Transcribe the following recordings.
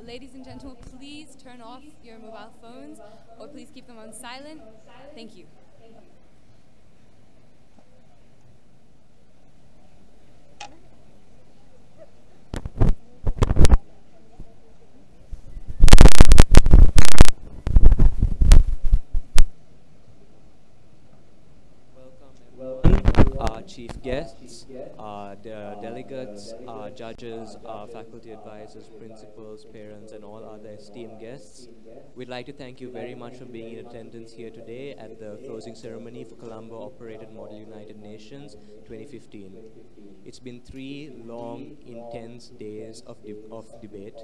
Ladies and gentlemen, please turn off your mobile phones or please keep them on silent. Thank you. Chief guests, the delegates, judges, faculty advisors, principals, parents, and all other esteemed guests. We'd like to thank you very much for being in attendance here today at the closing ceremony for Colombo Operated Model United Nations 2015. It's been 3 long, intense days of debate,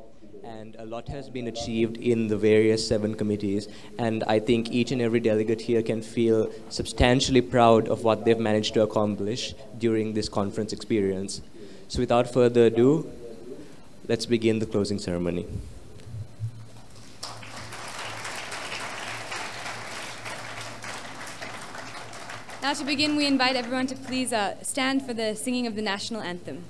and a lot has been achieved in the various 7 committees, and I think each and every delegate here can feel substantially proud of what they've managed to accomplish during this conference experience. So without further ado, let's begin the closing ceremony. Now to begin, we invite everyone to please stand for the singing of the national anthem.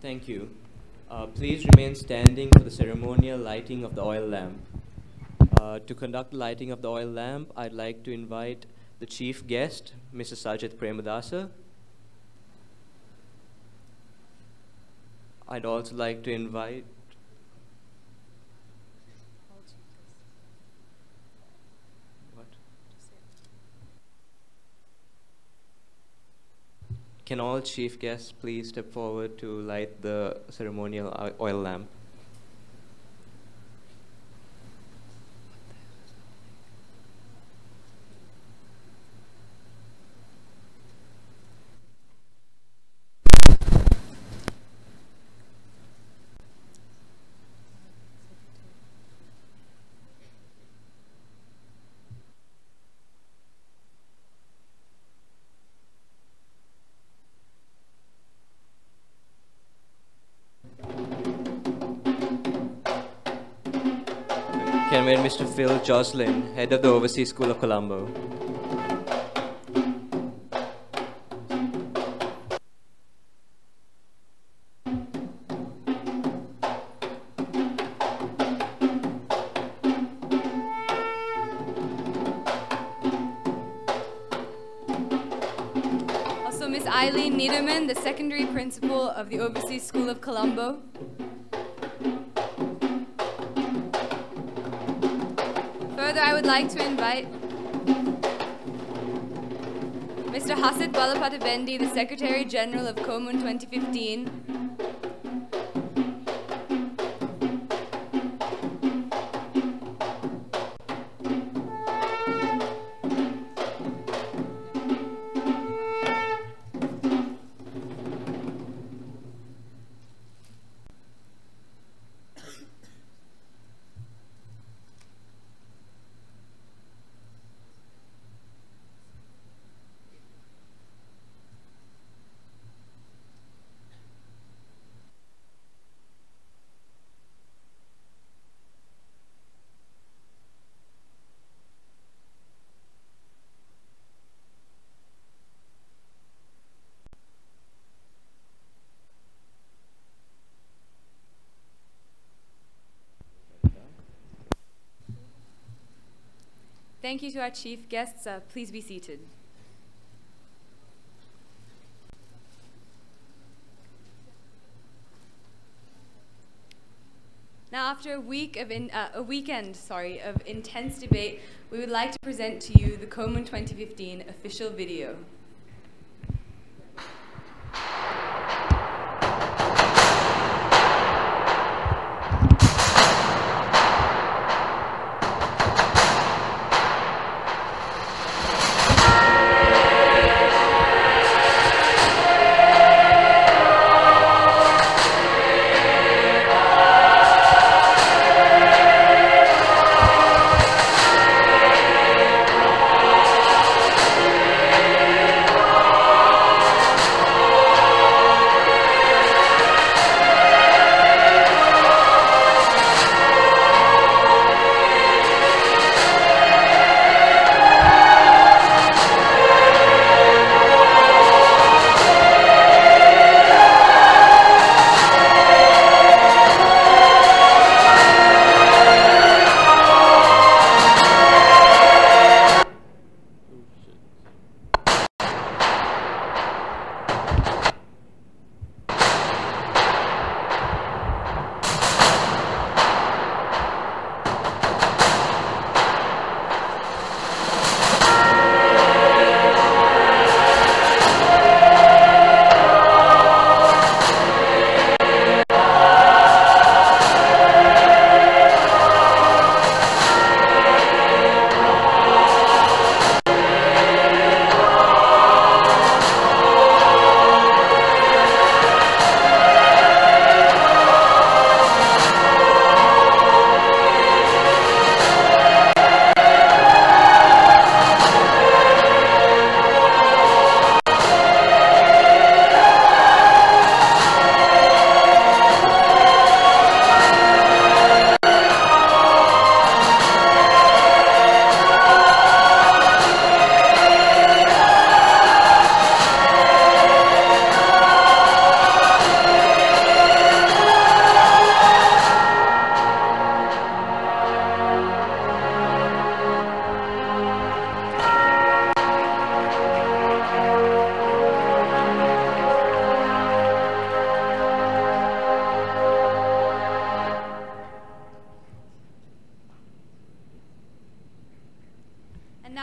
Thank you. Please remain standing for the ceremonial lighting of the oil lamp. To conduct the lighting of the oil lamp, I'd like to invite the chief guest, Mrs. Sajid Premadasa. I'd also like to invite Can all chief guests please step forward to light the ceremonial oil lamp? Can we invite Mr. Phil Joslin, head of the Overseas School of Colombo? Also, Miss Eileen Niederman, the secondary principal of the Overseas School of Colombo. Further, I would like to invite Mr. Hasid Balapatabendi, the Secretary General of COMUN 2015. Thank you to our chief guests. Please be seated. Now, after a weekend of intense debate, we would like to present to you the COMUN 2015 official video.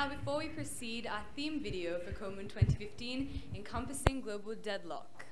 Now, before we proceed, our theme video for COMUN 2015, Encompassing Global Deadlock.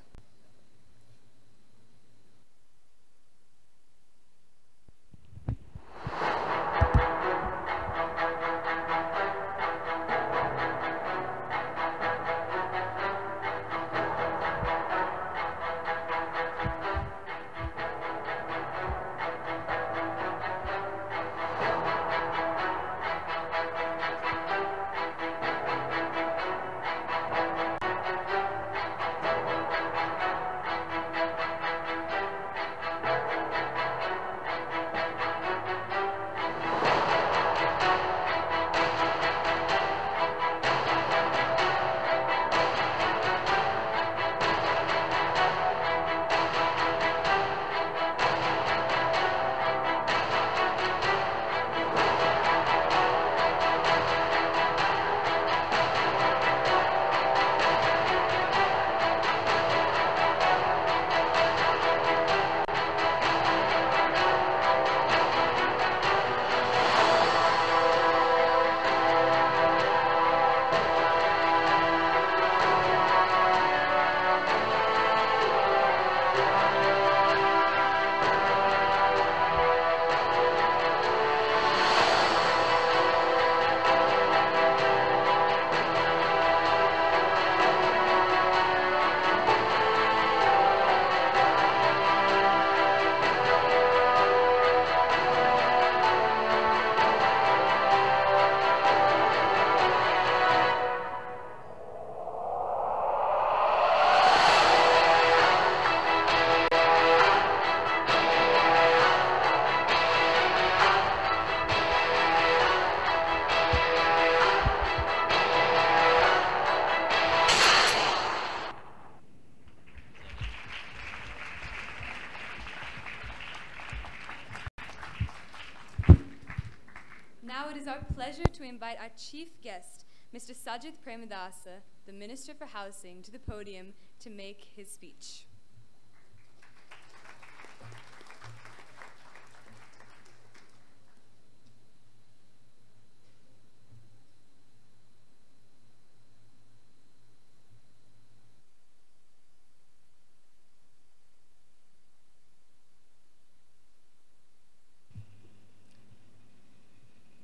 Now it is our pleasure to invite our chief guest, Mr. Sajith Premadasa, the Minister for Housing, to the podium to make his speech.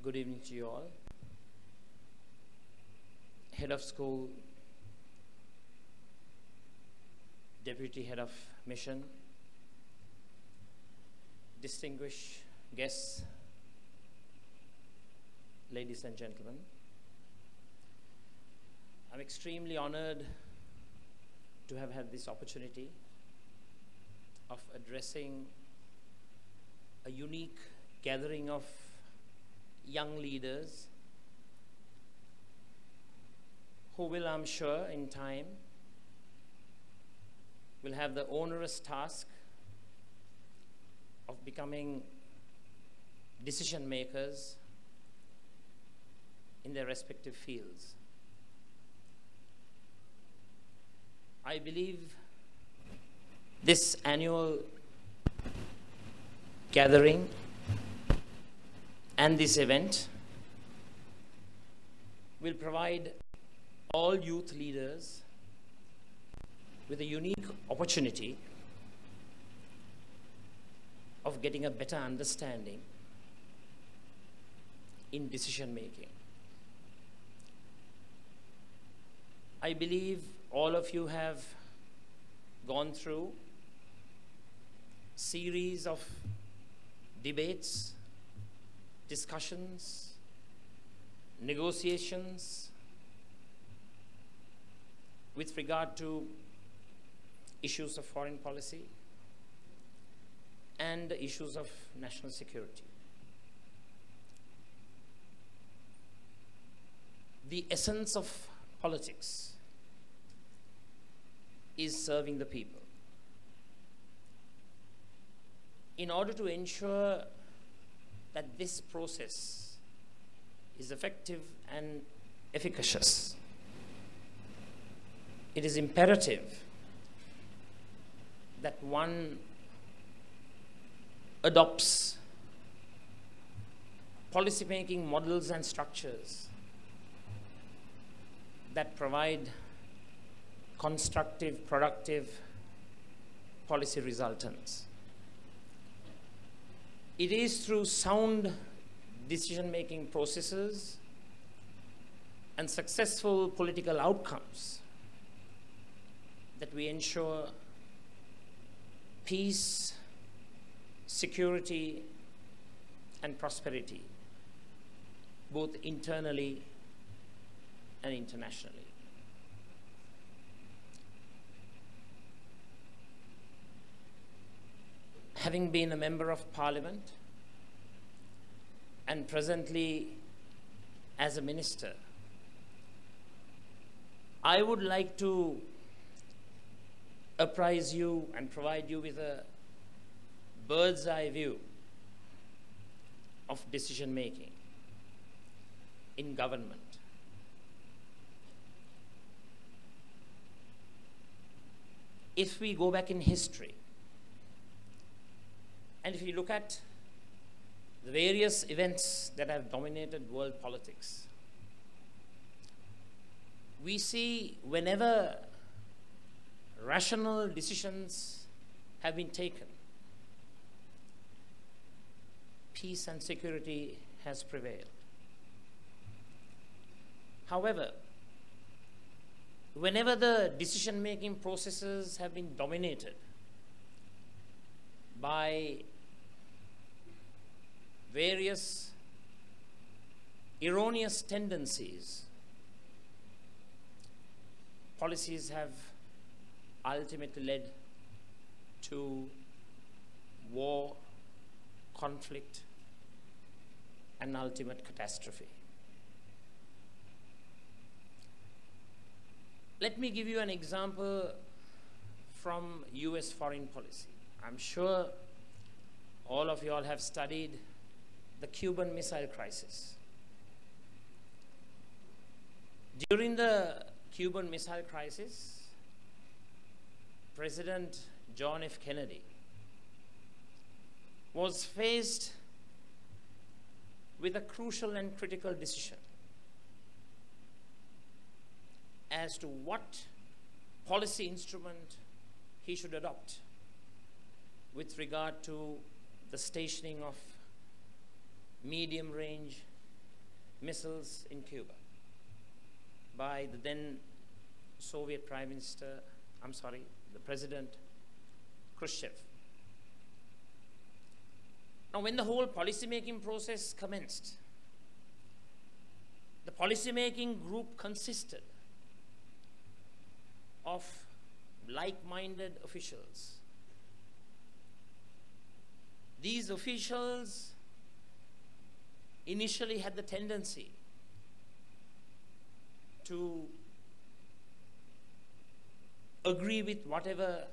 Good evening to you all. Head of School, Deputy Head of Mission, distinguished guests, ladies and gentlemen. I'm extremely honored to have had this opportunity of addressing a unique gathering of young leaders who will, I'm sure, in time, will have the onerous task of becoming decision makers in their respective fields. I believe this annual gathering and this event will provide all youth leaders with a unique opportunity of getting a better understanding in decision making. I believe all of you have gone through a series of debates, discussions, negotiations with regard to issues of foreign policy and issues of national security. The essence of politics is serving the people. In order to ensure that this process is effective and efficacious, it is imperative that one adopts policy-making models and structures that provide constructive, productive policy resultants. It is through sound decision-making processes and successful political outcomes that we ensure peace, security, and prosperity, both internally and internationally. Having been a member of Parliament and presently as a minister, I would like to apprise you and provide you with a bird's eye view of decision making in government. If we go back in history, and if you look at the various events that have dominated world politics, we see whenever rational decisions have been taken, peace and security has prevailed. However, whenever the decision-making processes have been dominated by various erroneous tendencies, policies have ultimately led to war, conflict, and ultimate catastrophe. Let me give you an example from US foreign policy. I'm sure all of you all have studied the Cuban Missile Crisis. During the Cuban Missile Crisis, President John F. Kennedy was faced with a crucial and critical decision as to what policy instrument he should adopt with regard to the stationing of medium-range missiles in Cuba by the then Soviet the President Khrushchev. Now, when the whole policy-making process commenced, the policy-making group consisted of like-minded officials. These officials initially had the tendency to agree with whatever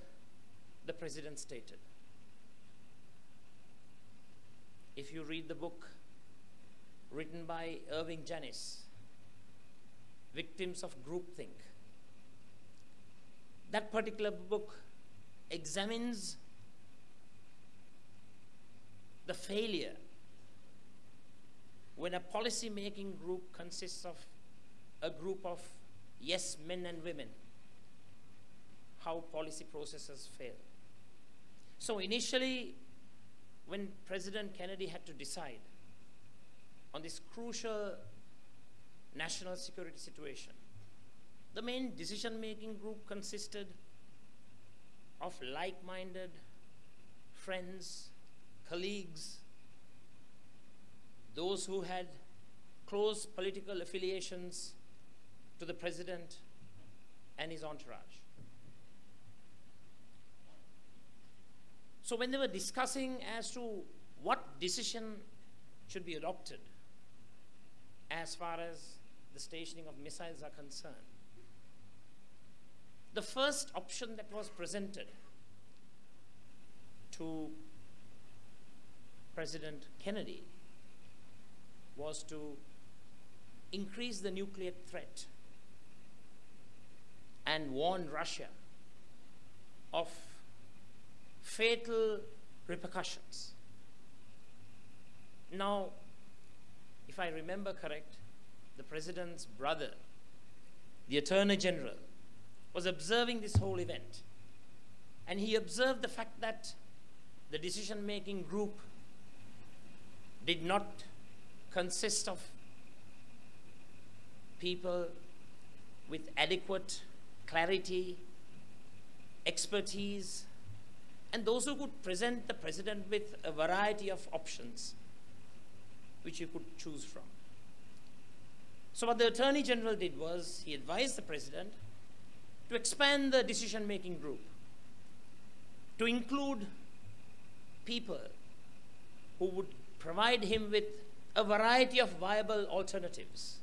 the president stated. If you read the book written by Irving Janis, Victims of Groupthink, that particular book examines the failure when a policy-making group consists of a group of yes men and women, how policy processes fail. So initially, when President Kennedy had to decide on this crucial national security situation, the main decision-making group consisted of like-minded friends, colleagues, those who had close political affiliations to the president and his entourage. So when they were discussing as to what decision should be adopted as far as the stationing of missiles are concerned, the first option that was presented to President Kennedy was to increase the nuclear threat and warn Russia of fatal repercussions. Now, if I remember correct, the president's brother the Attorney General, was observing this whole event. And he observed the fact that the decision-making group did not consist of people with adequate clarity, expertise, and those who could present the president with a variety of options which you could choose from. So what the Attorney General did was he advised the president to expand the decision-making group to include people who would provide him with a variety of viable alternatives.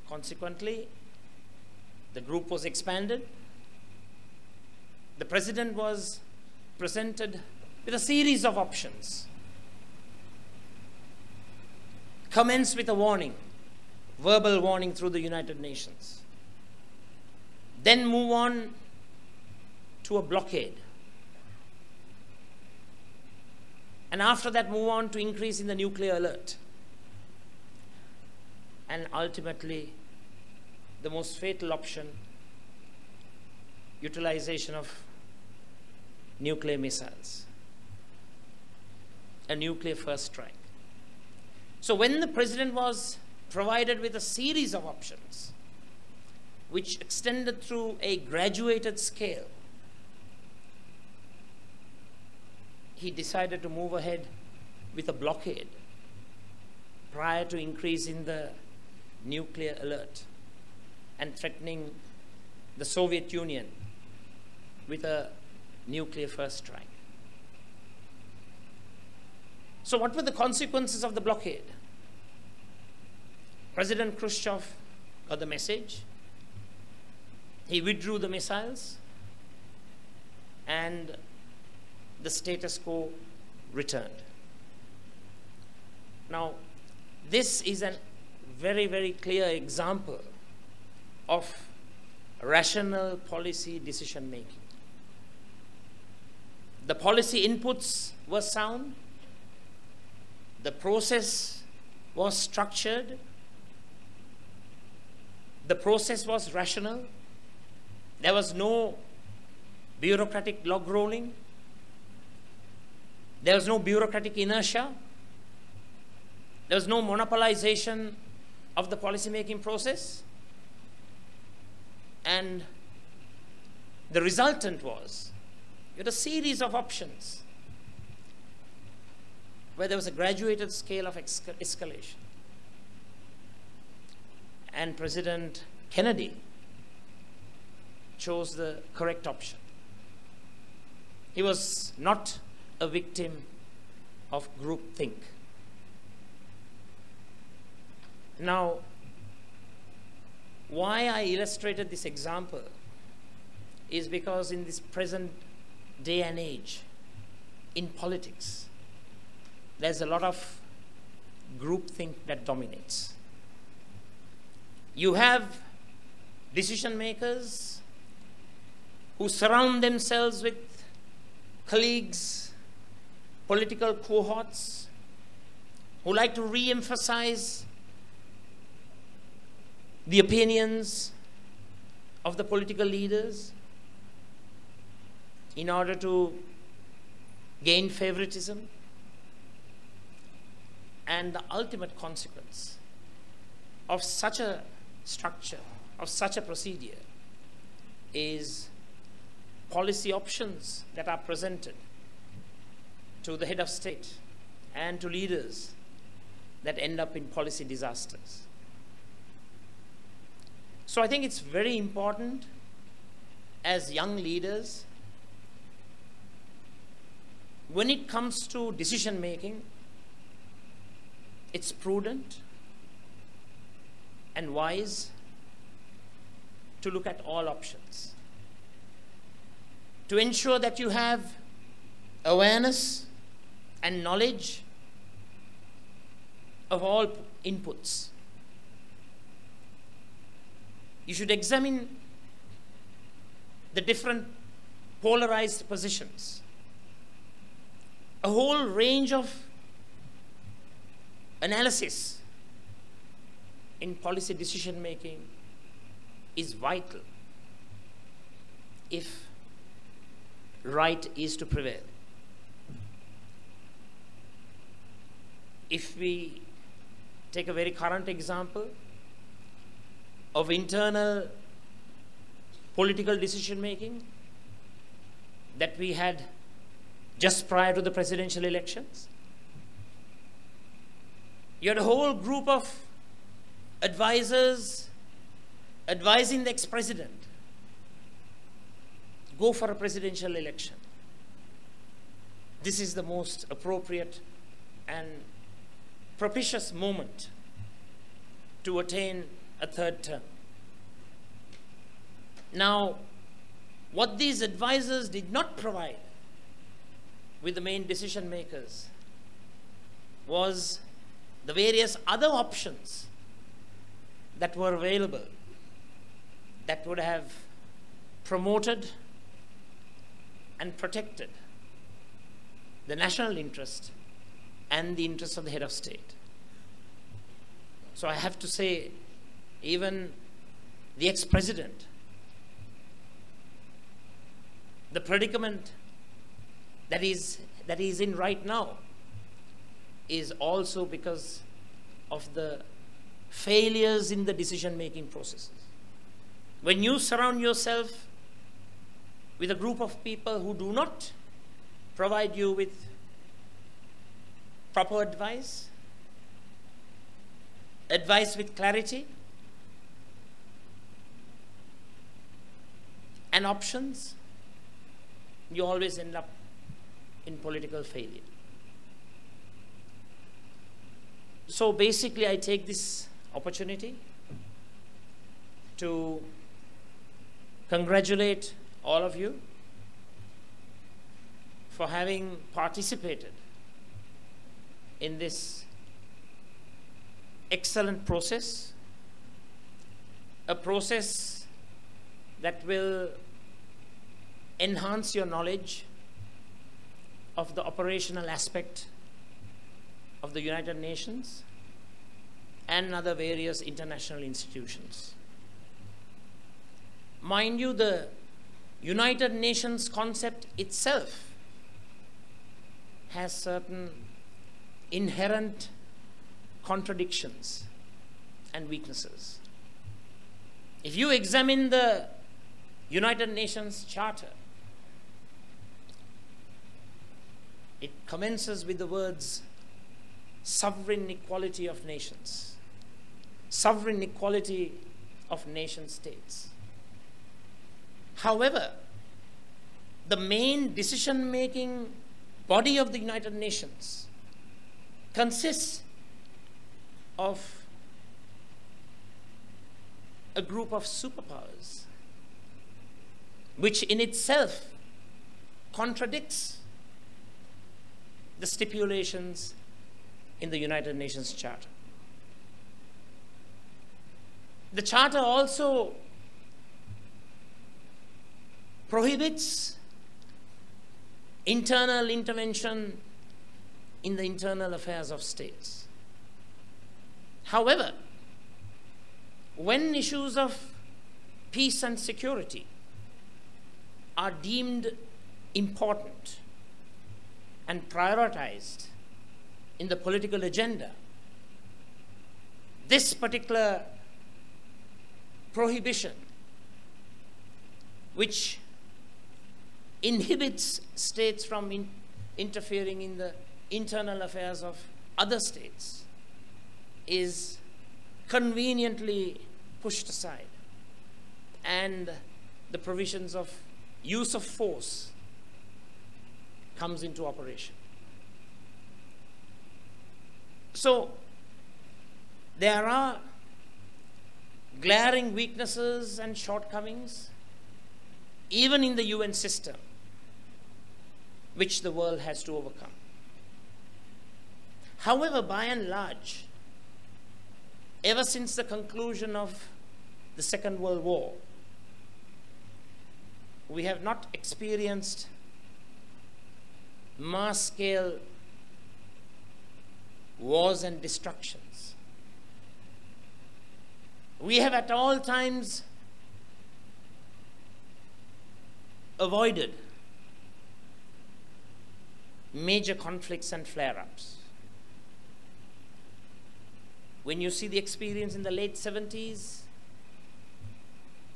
Consequently, the group was expanded. The president was presented with a series of options. Commence with a warning, verbal warning through the United Nations. Then move on to a blockade. And after that, move on to increase in the nuclear alert. And ultimately, the most fatal option, utilization of nuclear missiles. A nuclear first strike. So when the president was provided with a series of options, which extended through a graduated scale, he decided to move ahead with a blockade prior to increasing the nuclear alert and threatening the Soviet Union with a nuclear first strike. So what were the consequences of the blockade? President Khrushchev got the message. He withdrew the missiles and the status quo returned. Now, this is a very, very clear example of rational policy decision making. The policy inputs were sound. The process was structured. The process was rational. There was no bureaucratic log rolling. There was no bureaucratic inertia. There was no monopolization of the policy-making process. And the resultant was you had a series of options where there was a graduated scale of escalation. And President Kennedy chose the correct option. He was not a victim of groupthink. Now, why I illustrated this example is because in this present day and age, in politics, there's a lot of groupthink that dominates. You have decision makers who surround themselves with colleagues, political cohorts, who like to re-emphasize the opinions of the political leaders in order to gain favoritism. And the ultimate consequence of such a structure, of such a procedure, is policy options that are presented to the head of state and to leaders that end up in policy disasters. So I think it's very important as young leaders, when it comes to decision making, it's prudent and wise to look at all options, to ensure that you have awareness and knowledge of all inputs. You should examine the different polarized positions, a whole range of analysis in policy decision making is vital if right is to prevail. If we take a very current example of internal political decision making that we had just prior to the presidential elections, you had a whole group of advisors advising the ex-president, go for a presidential election. This is the most appropriate and propitious moment to attain a third term. Now, what these advisors did not provide with the main decision makers was the various other options that were available that would have promoted and protected the national interest and the interest of the head of state. So I have to say, even the ex-president, the predicament that he's in right now is also because of the failures in the decision-making processes. When you surround yourself with a group of people who do not provide you with proper advice with clarity, and options, you always end up in political failure. So basically, I take this opportunity to congratulate all of you for having participated in this excellent process, a process that will enhance your knowledge of the operational aspect of the United Nations and other various international institutions. Mind you, the United Nations concept itself has certain inherent contradictions and weaknesses. If you examine the United Nations Charter, it commences with the words sovereign equality of nations, sovereign equality of nation states. However, the main decision-making body of the United Nations consists of a group of superpowers, which in itself contradicts the stipulations in the United Nations Charter. The Charter also prohibits internal intervention in the internal affairs of states. However, when issues of peace and security are deemed important and prioritized in the political agenda, this particular prohibition, which inhibits states from interfering in the internal affairs of other states, is conveniently pushed aside, and the provisions of use of force comes into operation. So there are glaring weaknesses and shortcomings even in the UN system, which the world has to overcome. However, by and large, ever since the conclusion of the Second World War, we have not experienced mass-scale wars and destructions. we have at all times avoided major conflicts and flare-ups. When you see the experience in the late 70s,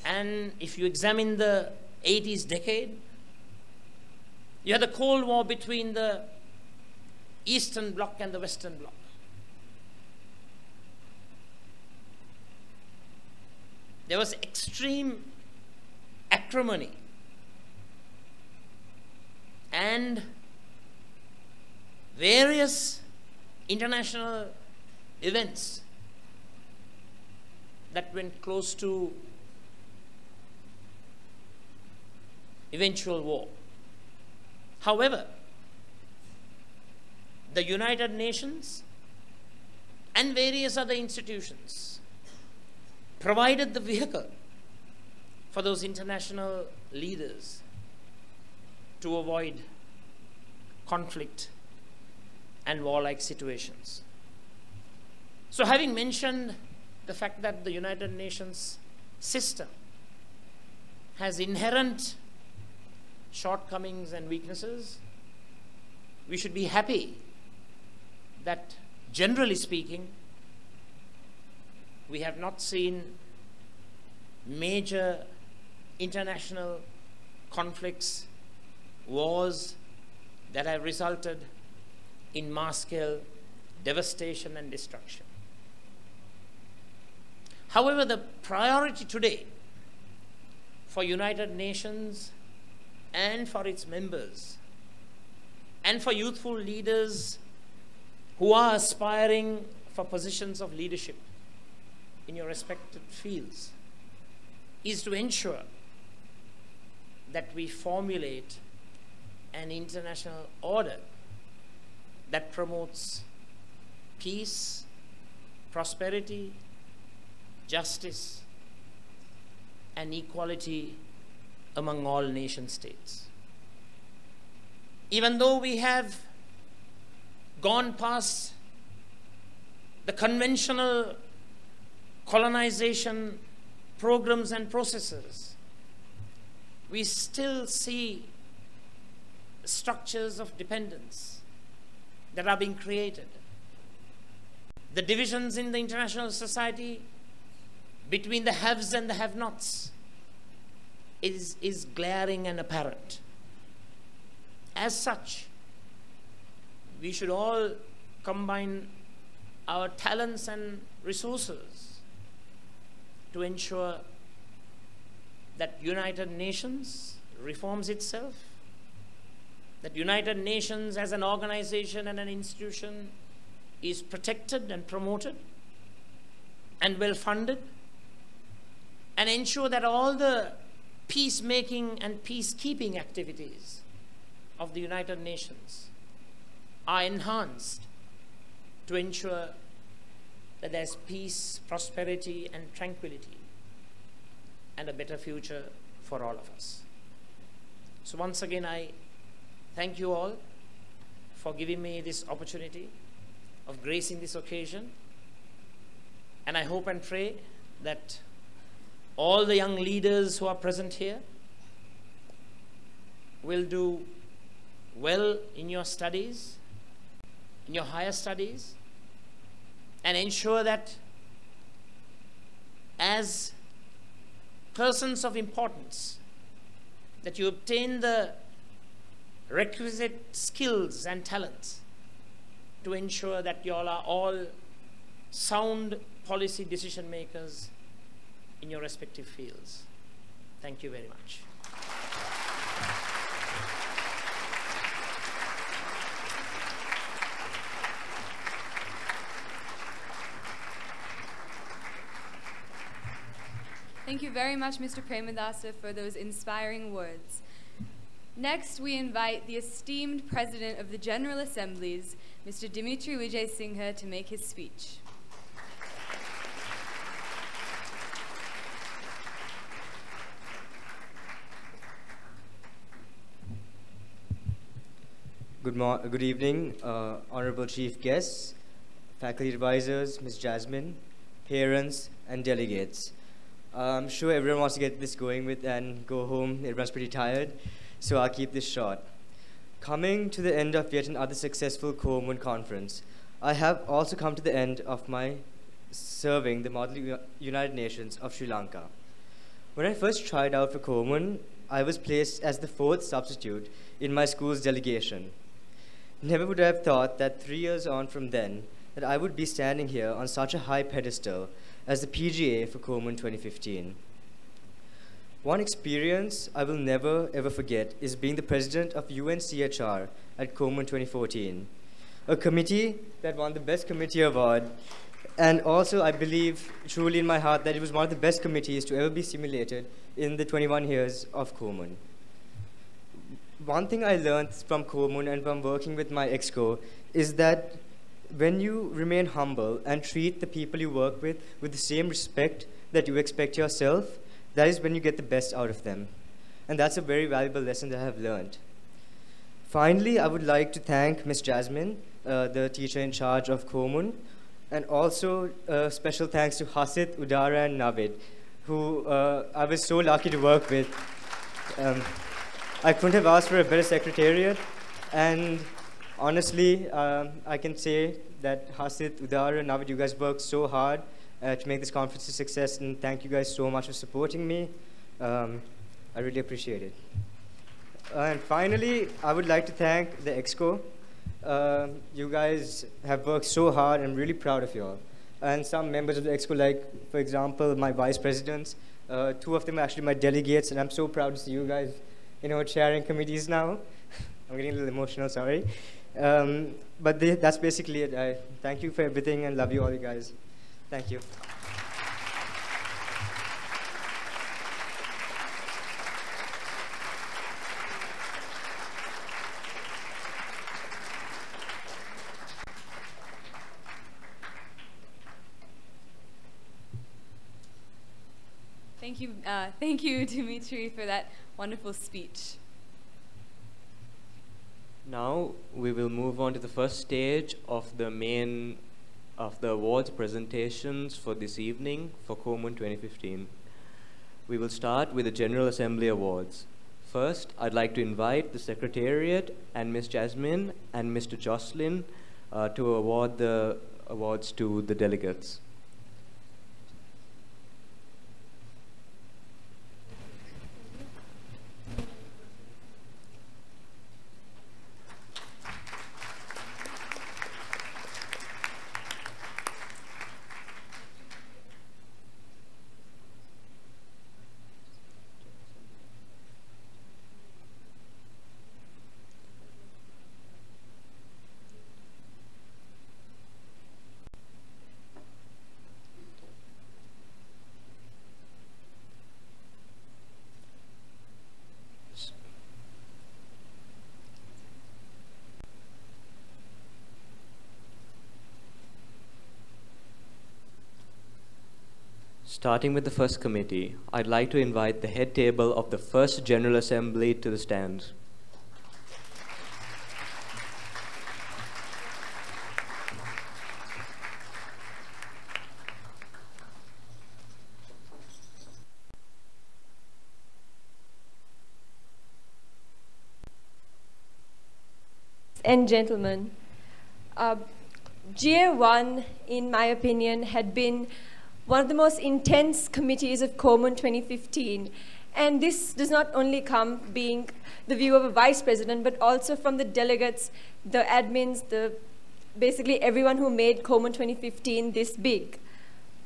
and if you examine the 80s decade, you had the Cold War between the Eastern Bloc and the Western Bloc. There was extreme acrimony and various international events that went close to eventual war. However, the United Nations and various other institutions provided the vehicle for those international leaders to avoid conflict and warlike situations. So having mentioned the fact that the United Nations system has inherent shortcomings and weaknesses, we should be happy that, generally speaking, we have not seen major international conflicts, wars that have resulted in mass-scale devastation and destruction. However, the priority today for United Nations and for its members and for youthful leaders who are aspiring for positions of leadership in your respective fields is to ensure that we formulate an international order that promotes peace, prosperity, justice, and equality among all nation states. Even though we have gone past the conventional colonization programs and processes, we still see structures of dependence that are being created. The divisions in the international society between the haves and the have-nots is glaring and apparent. As such, we should all combine our talents and resources to ensure that United Nations reforms itself, that United Nations as an organization and an institution is protected and promoted and well funded, and ensure that all the peacemaking and peacekeeping activities of the United Nations are enhanced to ensure that there's peace, prosperity, and tranquility, and a better future for all of us. So once again, I thank you all for giving me this opportunity of gracing this occasion, and I hope and pray that all the young leaders who are present here will do well in your studies, in your higher studies, and ensure that as persons of importance, that you obtain the requisite skills and talents to ensure that you all are all sound policy decision makers in your respective fields. Thank you very much. Thank you very much, Mr. Premadasa, for those inspiring words. Next, we invite the esteemed President of the General Assemblies, Mr. Dimitri Vijay Singha, to make his speech. Good evening, Honorable Chief Guests, faculty advisors, Ms. Jasmine, parents, and delegates. I'm sure everyone wants to get this going with and go home. Everyone's pretty tired, so I'll keep this short. Coming to the end of yet another successful COMUN conference, I have also come to the end of my serving the Model United Nations of Sri Lanka. When I first tried out for COMUN, I was placed as the 4th substitute in my school's delegation. Never would I have thought that 3 years on from then, that I would be standing here on such a high pedestal as the PGA for COMUN 2015. One experience I will never ever forget is being the president of UNCHR at COMUN 2014, a committee that won the Best Committee Award, and also I believe truly in my heart that it was one of the best committees to ever be simulated in the 21 years of COMUN. One thing I learned from COMUN and from working with my EXCO is that when you remain humble and treat the people you work with the same respect that you expect yourself, that is when you get the best out of them. And that's a very valuable lesson that I have learned. Finally, I would like to thank Ms. Jasmine, the teacher in charge of COMUN, and also special thanks to Hasit, Udara, and Navid, who I was so lucky to work with. I couldn't have asked for a better secretariat, and honestly, I can say that Hasit, Udara, and Navid, you guys worked so hard to make this conference a success, and thank you guys so much for supporting me. I really appreciate it. And finally, I would like to thank the EXCO. You guys have worked so hard. I'm really proud of you all. And some members of the EXCO, like, for example, my vice presidents, 2 of them are actually my delegates, and I'm so proud to see you guys, chairing committees now. I'm getting a little emotional, sorry. But that's basically it. I thank you for everything and love you all, you guys. Thank you. Thank you, Dimitri, for that wonderful speech. Now we will move on to the first stage of the awards presentations for this evening for COMUN 2015. We will start with the General Assembly Awards. First, I'd like to invite the Secretariat and Ms. Jasmine and Mr. Jocelyn to award the awards to the delegates. Starting with the first committee, I'd like to invite the head table of the first General Assembly to the stands. And gentlemen, GA1, in my opinion, had been one of the most intense committees of COMUN 2015. And this does not only come being the view of a vice president, but also from the delegates, the admins, basically everyone who made COMUN 2015 this big.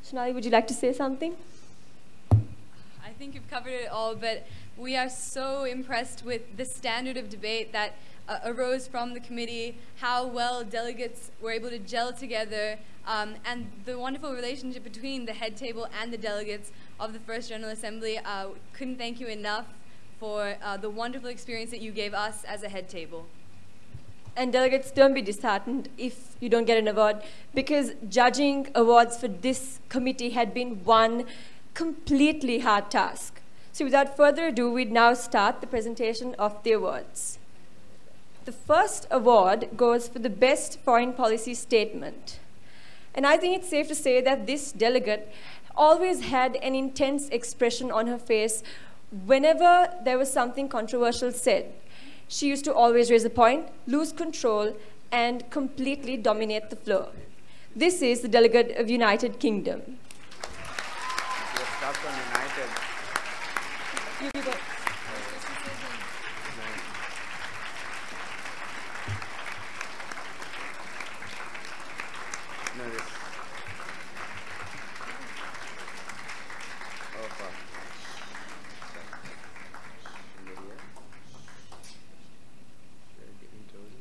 Sonali, would you like to say something? I think you've covered it all, but we are so impressed with the standard of debate that arose from the committee, how well delegates were able to gel together, and the wonderful relationship between the head table and the delegates of the First General Assembly. Couldn't thank you enough for the wonderful experience that you gave us as a head table. And delegates, don't be disheartened if you don't get an award, because judging awards for this committee had been one completely hard task. So without further ado, we'd now start the presentation of the awards. The first award goes for the Best Foreign Policy Statement. And I think it's safe to say that this delegate always had an intense expression on her face whenever there was something controversial said. She used to always raise a point, lose control, and completely dominate the floor. This is the delegate of United Kingdom. You're stuck on United. You go. No, this. Oh, fuck. Lydia. Should I get into it?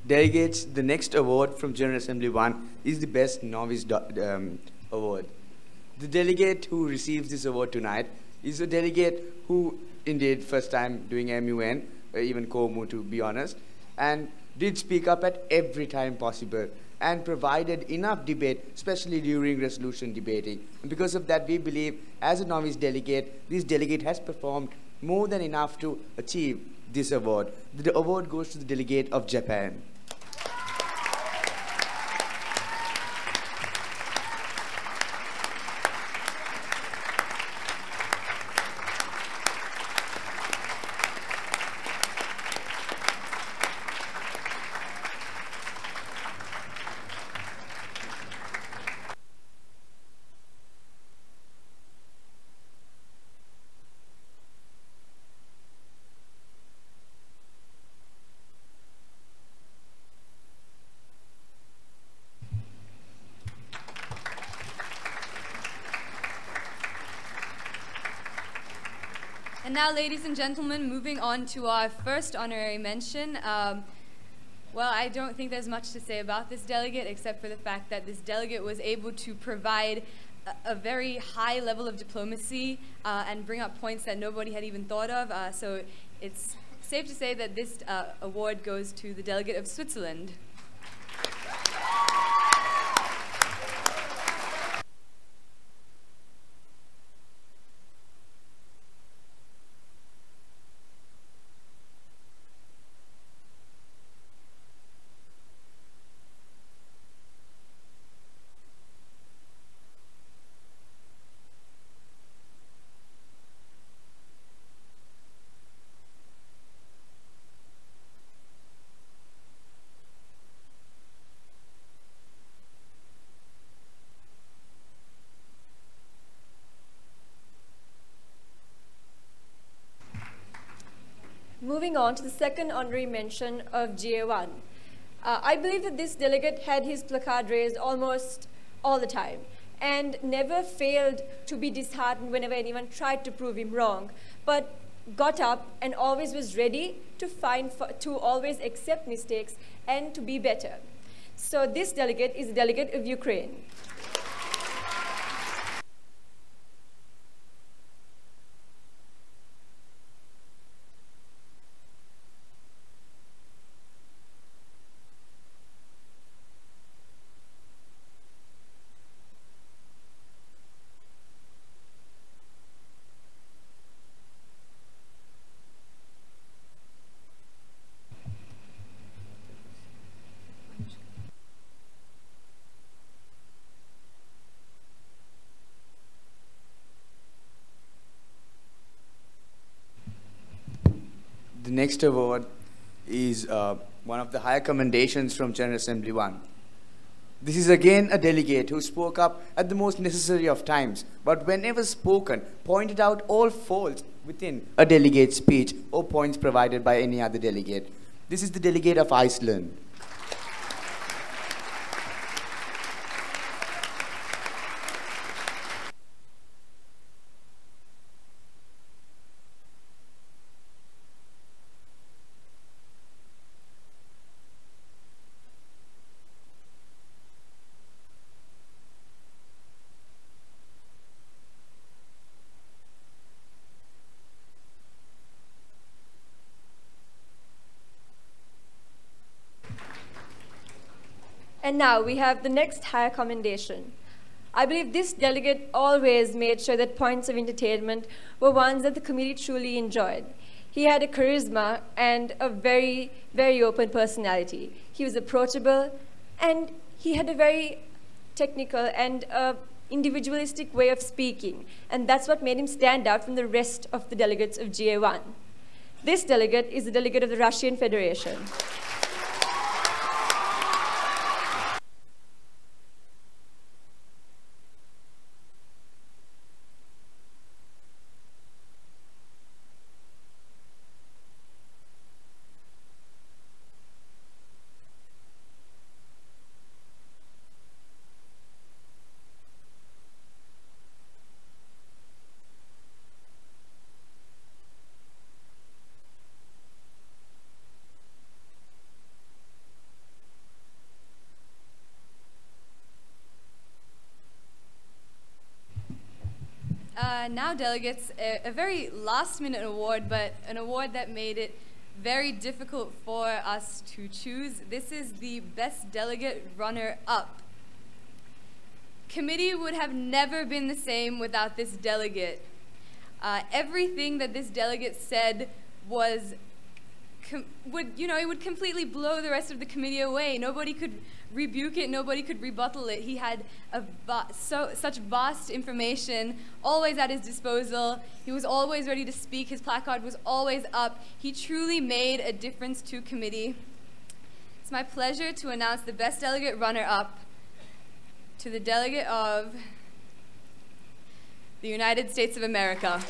Delegates, the next award from General Assembly 1 is the Best Novice Award. The delegate who receives this award tonight is a delegate who, indeed, first time doing MUN, or even COMU to be honest, and did speak up at every time possible and provided enough debate, especially during resolution debating. And because of that, we believe, as a novice delegate, this delegate has performed more than enough to achieve this award. The award goes to the delegate of Japan. And now, ladies and gentlemen, moving on to our first honorary mention. Well, I don't think there's much to say about this delegate, except for the fact that this delegate was able to provide a very high level of diplomacy and bring up points that nobody had even thought of. So it's safe to say that this award goes to the delegate of Switzerland. Moving on to the second honorary mention of GA1. I believe that this delegate had his placard raised almost all the time and never failed to be disheartened whenever anyone tried to prove him wrong, but got up and always was ready to always accept mistakes and to be better. So this delegate is the delegate of Ukraine. The next award is one of the higher commendations from General Assembly 1. This is again a delegate who spoke up at the most necessary of times, but whenever spoken, pointed out all faults within a delegate's speech or points provided by any other delegate. This is the delegate of Iceland. And now we have the next higher commendation. I believe this delegate always made sure that points of entertainment were ones that the committee truly enjoyed. He had a charisma and a very, very open personality. He was approachable, and he had a very technical and individualistic way of speaking, and that's what made him stand out from the rest of the delegates of GA1. This delegate is the delegate of the Russian Federation. Now delegates, a very last-minute award, but an award that made it very difficult for us to choose. This is the Best Delegate Runner-Up. Committee would have never been the same without this delegate. Everything that this delegate said was, it would completely blow the rest of the committee away. Nobody could rebuke it, nobody could rebuttal it. He had such vast information always at his disposal. He was always ready to speak. His placard was always up. He truly made a difference to committee. It's my pleasure to announce the Best Delegate Runner-Up to the delegate of the United States of America.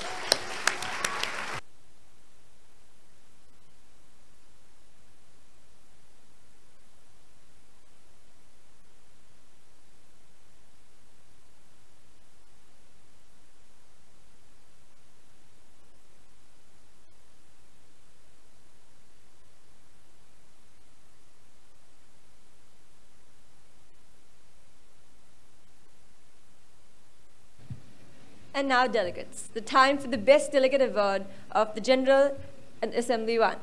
And now delegates, the time for the Best Delegate Award of the General Assembly 1.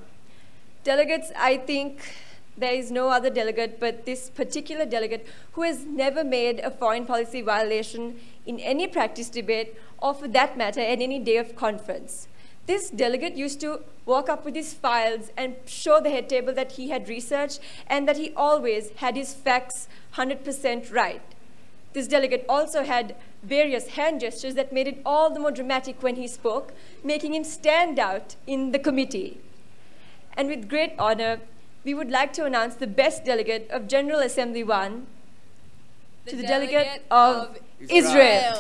Delegates, I think there is no other delegate but this particular delegate who has never made a foreign policy violation in any practice debate or for that matter at any day of conference. This delegate used to walk up with his files and show the head table that he had researched and that he always had his facts 100% right. This delegate also had various hand gestures that made it all the more dramatic when he spoke, making him stand out in the committee. And with great honor, we would like to announce the Best Delegate of General Assembly 1 to the delegate of Israel.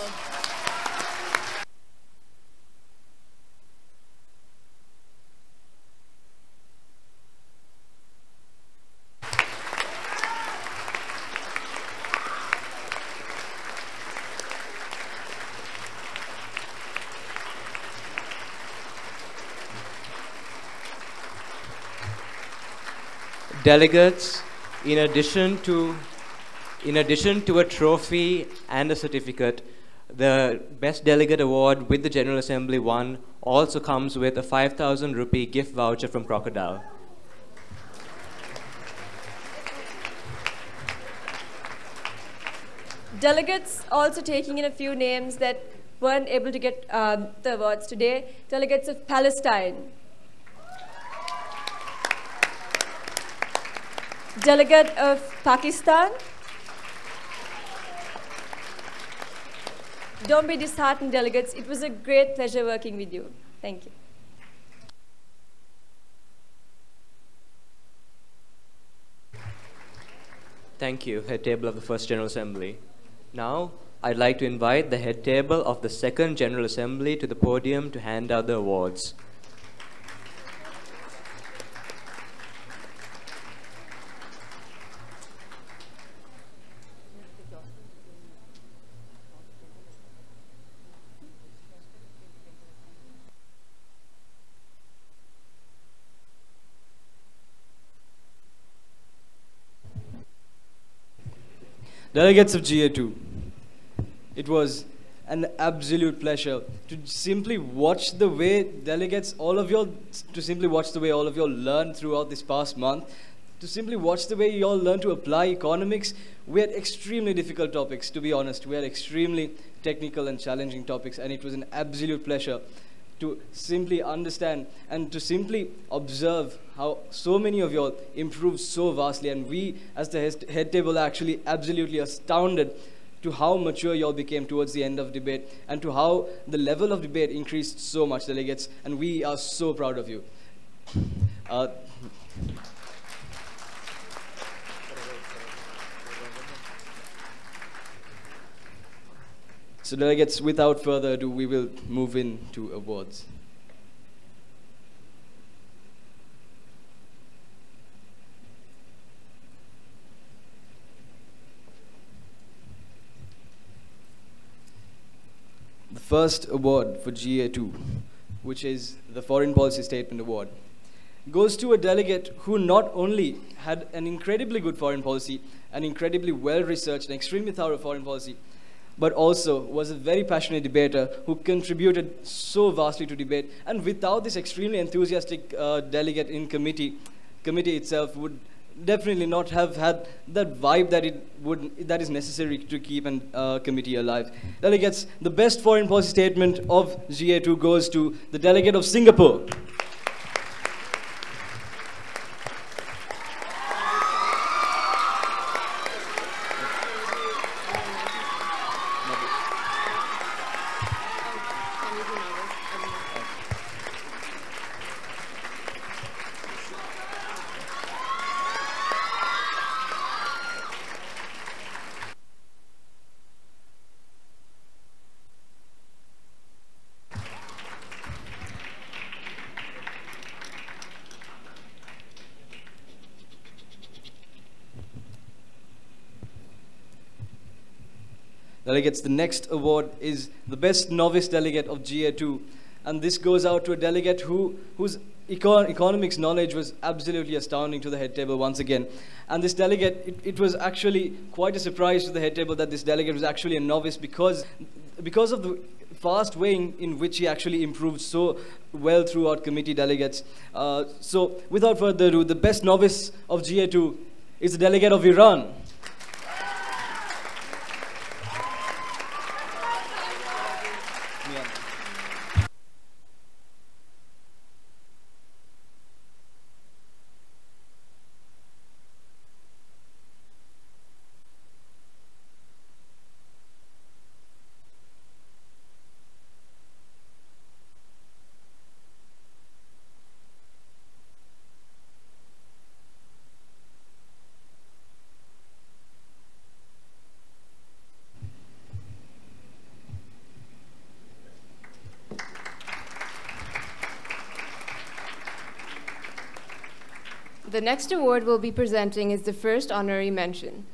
Delegates, in addition to a trophy and a certificate, the Best Delegate Award with the General Assembly 1 also comes with a 5,000 rupee gift voucher from Crocodile. Delegates also taking in a few names that weren't able to get the awards today. Delegates of Palestine. Delegate of Pakistan. Don't be disheartened, delegates. It was a great pleasure working with you. Thank you. Thank you, Head Table of the First General Assembly. Now, I'd like to invite the Head Table of the Second General Assembly to the podium to hand out the awards. Delegates of GA2, it was an absolute pleasure to simply watch the way all of you all learned throughout this past month. to simply watch the way you all learn to apply economics. We had extremely difficult topics, to be honest. We had extremely technical and challenging topics, and it was an absolute pleasure to simply understand and to simply observe how so many of y'all improved so vastly. And we, as the head table, are actually absolutely astounded to how mature y'all became towards the end of debate and to how the level of debate increased so much, delegates. And we are so proud of you. So delegates, without further ado, we will move into awards. The first award for GA2, which is the Foreign Policy Statement Award, goes to a delegate who not only had an incredibly good foreign policy, an incredibly well-researched and extremely thorough foreign policy, but also was a very passionate debater who contributed so vastly to debate. And without this extremely enthusiastic delegate in committee itself would definitely not have had that vibe that is necessary to keep a committee alive. Delegates, the best foreign policy statement of GA2 goes to the delegate of Singapore. Delegates, the next award is the Best Novice Delegate of GA2. And this goes out to a delegate whose economics knowledge was absolutely astounding to the head table once again. And this delegate, it was actually quite a surprise to the head table that this delegate was actually a novice because of the fast way in which he actually improved so well throughout committee delegates. So without further ado, the Best Novice of GA2 is the delegate of Iran. The next award we'll be presenting is the first honorary mention.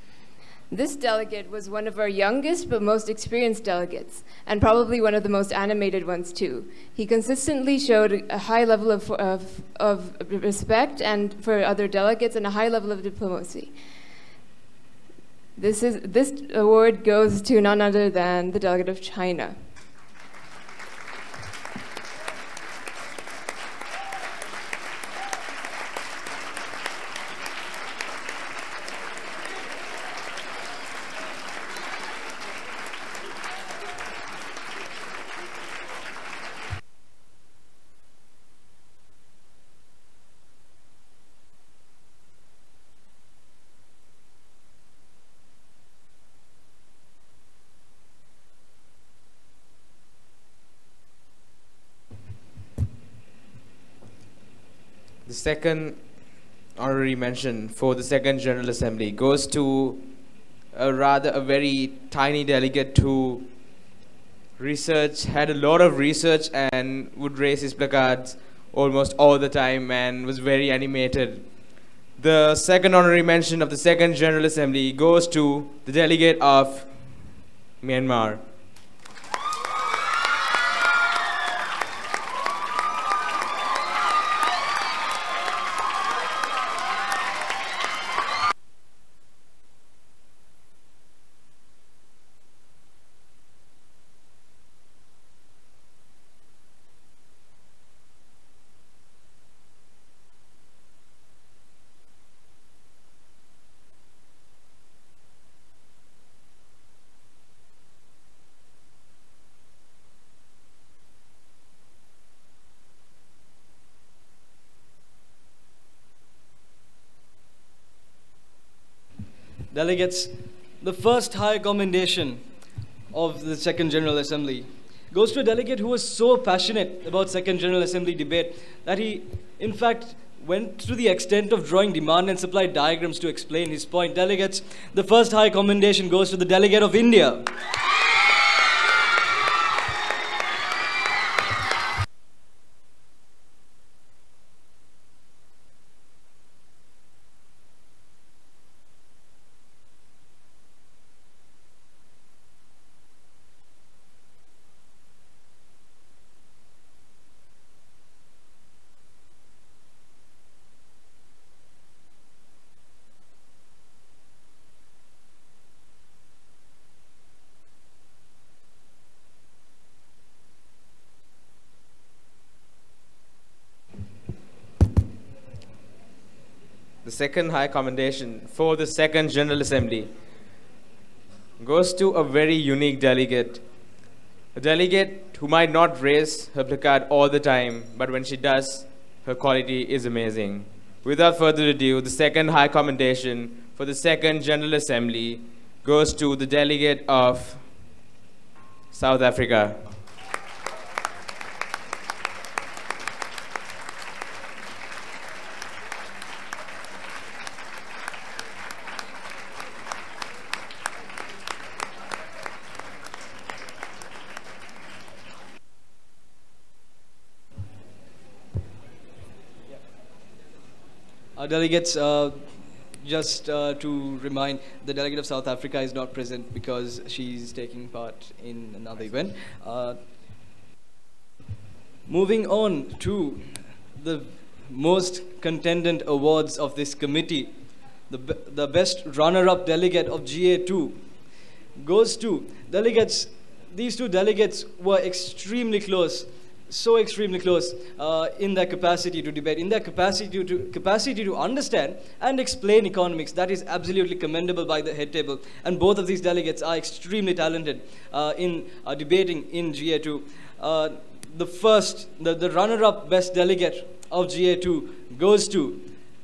This delegate was one of our youngest but most experienced delegates, and probably one of the most animated ones too. He consistently showed a high level of respect and for other delegates and a high level of diplomacy. This award goes to none other than the delegate of China. The second honorary mention for the Second General Assembly goes to a very tiny delegate who had a lot of research and would raise his placards almost all the time and was very animated. The second honorary mention of the Second General Assembly goes to the delegate of Myanmar. delegates, the first high commendation of the Second General Assembly goes to a delegate who was so passionate about Second General Assembly debate that he, in fact, went to the extent of drawing demand and supply diagrams to explain his point. Delegates, the first high commendation goes to the delegate of India. The second high commendation for the Second General Assembly goes to a very unique delegate. A delegate who might not raise her placard all the time, but when she does, her quality is amazing. Without further ado, the second high commendation for the Second General Assembly goes to the delegate of South Africa. Delegates, just to remind, the delegate of South Africa is not present because she's taking part in another event. Moving on to the most contendent awards of this committee, the best runner-up delegate of GA2 goes to delegates. These two delegates were extremely close. So extremely close in their capacity to debate, in their capacity to understand and explain economics. That is absolutely commendable by the head table. And both of these delegates are extremely talented in debating in GA2. The runner-up best delegate of GA2 goes to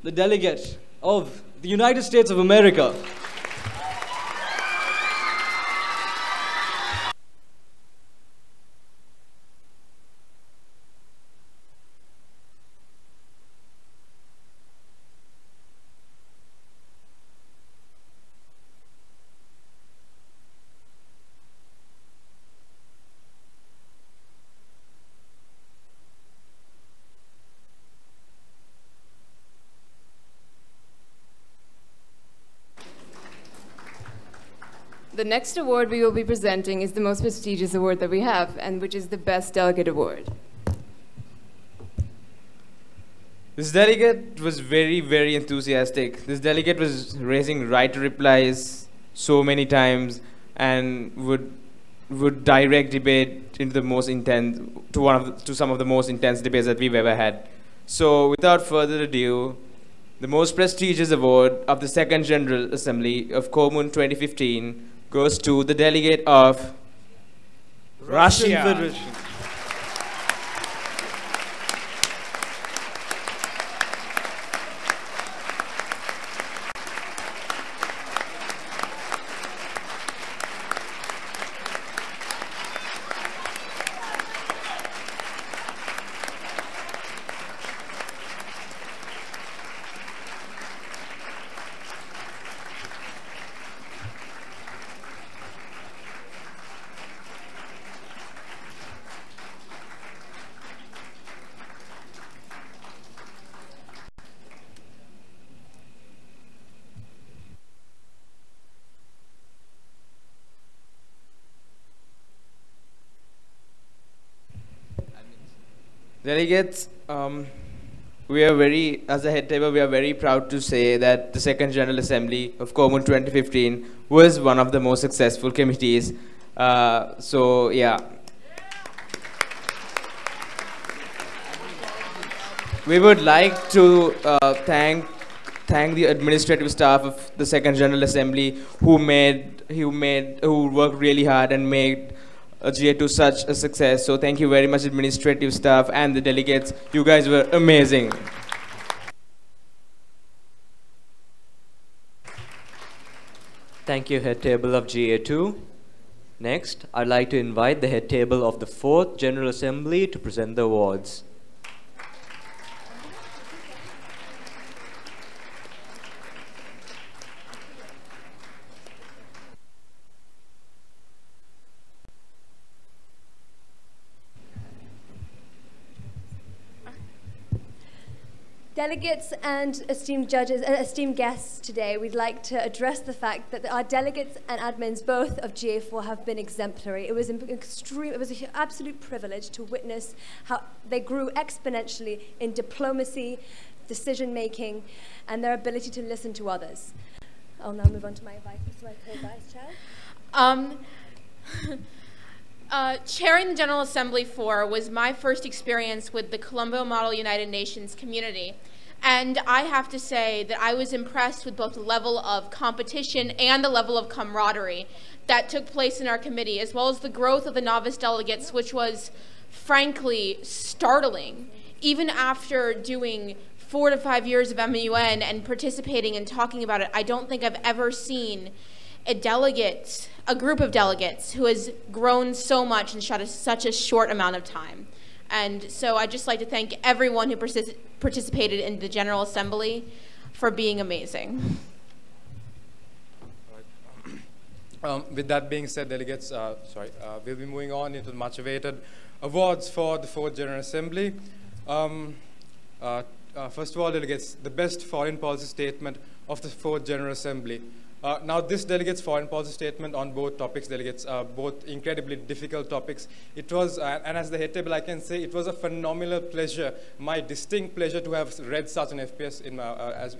the delegate of the United States of America. The next award we will be presenting is the most prestigious award that we have, and which is the Best Delegate Award. This delegate was very, very enthusiastic. This delegate was raising right to replies so many times and would direct debate into the most intense, to some of the most intense debates that we've ever had. So without further ado, the most prestigious award of the Second General Assembly of COMUN 2015 goes to the delegate of Russia. Federation. Delegates, we are as a head table, we are very proud to say that the Second General Assembly of COMUN 2015 was one of the most successful committees. So, yeah. We would like to thank the administrative staff of the Second General Assembly who worked really hard and made GA2 such a success. So thank you very much, administrative staff and the delegates. You guys were amazing. Thank you, head table of GA2. Next, I'd like to invite the head table of the 4th General Assembly to present the awards. Delegates and esteemed judges, esteemed guests today, we'd like to address the fact that our delegates and admins, both of GA4, have been exemplary. It was an absolute privilege to witness how they grew exponentially in diplomacy, decision-making, and their ability to listen to others. I'll now move on to my co-vice chair. Chairing the General Assembly 4 was my first experience with the Colombo Model United Nations community. And I have to say that I was impressed with both the level of competition and the level of camaraderie that took place in our committee, as well as the growth of the novice delegates, which was frankly startling. Even after doing 4 to 5 years of MUN and participating and talking about it, I don't think I've ever seen a group of delegates who has grown so much in such a short amount of time. And so I'd just like to thank everyone who participated in the General Assembly for being amazing. With that being said, delegates, we'll be moving on into the much awaited awards for the 4th General Assembly. First of all, delegates, the best foreign policy statement of the 4th General Assembly. Now, this delegate's foreign policy statement on both topics, delegates, both incredibly difficult topics. It was, and as the head table, I can say it was a phenomenal pleasure, my distinct pleasure to have read such an FPS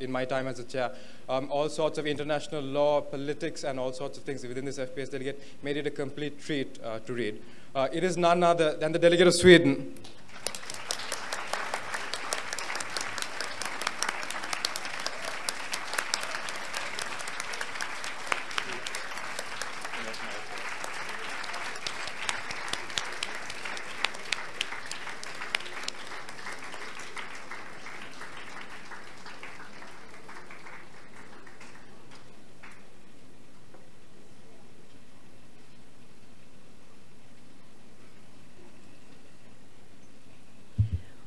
in my time as a chair. All sorts of international law, politics, and all sorts of things within this FPS delegate made it a complete treat to read. It is none other than the delegate of Sweden.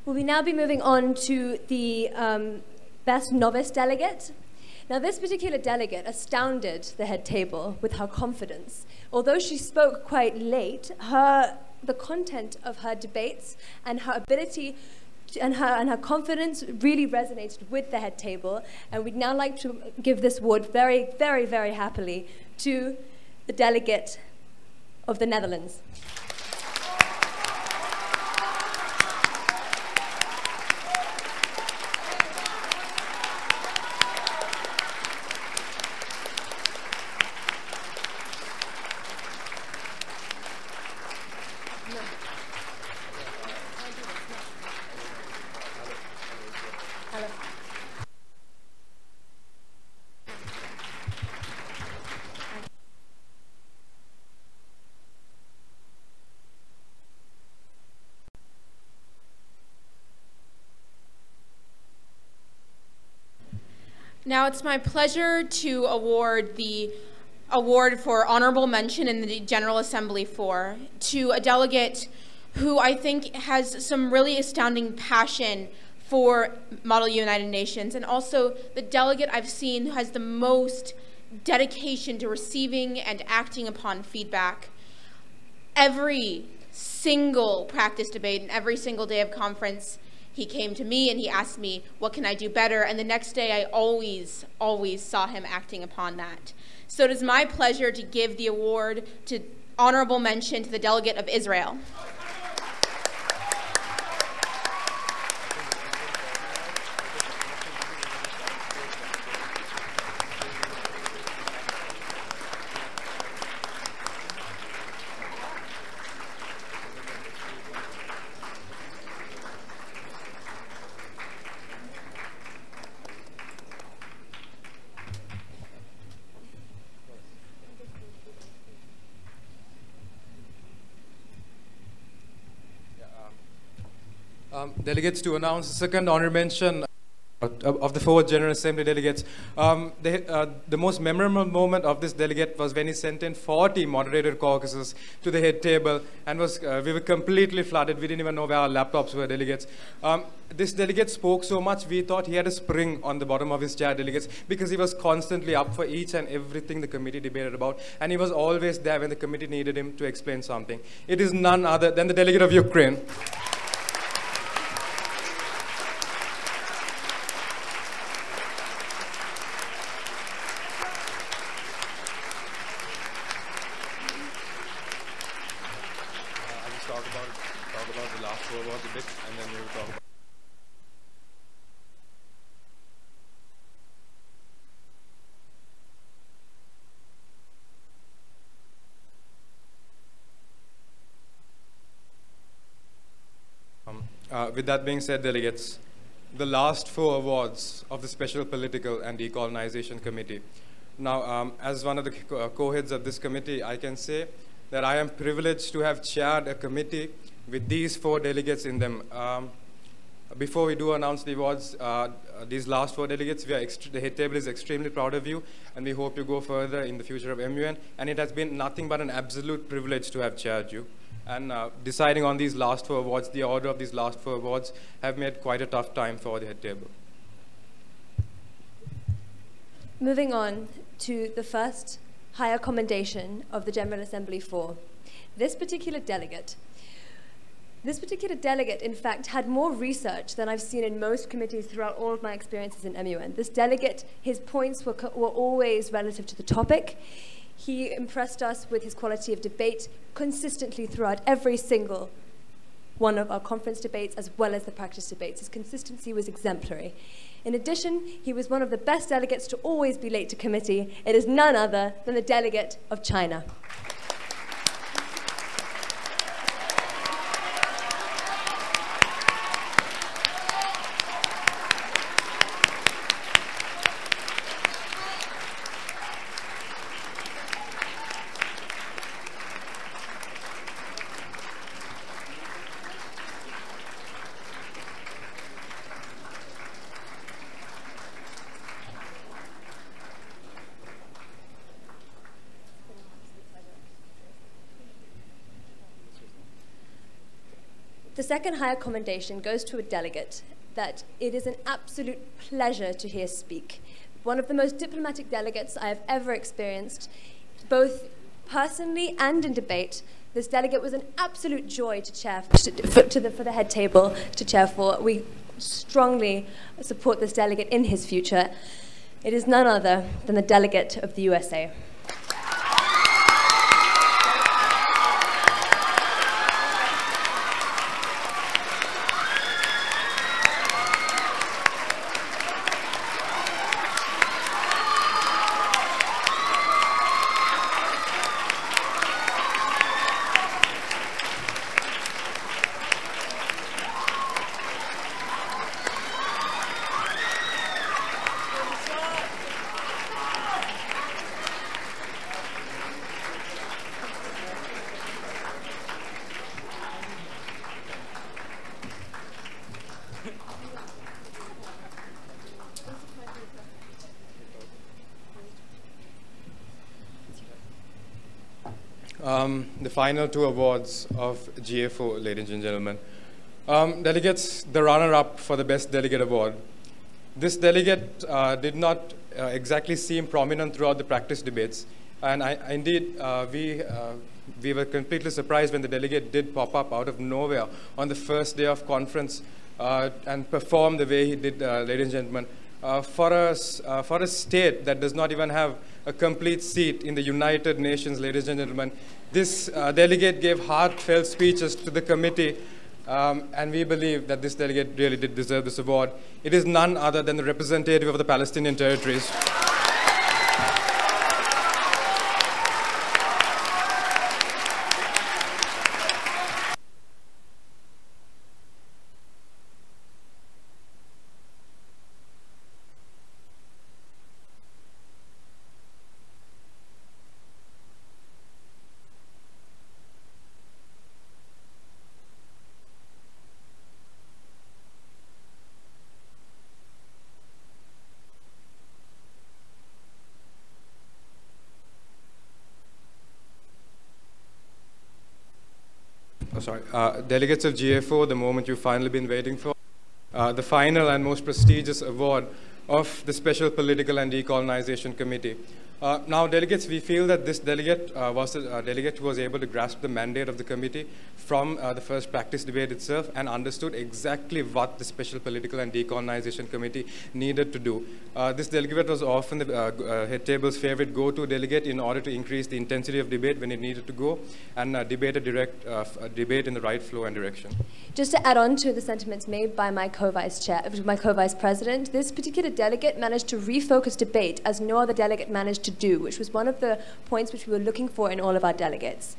We'll now be moving on to the Best Novice Delegate. Now, this particular delegate astounded the head table with her confidence. Although she spoke quite late, the content of her debates and her ability and her confidence really resonated with the head table. And we'd now like to give this award very, very, very happily to the delegate of the Netherlands. Now it's my pleasure to award the award for honorable mention in the General Assembly 4 to a delegate who I think has some really astounding passion for Model United Nations, and also the delegate I've seen who has the most dedication to receiving and acting upon feedback. Every single practice debate and every single day of conference, he came to me and he asked me, what can I do better? And the next day I always saw him acting upon that. So it is my pleasure to give the award to honorable mention to the delegate of Israel. Delegates, to announce the second honorary mention of the 4th General Assembly delegates. The most memorable moment of this delegate was when he sent in 40 moderated caucuses to the head table, and we were completely flooded. We didn't even know where our laptops were, delegates. This delegate spoke so much, we thought he had a spring on the bottom of his chair, delegates, because he was constantly up for each and everything the committee debated about, and he was always there when the committee needed him to explain something. It is none other than the delegate of Ukraine. Talk about the last 4 awards a bit, and then we'll talk about. With that being said, delegates, the last 4 awards of the Special Political and Decolonization Committee. Now, as one of the co-heads of this committee, I can say that I am privileged to have chaired a committee with these 4 delegates in them. Before we do announce the awards, these last 4 delegates, the head table is extremely proud of you, and we hope you go further in the future of MUN. And it has been nothing but an absolute privilege to have chaired you. And deciding on these last 4 awards, the order of these last 4 awards, have made quite a tough time for the head table. Moving on to the first higher commendation of the General Assembly for this particular delegate. This particular delegate, in fact, had more research than I've seen in most committees throughout all of my experiences in MUN. This delegate, his points were always relative to the topic. He impressed us with his quality of debate consistently throughout every single one of our conference debates, as well as the practice debates. His consistency was exemplary. In addition, he was one of the best delegates to always be late to committee. It is none other than the delegate of China. The second higher commendation goes to a delegate that it is an absolute pleasure to hear speak. One of the most diplomatic delegates I have ever experienced, both personally and in debate. This delegate was an absolute joy to chair for the head table to chair for. We strongly support this delegate in his future. It is none other than the delegate of the USA. The final 2 awards of GA4, ladies and gentlemen. Delegates, the runner-up for the Best Delegate Award. This delegate did not exactly seem prominent throughout the practice debates, and indeed we were completely surprised when the delegate did pop up out of nowhere on the first day of conference and perform the way he did, ladies and gentlemen. For a state that does not even have a complete seat in the United Nations, ladies and gentlemen, this delegate gave heartfelt speeches to the committee, and we believe that this delegate really did deserve this award. It is none other than the representative of the Palestinian territories. delegates of GA4, the moment you've finally been waiting for, the final and most prestigious award of the Special Political and Decolonization Committee. Now, delegates, we feel that this delegate was a delegate who was able to grasp the mandate of the committee from the first practice debate itself and understood exactly what the Special Political and Decolonization Committee needed to do. This delegate was often the head table's favorite go-to delegate in order to increase the intensity of debate when it needed to go and debate in the right flow and direction. Just to add on to the sentiments made by my co-vice president, this particular delegate managed to refocus debate as no other delegate managed to do, which was one of the points which we were looking for in all of our delegates.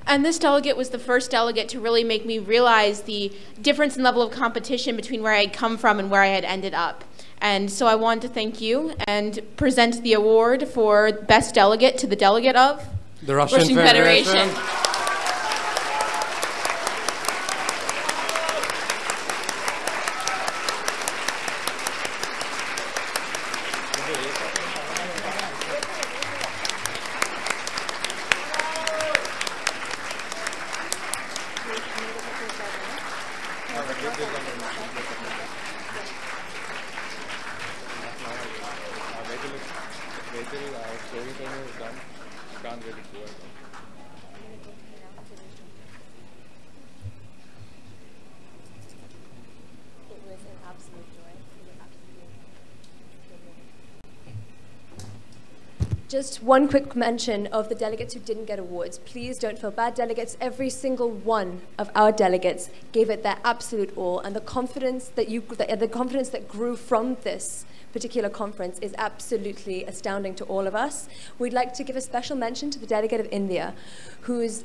And this delegate was the first delegate to really make me realize the difference in level of competition between where I had come from and where I had ended up. And so I want to thank you and present the award for Best Delegate to the delegate of the Russian Federation. Just one quick mention of the delegates who didn't get awards. Please don't feel bad, delegates. Every single one of our delegates gave it their absolute all, and the confidence that grew from this particular conference is absolutely astounding to all of us. We'd like to give a special mention to the delegate of India, who's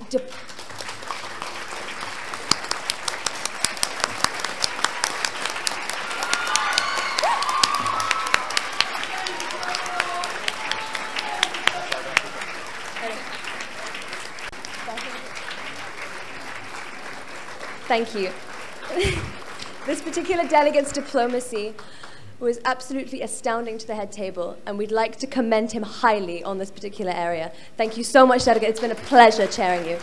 Thank you. This particular delegate's diplomacy was absolutely astounding to the head table, and we'd like to commend him highly on this particular area. Thank you so much, delegate. It's been a pleasure chairing you.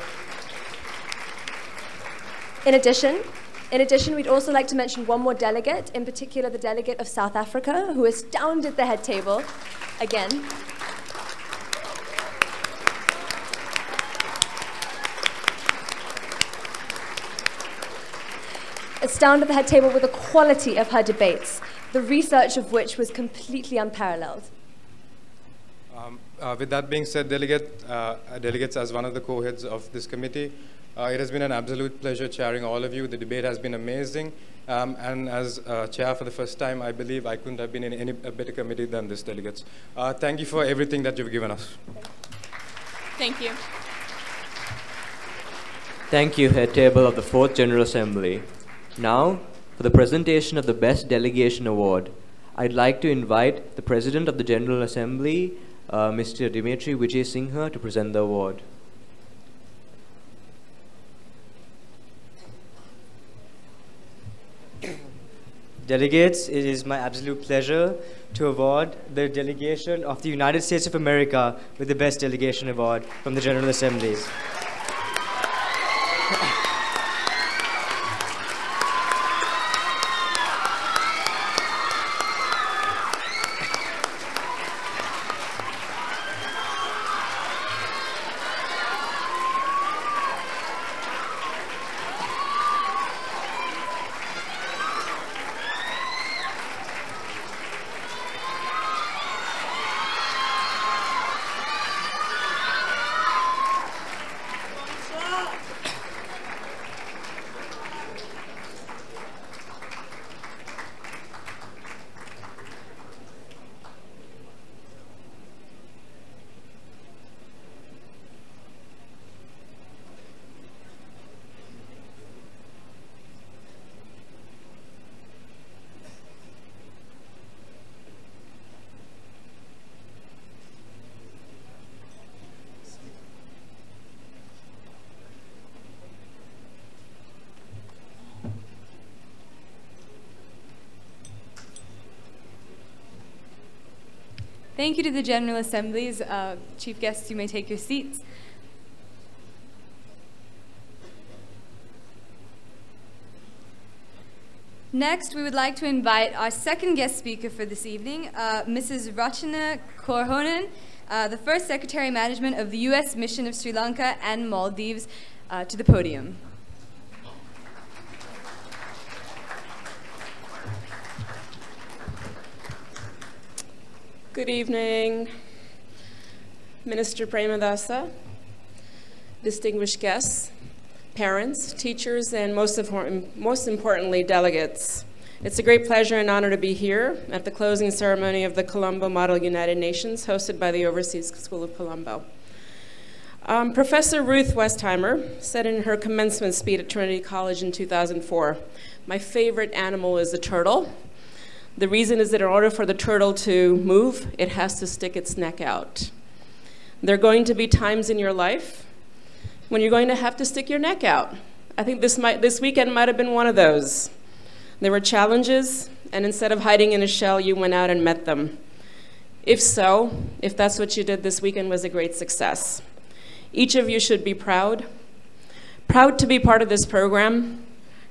In addition, we'd also like to mention one more delegate, in particular the delegate of South Africa, who astounded the head table again. Astounded the head table with the quality of her debates, the research of which was completely unparalleled. With that being said, delegates, as one of the co-heads of this committee, it has been an absolute pleasure chairing all of you. The debate has been amazing, and as chair for the first time, I believe I couldn't have been in a better committee than this, delegates. Thank you for everything that you've given us. Thank you. Thank you, head table of the 4th General Assembly. Now, for the presentation of the Best Delegation Award, I'd like to invite the President of the General Assembly, Mr. Dimitri Vijay Singha, to present the award. Delegates, it is my absolute pleasure to award the delegation of the United States of America with the Best Delegation Award from the General Assemblies. Thank you to the General Assemblies. Chief guests, you may take your seats. Next, we would like to invite our second guest speaker for this evening, Mrs. Rachana Korhonen, the first Secretary Management of the U.S. Mission of Sri Lanka and Maldives, to the podium. Good evening, Minister Premadasa, distinguished guests, parents, teachers, and most importantly, delegates. It's a great pleasure and honor to be here at the closing ceremony of the Colombo Model United Nations, hosted by the Overseas School of Colombo. Professor Ruth Westheimer said in her commencement speech at Trinity College in 2004, "My favorite animal is a turtle. The reason is that in order for the turtle to move, it has to stick its neck out." There are going to be times in your life when you're going to have to stick your neck out. I think this weekend might have been one of those. There were challenges, and instead of hiding in a shell, you went out and met them. If so, if that's what you did this weekend, was a great success. Each of you should be proud to be part of this program,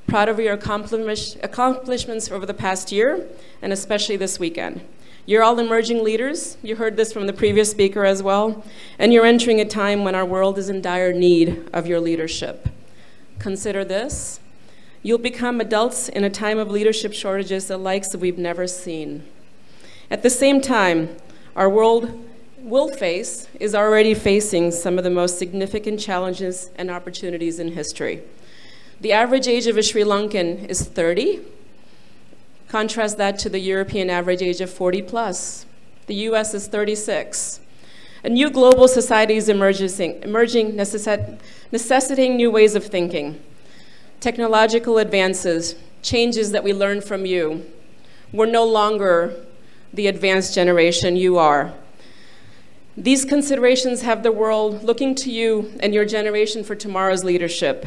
proud of your accomplishments over the past year, and especially this weekend. You're all emerging leaders. You heard this from the previous speaker as well. And you're entering a time when our world is in dire need of your leadership. Consider this. You'll become adults in a time of leadership shortages the likes that we've never seen. At the same time, our world is already facing some of the most significant challenges and opportunities in history. The average age of a Sri Lankan is 30. Contrast that to the European average age of 40 plus. The US is 36. A new global society is emerging, necessitating new ways of thinking. Technological advances, changes that we learn from you. We're no longer the advanced generation, you are. These considerations have the world looking to you and your generation for tomorrow's leadership.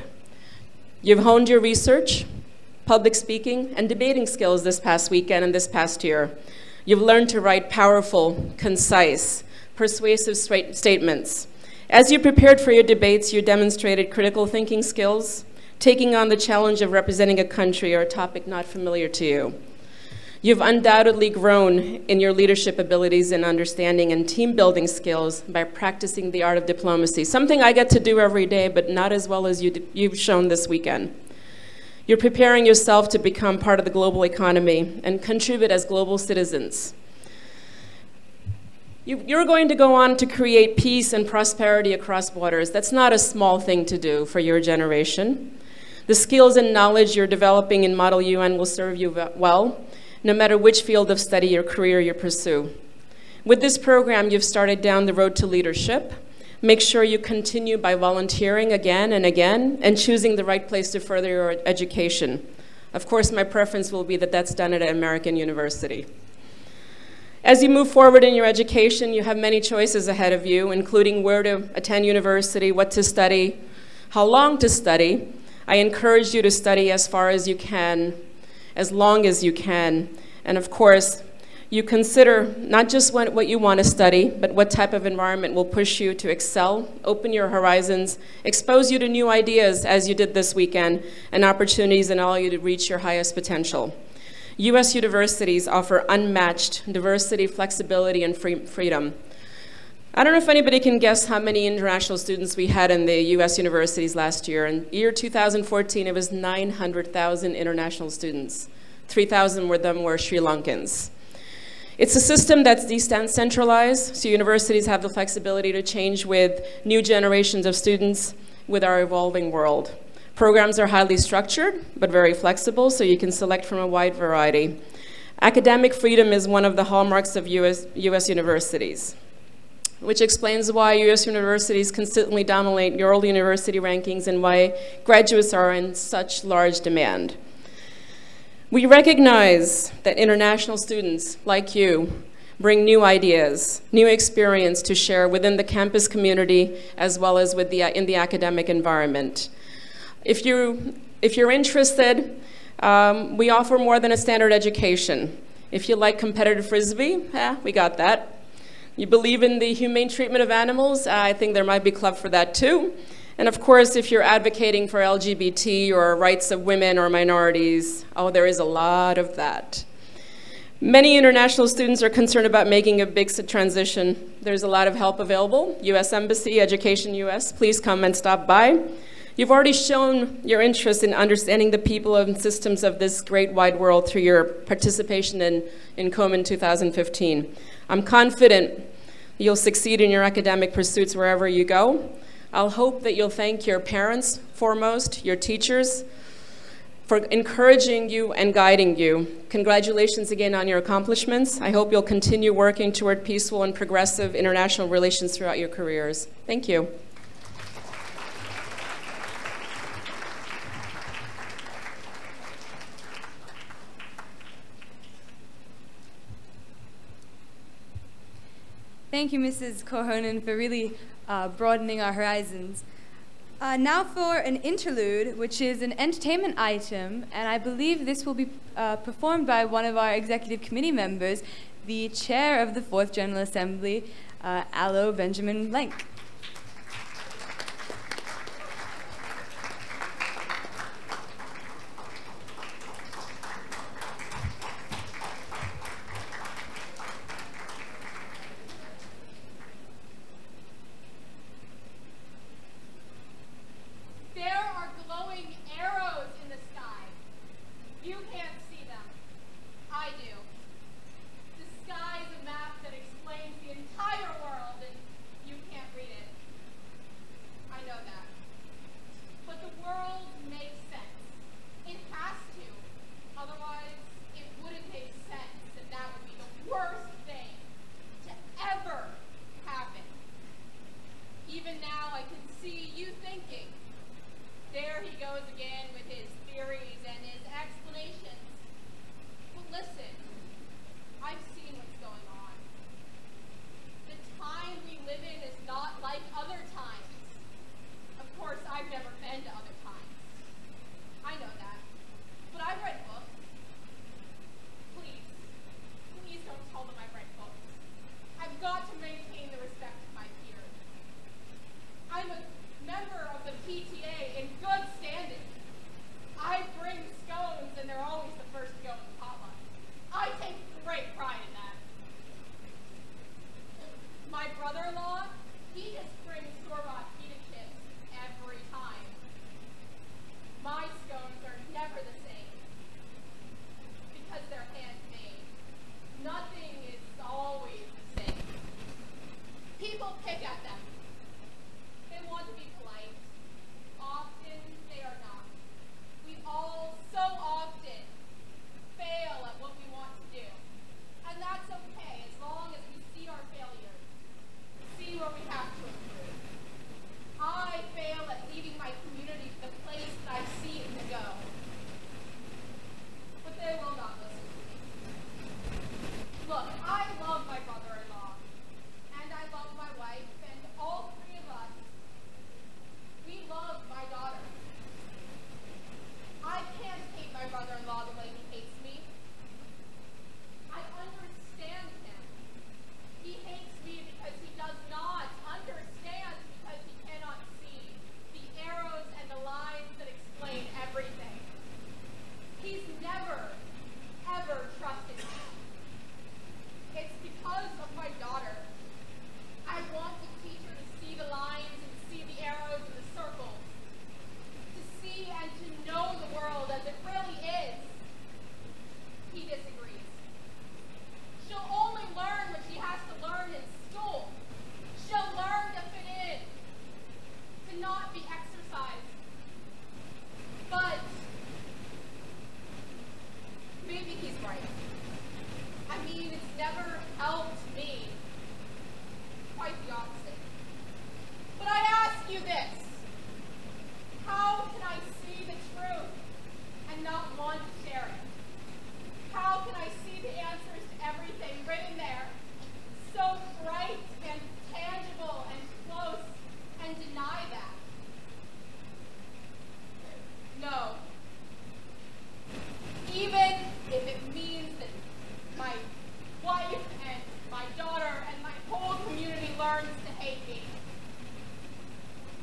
You've honed your research, public speaking, and debating skills this past weekend and this past year. You've learned to write powerful, concise, persuasive statements. As you prepared for your debates, you demonstrated critical thinking skills, taking on the challenge of representing a country or a topic not familiar to you. You've undoubtedly grown in your leadership abilities and understanding and team building skills by practicing the art of diplomacy, something I get to do every day, but not as well as you've shown this weekend. You're preparing yourself to become part of the global economy and contribute as global citizens. You're going to go on to create peace and prosperity across borders. That's not a small thing to do for your generation. The skills and knowledge you're developing in Model UN will serve you well, no matter which field of study or career you pursue. With this program, you've started down the road to leadership. Make sure you continue by volunteering again and choosing the right place to further your education. Of course, my preference will be that that's done at an American university. As you move forward in your education, you have many choices ahead of you, including where to attend university, what to study, how long to study. I encourage you to study as far as you can, as long as you can, and of course, you consider not just what you want to study, but what type of environment will push you to excel, open your horizons, expose you to new ideas as you did this weekend, and opportunities and allow you to reach your highest potential. U.S. universities offer unmatched diversity, flexibility, and freedom. I don't know if anybody can guess how many international students we had in the U.S. universities last year. In year 2014, it was 900,000 international students. 3,000 of them were Sri Lankans. It's a system that's decentralized, so universities have the flexibility to change with new generations of students with our evolving world. Programs are highly structured, but very flexible, so you can select from a wide variety. Academic freedom is one of the hallmarks of U.S. universities, which explains why U.S. universities consistently dominate World University rankings and why graduates are in such large demand. We recognize that international students, like you, bring new ideas, new experience to share within the campus community as well as in the academic environment. If you're interested, we offer more than a standard education. If you like competitive frisbee, we got that. You believe in the humane treatment of animals, I think there might be a club for that too. And of course, if you're advocating for LGBT or rights of women or minorities, oh, there is a lot of that. Many international students are concerned about making a big transition. There's a lot of help available. U.S. Embassy, Education US, please come and stop by. You've already shown your interest in understanding the people and systems of this great wide world through your participation in COMUN 2015. I'm confident you'll succeed in your academic pursuits wherever you go. I'll hope that you'll thank your parents foremost, your teachers, for encouraging you and guiding you. Congratulations again on your accomplishments. I hope you'll continue working toward peaceful and progressive international relations throughout your careers. Thank you. Thank you, Mrs. Korhonen, for really broadening our horizons. Now for an interlude, which is an entertainment item, and I believe this will be performed by one of our executive committee members, the chair of the 4th General Assembly, Aloe Benjamin Lenk.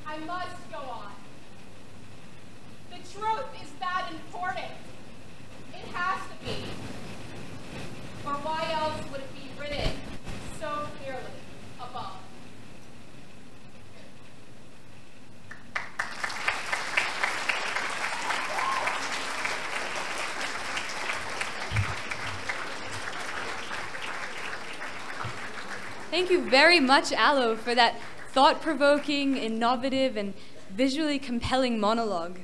I must go on. Thank you very much, Aloe, for that thought-provoking, innovative, and visually compelling monologue.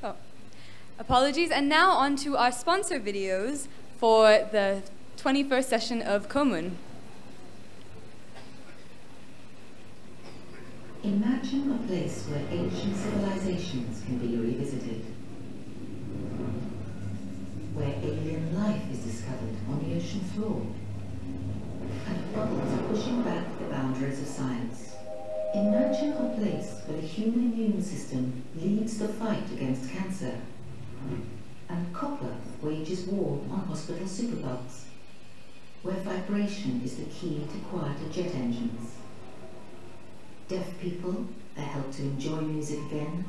Oh, apologies. And now on to our sponsor videos for the 21st session of COMUN. Imagine a place where ancient civilizations can be revisited, where alien life is discovered on the ocean floor, and bubbles are pushing back the boundaries of science. Imagine a place where the human immune system leads the fight against cancer, and copper wages war on hospital superbugs, where vibration is the key to quieter jet engines. Deaf people are helped to enjoy music again,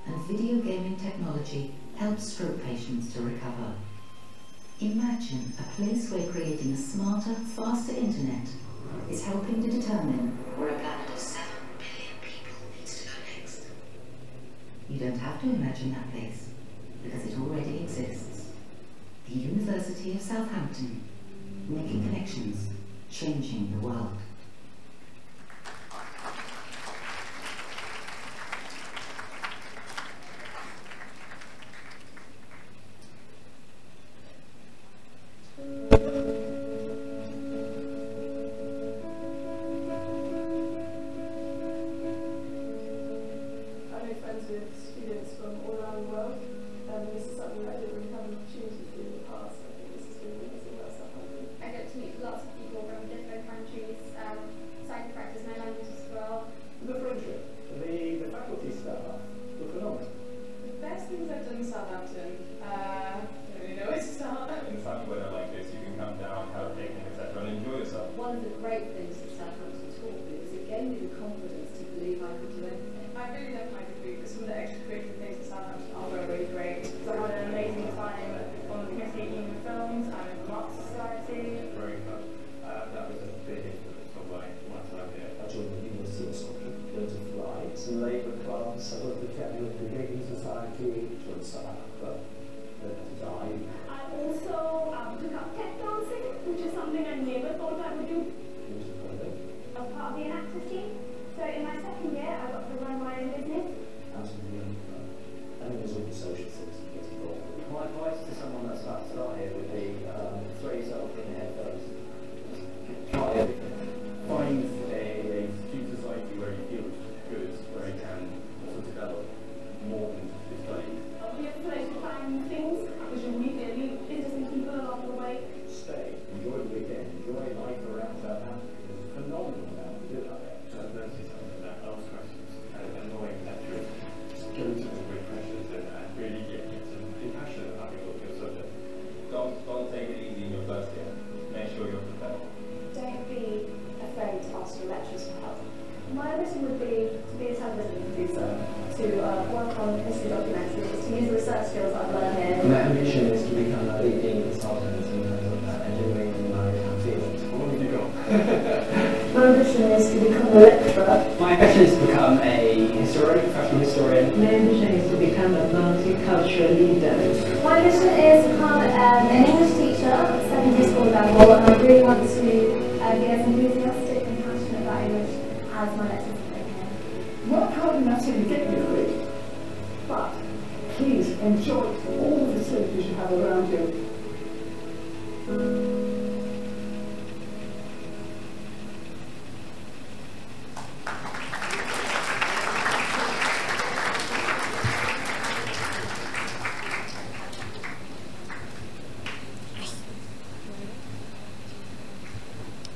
and video gaming technology helps stroke patients to recover. Imagine a place where creating a smarter, faster internet is helping to determine where a planet of 7 billion people needs to go next. You don't have to imagine that place, because it already exists. The University of Southampton, making connections, changing the world.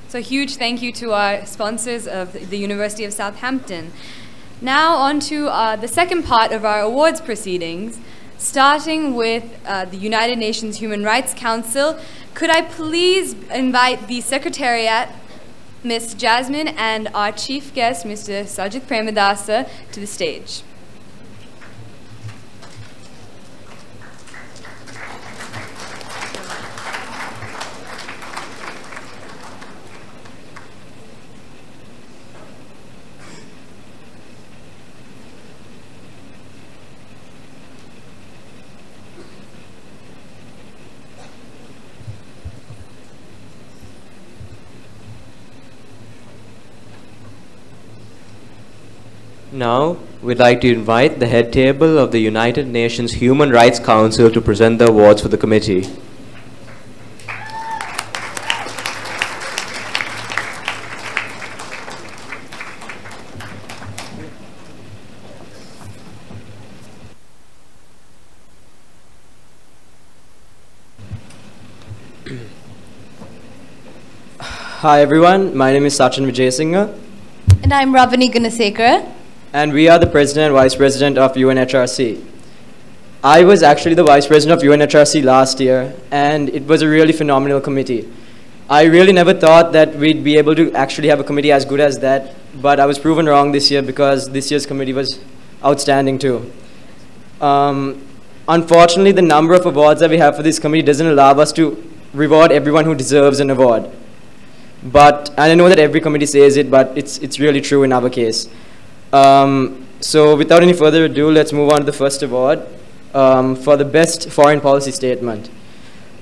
So a huge thank you to our sponsors of the University of Southampton. Now on to the second part of our awards proceedings, starting with the United Nations Human Rights Council. Could I please invite the Secretariat, Ms. Jasmine, and our chief guest, Mr. Sajid Premadasa, to the stage. Now, we'd like to invite the head table of the United Nations Human Rights Council to present the awards for the committee. Hi everyone, my name is Sachin Vijayasinghe. And I'm Ravani Gunasekara. And we are the President and Vice President of UNHRC. I was actually the Vice President of UNHRC last year, and it was a really phenomenal committee. I really never thought that we'd be able to actually have a committee as good as that, but I was proven wrong this year because this year's committee was outstanding too. Unfortunately, the number of awards that we have for this committee doesn't allow us to reward everyone who deserves an award. But, and I know that every committee says it, but it's really true in our case. So without any further ado, let's move on to the first award for the best foreign policy statement.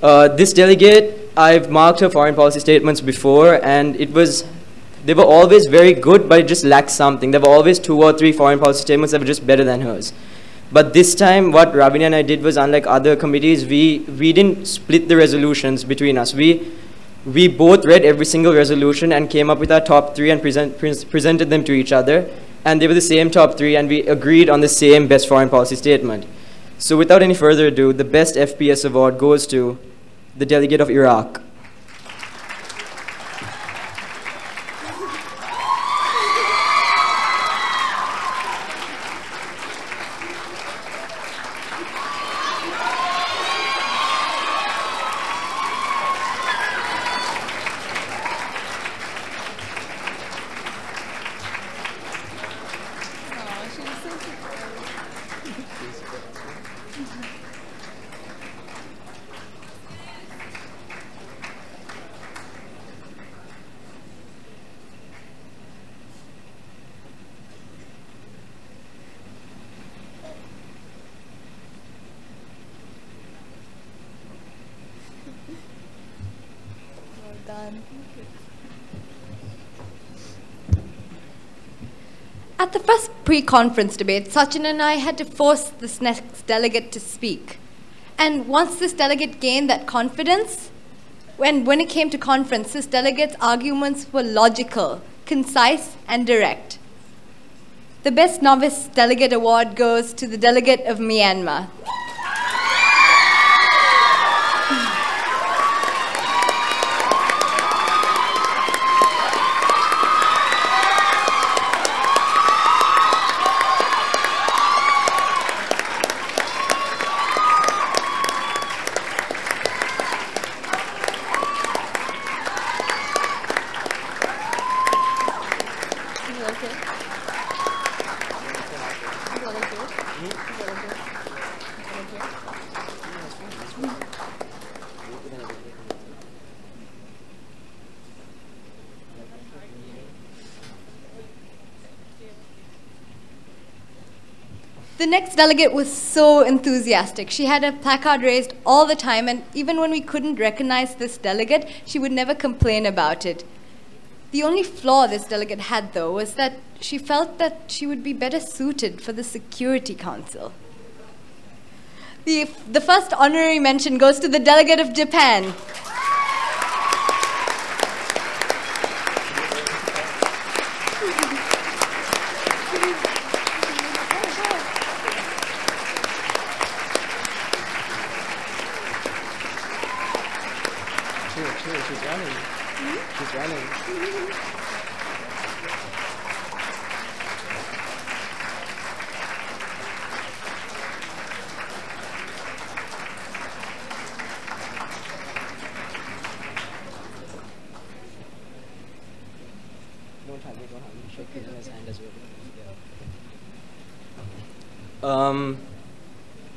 This delegate, I've marked her foreign policy statements before, and they were always very good, but it just lacked something. There were always 2 or 3 foreign policy statements that were just better than hers. But this time, what Ravini and I did was, unlike other committees, we didn't split the resolutions between us. We both read every single resolution and came up with our top 3 and presented them to each other. And they were the same top 3, and we agreed on the same best foreign policy statement. So without any further ado, the best FPS award goes to the delegate of Iraq. At the first pre-conference debate, Sachin and I had to force this next delegate to speak. And once this delegate gained that confidence, when it came to conference, this delegate's arguments were logical, concise, and direct. The Best Novice Delegate Award goes to the delegate of Myanmar. The next delegate was so enthusiastic. She had a placard raised all the time, and even when we couldn't recognize this delegate, she would never complain about it. The only flaw this delegate had, though, was that she felt that she would be better suited for the Security Council. The first honorary mention goes to the delegate of Japan.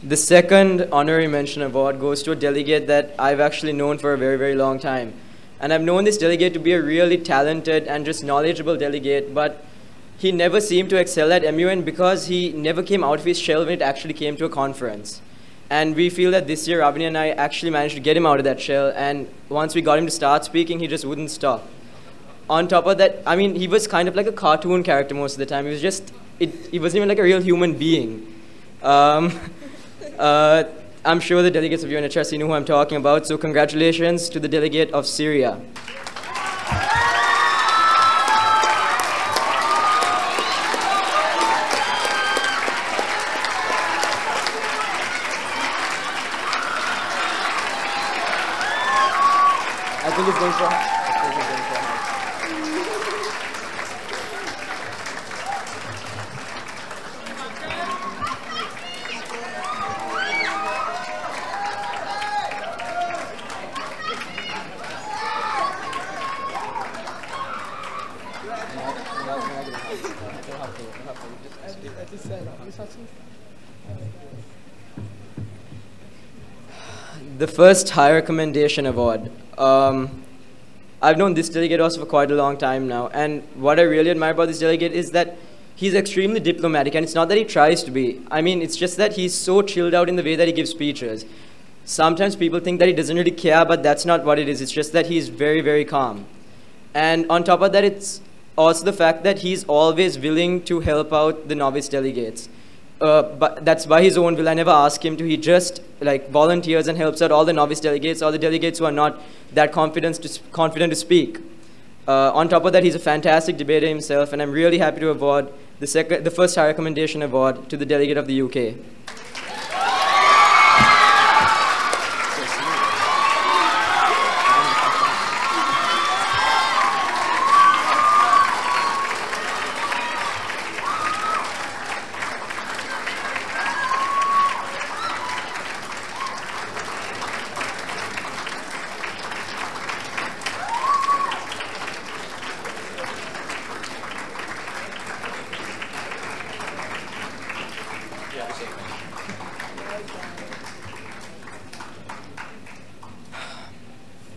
The second honorary mention award goes to a delegate that I've actually known for a very, very long time. And I've known this delegate to be a really talented and just knowledgeable delegate, but he never seemed to excel at MUN because he never came out of his shell when it actually came to a conference. And we feel that this year, Ravani and I actually managed to get him out of that shell, and once we got him to start speaking, he just wouldn't stop. On top of that, I mean, he was kind of like a cartoon character most of the time. He was just he wasn't even like a real human being. I'm sure the delegates of UNHRC know who I'm talking about, so congratulations to the delegate of Syria. I think it's going for the first High Recommendation Award. I've known this delegate also for quite a long time now, and what I really admire about this delegate is that he's extremely diplomatic, and it's not that he tries to be. I mean, it's just that he's so chilled out in the way that he gives speeches. Sometimes people think that he doesn't really care, but that's not what it is. It's just that he's very, very calm. And on top of that, it's also the fact that he's always willing to help out the novice delegates. But that's by his own will. I never ask him to. He just like volunteers and helps out all the novice delegates, all the delegates who are not that confident to speak. On top of that, he's a fantastic debater himself, and I'm really happy to award the first High Recommendation Award to the delegate of the UK.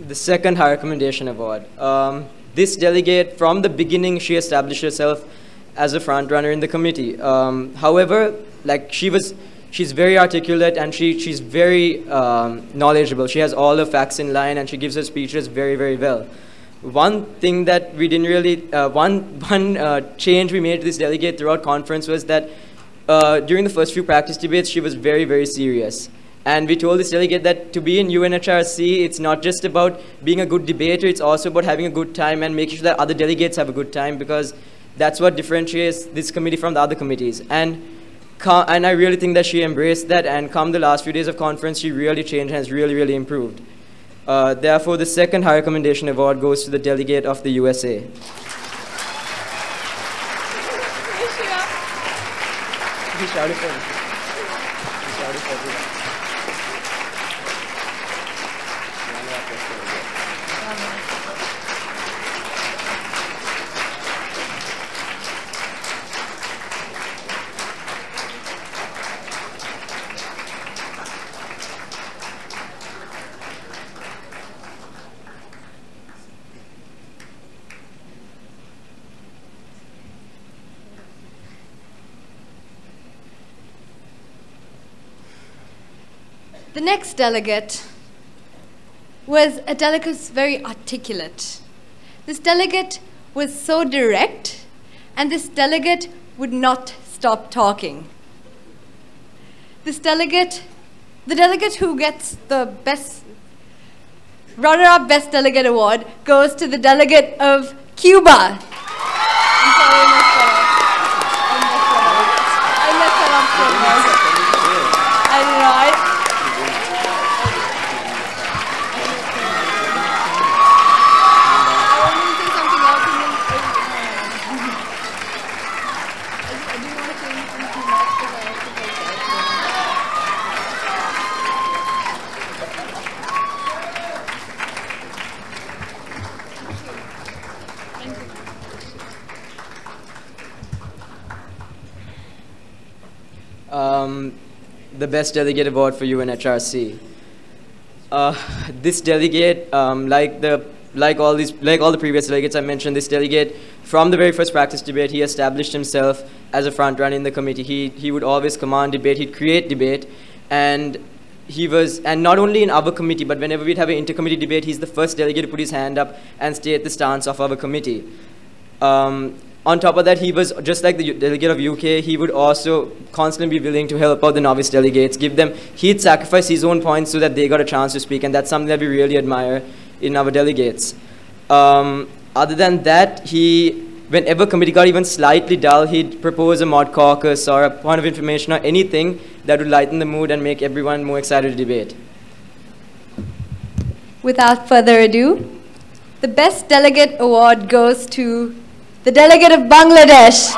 The second High Recommendation Award. This delegate, from the beginning, she established herself as a front runner in the committee. However, like she's very articulate and she's very knowledgeable. She has all the facts in line and she gives her speeches very, very well. One thing that we didn't really, one change we made to this delegate throughout conference was that during the first few practice debates, she was very, very serious. And we told this delegate that to be in UNHRC, it's not just about being a good debater, it's also about having a good time and making sure that other delegates have a good time, because that's what differentiates this committee from the other committees. And I really think that she embraced that, and come the last few days of conference, she really changed and has really, really improved. Therefore, the second High Recommendation Award goes to the delegate of the USA. The next delegate was a delegate who's very articulate. This delegate was so direct, and this delegate would not stop talking. This delegate, the delegate who gets the best runner-up best delegate award goes to the delegate of Cuba. I'm sorry, I messed that up. I messed that up so much. I don't know. The Best Delegate Award for UNHRC. This delegate, like all the previous delegates I mentioned, this delegate, from the very first practice debate, he established himself as a front runner in the committee. He would always command debate, he'd create debate, and not only in our committee, but whenever we'd have an intercommittee debate, he's the first delegate to put his hand up and state the stance of our committee. On top of that, he was, just like the delegate of UK, he would also constantly be willing to help out the novice delegates, he'd sacrifice his own points so that they got a chance to speak, and that's something that we really admire in our delegates. Other than that, whenever committee got even slightly dull, he'd propose a mod caucus or a point of information or anything that would lighten the mood and make everyone more excited to debate. Without further ado, the Best Delegate Award goes to the delegate of Bangladesh.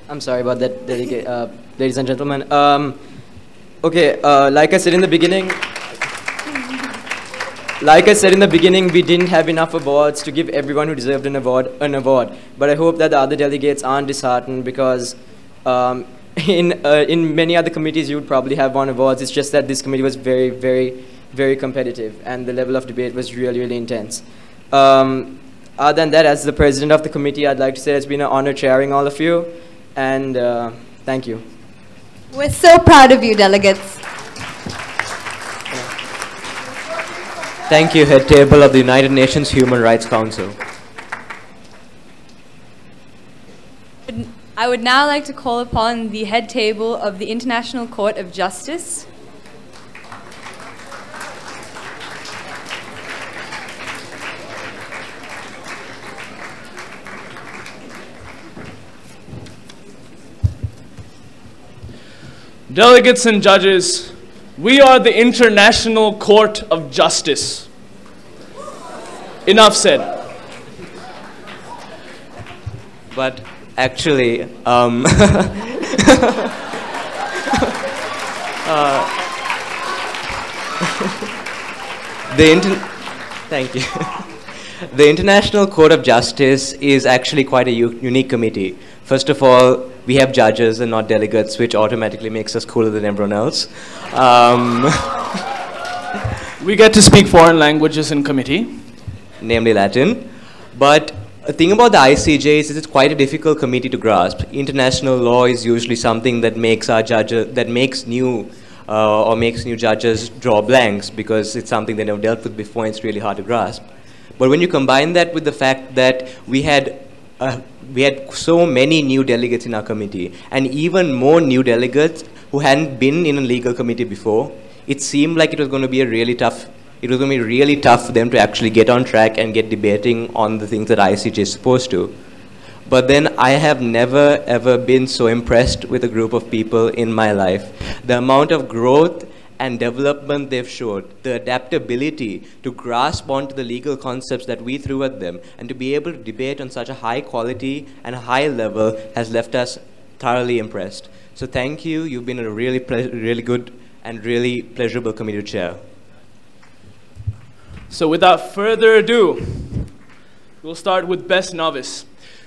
I'm sorry about that, delegate, ladies and gentlemen. Like I said in the beginning, we didn't have enough awards to give everyone who deserved an award. But I hope that the other delegates aren't disheartened, because in many other committees you would probably have won awards. It's just that this committee was very, very, very competitive, and the level of debate was really, really intense. Other than that, as the president of the committee, I'd like to say it's been an honor chairing all of you, and thank you. We're so proud of you, delegates. Thank you, Head Table of the United Nations Human Rights Council. I would now like to call upon the Head Table of the International Court of Justice. Delegates and judges, we are the International Court of Justice. Enough said. But actually, thank you. The International Court of Justice is actually quite a unique committee. First of all, we have judges and not delegates, which automatically makes us cooler than everyone else. We get to speak foreign languages in committee. Namely Latin. But the thing about the ICJ is it's quite a difficult committee to grasp. International law is usually something that makes our judges, that makes new judges draw blanks, because it's something they never dealt with before and it's really hard to grasp. But when you combine that with the fact that we had so many new delegates in our committee, and even more new delegates who hadn't been in a legal committee before, it seemed like it was going to be really tough for them to actually get on track and get debating on the things that ICJ is supposed to. But then I have never ever been so impressed with a group of people in my life. The amount of growth and development they've showed, the adaptability to grasp onto the legal concepts that we threw at them, and to be able to debate on such a high quality and a high level has left us thoroughly impressed. So thank you. You've been a really good and really pleasurable committee to chair. So without further ado, we'll start with Best Novice.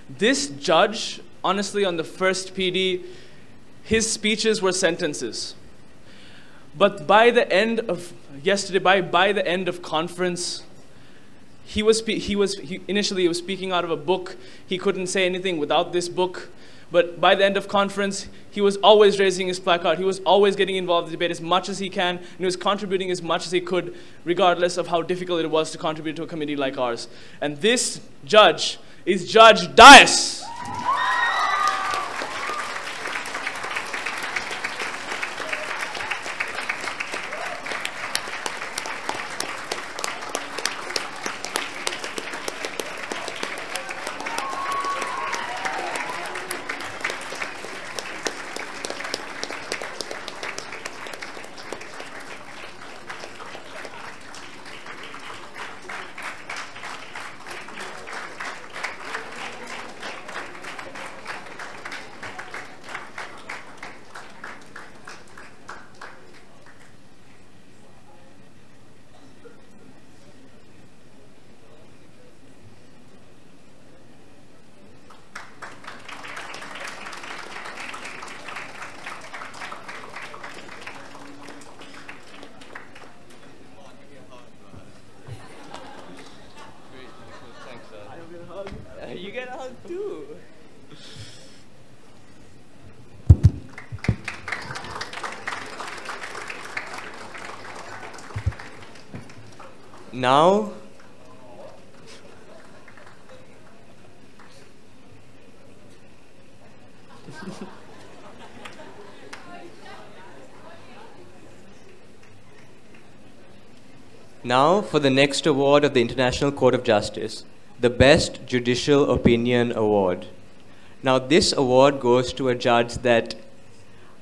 This judge, honestly, on the first PD, his speeches were sentences. But by the end of yesterday, by the end of conference, he initially was speaking out of a book. He couldn't say anything without this book. But by the end of conference, he was always raising his placard. He was always getting involved in the debate as much as he can, and he was contributing as much as he could, regardless of how difficult it was to contribute to a committee like ours. And this judge is Judge Dias. You get a hug too. Now, now for the next award of the International Court of Justice, the Best Judicial Opinion Award. Now this award goes to a judge that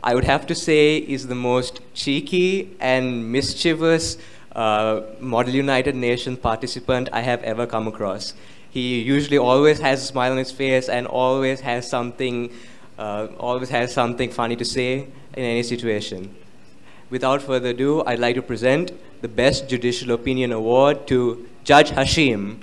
I would have to say is the most cheeky and mischievous Model United Nations participant I have ever come across. He usually always has a smile on his face and always has something funny to say in any situation. Without further ado, I'd like to present the Best Judicial Opinion Award to Judge Hashim.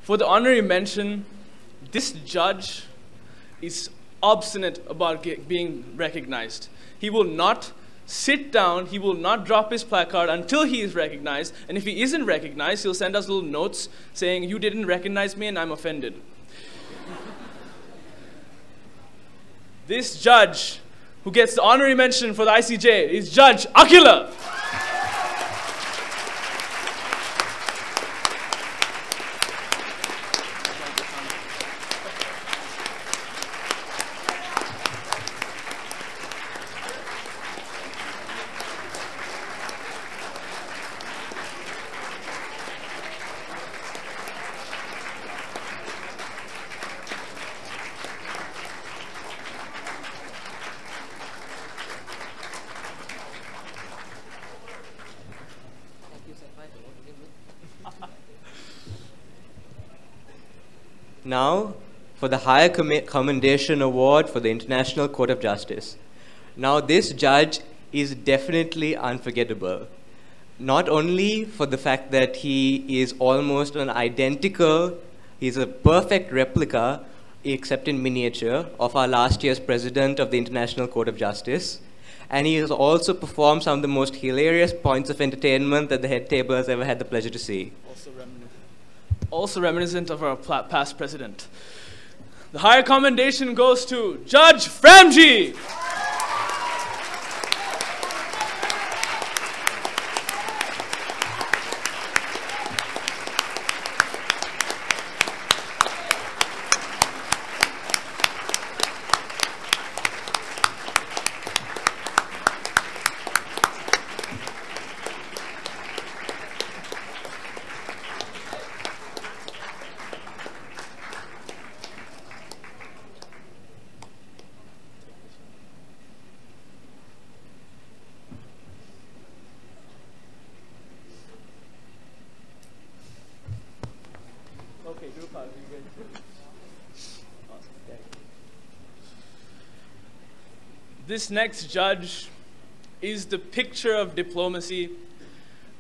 For the honorary mention, this judge is obstinate about being recognized. He will not sit down, he will not drop his placard until he is recognized, and if he isn't recognized, he'll send us little notes saying, you didn't recognize me and I'm offended. This judge who gets the honorary mention for the ICJ is Judge Akila. Now, for the Higher Commendation Award for the International Court of Justice. Now, this judge is definitely unforgettable. Not only for the fact that he is almost an identical, he's a perfect replica, except in miniature, of our last year's president of the International Court of Justice. And he has also performed some of the most hilarious points of entertainment that the head table has ever had the pleasure to see. Also reminiscent of our past president. The higher commendation goes to Judge Framji. This next judge is the picture of diplomacy,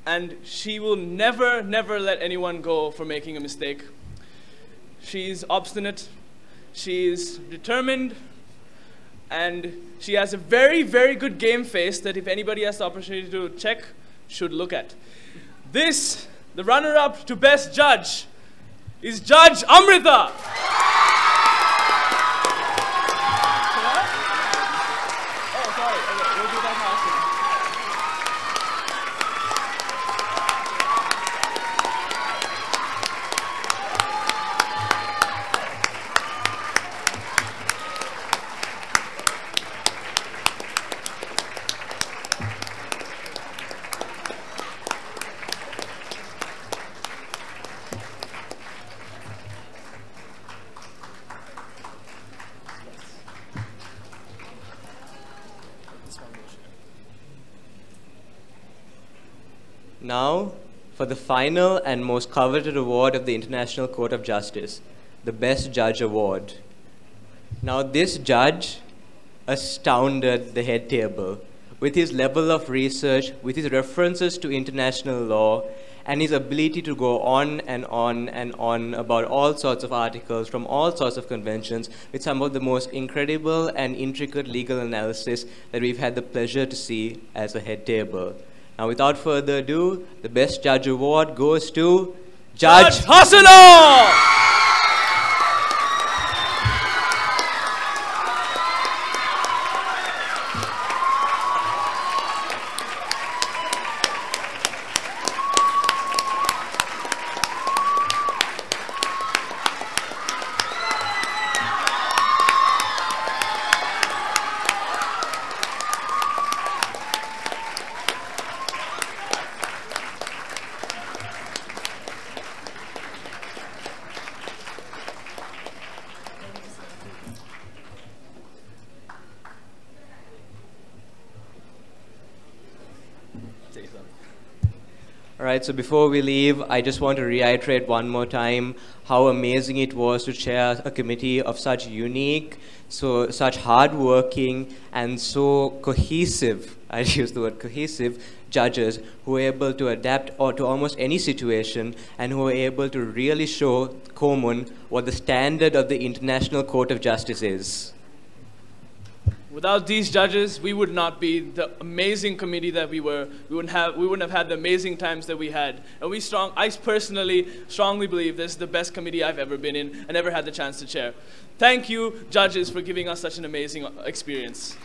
and she will never, never let anyone go for making a mistake. She's obstinate, she's determined, and she has a very, very good game face that if anybody has the opportunity to check, should look at. This, the runner-up to best judge, is Judge Amrita. Now, for the final and most coveted award of the International Court of Justice, the Best Judge Award. Now, this judge astounded the head table with his level of research, with his references to international law, and his ability to go on and on and on about all sorts of articles from all sorts of conventions with some of the most incredible and intricate legal analysis that we've had the pleasure to see as a head table. Now, without further ado, the Best Judge Award goes to Judge Hassanah! All right, so before we leave, I just want to reiterate one more time how amazing it was to chair a committee of such unique, such hardworking, and so cohesive, I use the word cohesive, judges who were able to adapt to almost any situation and who were able to really show COMUN what the standard of the International Court of Justice is. Without these judges, we would not be the amazing committee that we were. We wouldn't have had the amazing times that we had. And I personally strongly believe this is the best committee I've ever been in and ever had the chance to chair. Thank you, judges, for giving us such an amazing experience.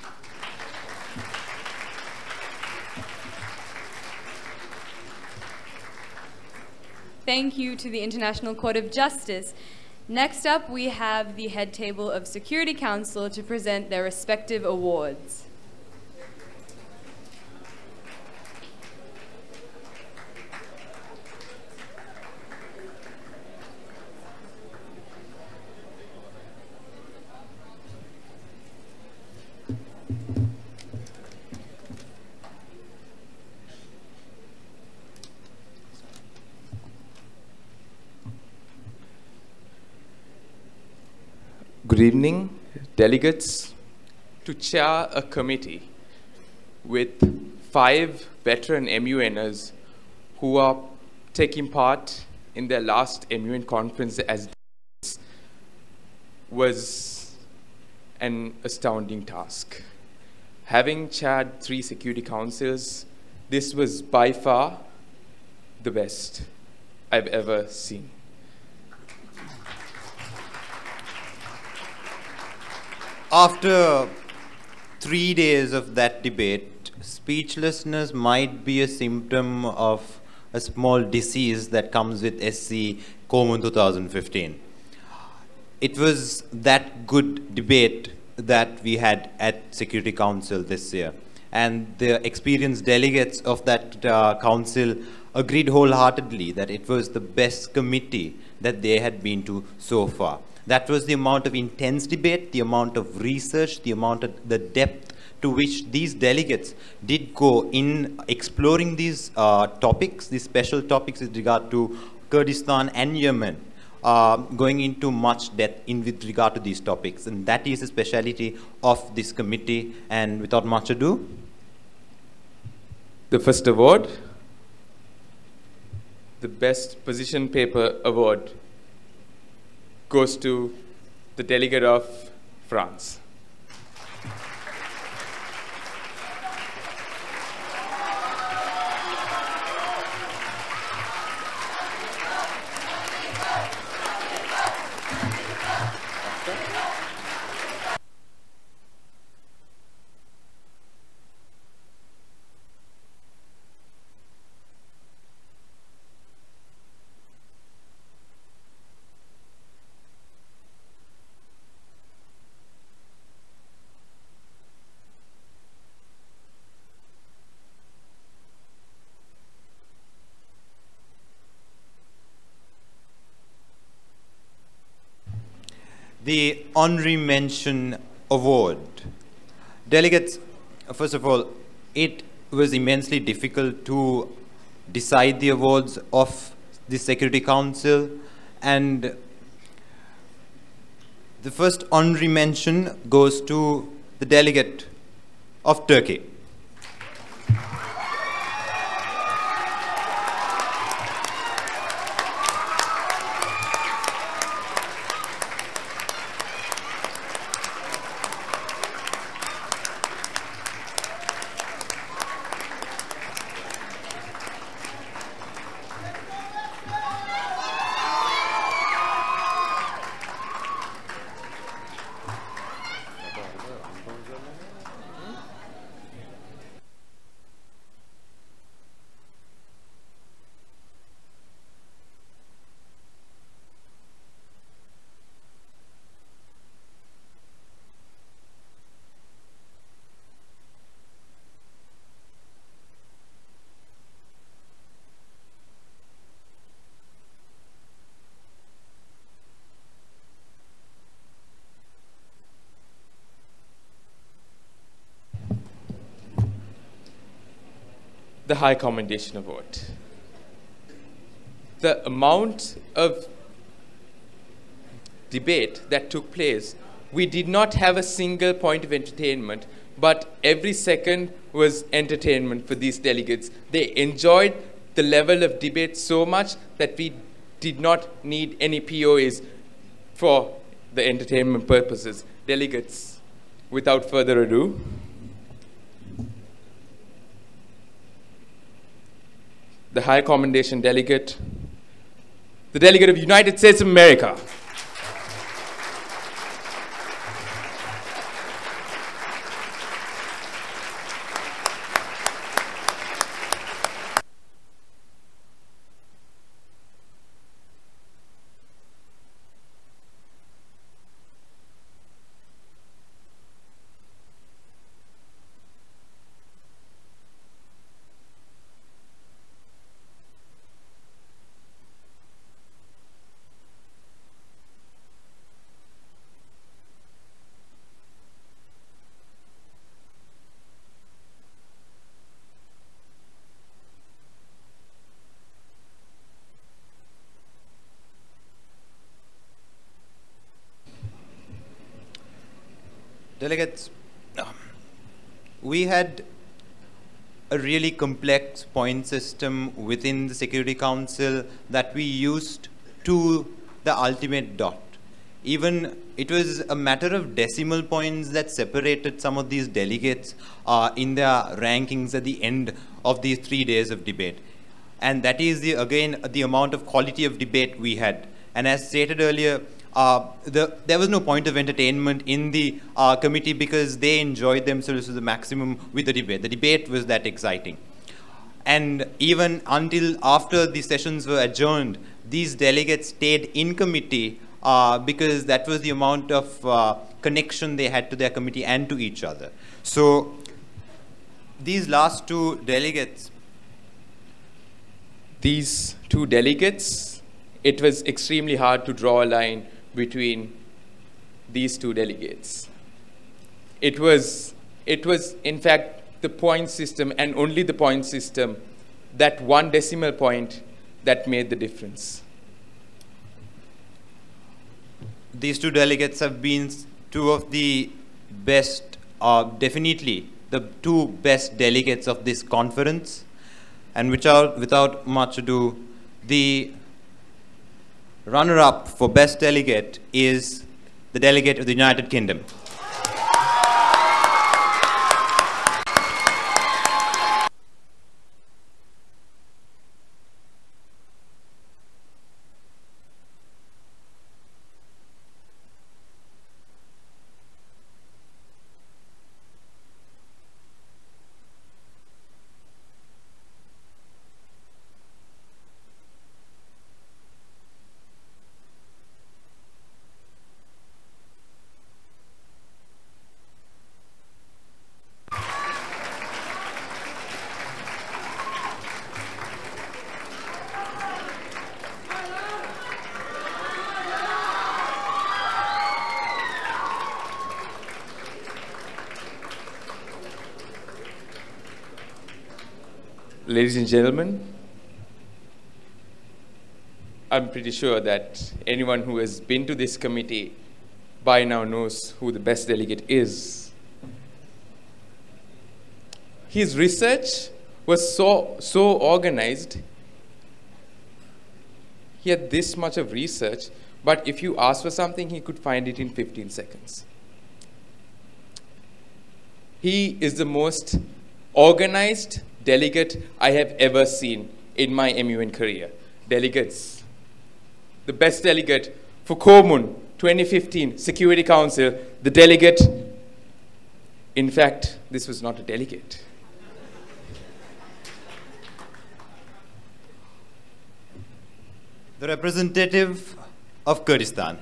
Thank you to the International Court of Justice. Next up, we have the head table of Security Council to present their respective awards. Good evening, delegates. To chair a committee with 5 veteran MUNers who are taking part in their last MUN conference as delegates was an astounding task. Having chaired 3 security councils, this was by far the best I've ever seen. After 3 days of that debate, speechlessness might be a symptom of a small disease that comes with SC COMUN 2015. It was that good debate that we had at Security Council this year. And the experienced delegates of that council agreed wholeheartedly that it was the best committee that they had been to so far. That was the amount of intense debate, the amount of research, the amount of the depth to which these delegates did go in exploring these topics, these special topics with regard to Kurdistan and Yemen, going into much depth with regard to these topics. And that is the speciality of this committee. And without much ado, the first award, the Best Position Paper Award, goes to the delegate of France. the honorary mention award. Delegates, first of all, it was immensely difficult to decide the awards of the Security Council. And the first honorary mention goes to the delegate of Turkey. The High Commendation Award. The amount of debate that took place, we did not have a single point of entertainment, but every second was entertainment for these delegates. They enjoyed the level of debate so much that we did not need any POAs for the entertainment purposes. Delegates, without further ado, the High Commendation Delegate, the Delegate of the United States of America. Delegates, we had a really complex point system within the Security Council that we used to the ultimate dot. Even it was a matter of decimal points that separated some of these delegates in their rankings at the end of these 3 days of debate. And that is, again, the amount of quality of debate we had. And as stated earlier, there was no point of entertainment in the committee because they enjoyed themselves to the maximum with the debate. The debate was that exciting. And even until after the sessions were adjourned, these delegates stayed in committee because that was the amount of connection they had to their committee and to each other. So these last two delegates, it was extremely hard to draw a line between these two delegates. It was in fact the point system and only the point system, that 1 decimal point, that made the difference. These two delegates have been two of the best, definitely the 2 best delegates of this conference. And without much ado, the runner-up for Best Delegate is the Delegate of the United Kingdom. Ladies and gentlemen, I'm pretty sure that anyone who has been to this committee by now knows who the best delegate is. His research was so organized. He had this much of research, but if you asked for something, he could find it in 15 seconds. He is the most organized delegate I have ever seen in my MUN career. Delegates. The best delegate for COMUN 2015 Security Council, the delegate. In fact, this was not a delegate. The representative of Kurdistan.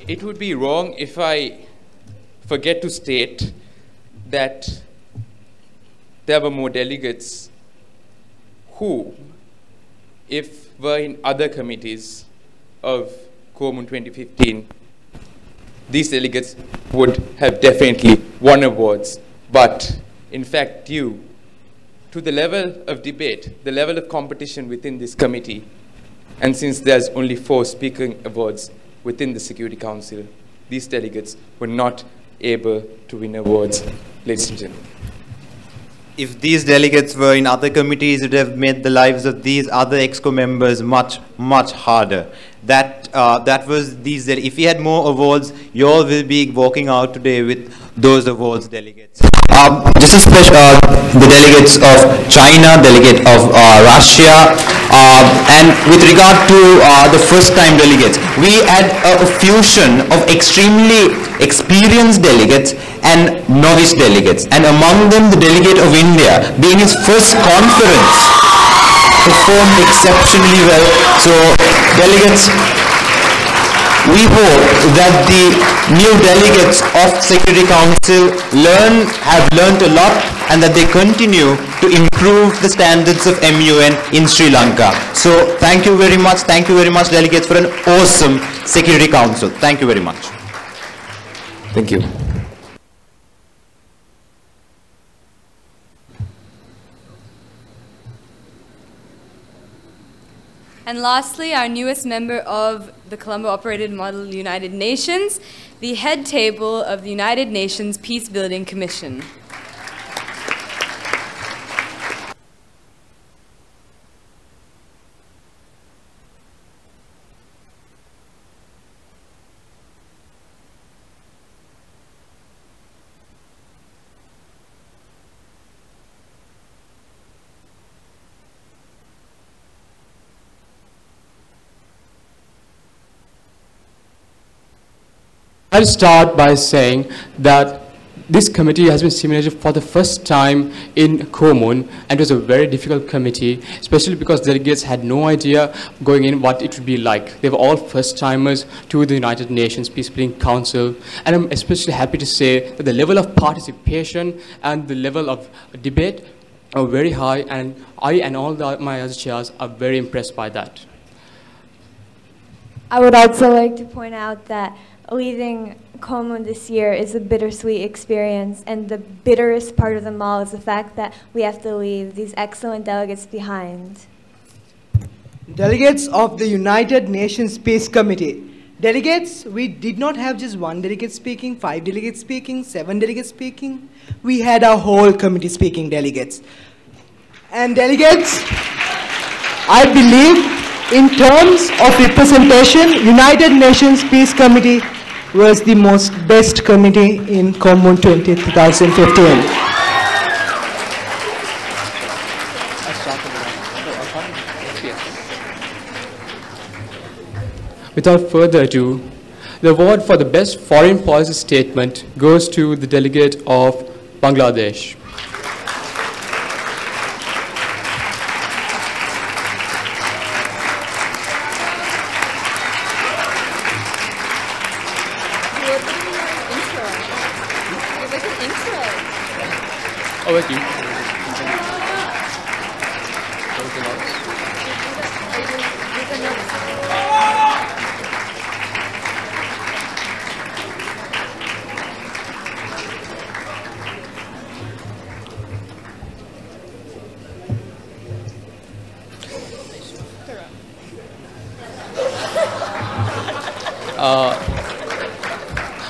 It would be wrong if I forget to state that there were more delegates who, if were in other committees of COMUN 2015, these delegates would have definitely won awards. But in fact, due to the level of debate, the level of competition within this committee, and since there's only 4 speaking awards within the Security Council, these delegates were not able to win awards, ladies and gentlemen. If these delegates were in other committees, it would have made the lives of these other EXCO members much, much harder. That was these. If we had more awards, you all will be walking out today with those awards, delegates. This is the delegates of China, delegate of Russia, and with regard to the first-time delegates, we had a fusion of extremely experienced delegates and novice delegates, and among them the delegate of India, being his first conference, performed exceptionally well. So delegates, we hope that the new delegates of Security Council have learned a lot, and that they continue to improve the standards of MUN in Sri Lanka. So thank you very much delegates, for an awesome Security Council. Thank you very much. Thank you. And lastly, our newest member of the Colombo Operated Model United Nations, the head table of the United Nations Peace Building Commission. I'll start by saying that this committee has been simulated for the first time in COMUN, and it was a very difficult committee, especially because delegates had no idea going in what it would be like. They were all first-timers to the United Nations Peacebuilding Council, and I'm especially happy to say that the level of participation and the level of debate are very high, and I and all my other chairs are very impressed by that. I would also like to point out that leaving COMUN this year is a bittersweet experience, and the bitterest part of them all is the fact that we have to leave these excellent delegates behind. Delegates of the United Nations Peace Committee. Delegates, we did not have just 1 delegate speaking, 5 delegates speaking, 7 delegates speaking. We had a whole committee speaking delegates. And delegates, I believe in terms of representation, United Nations Peace Committee was the best committee in COMUN 2015. Without further ado, the award for the best foreign policy statement goes to the delegate of Bangladesh. Oh, thank you.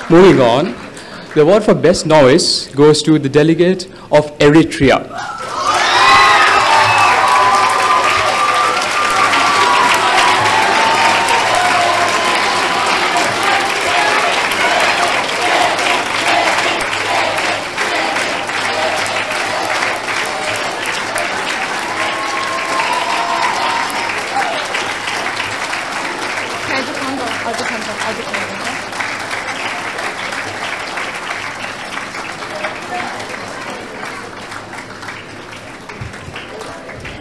Moving on, the award for Best Novice goes to the delegate of Eritrea.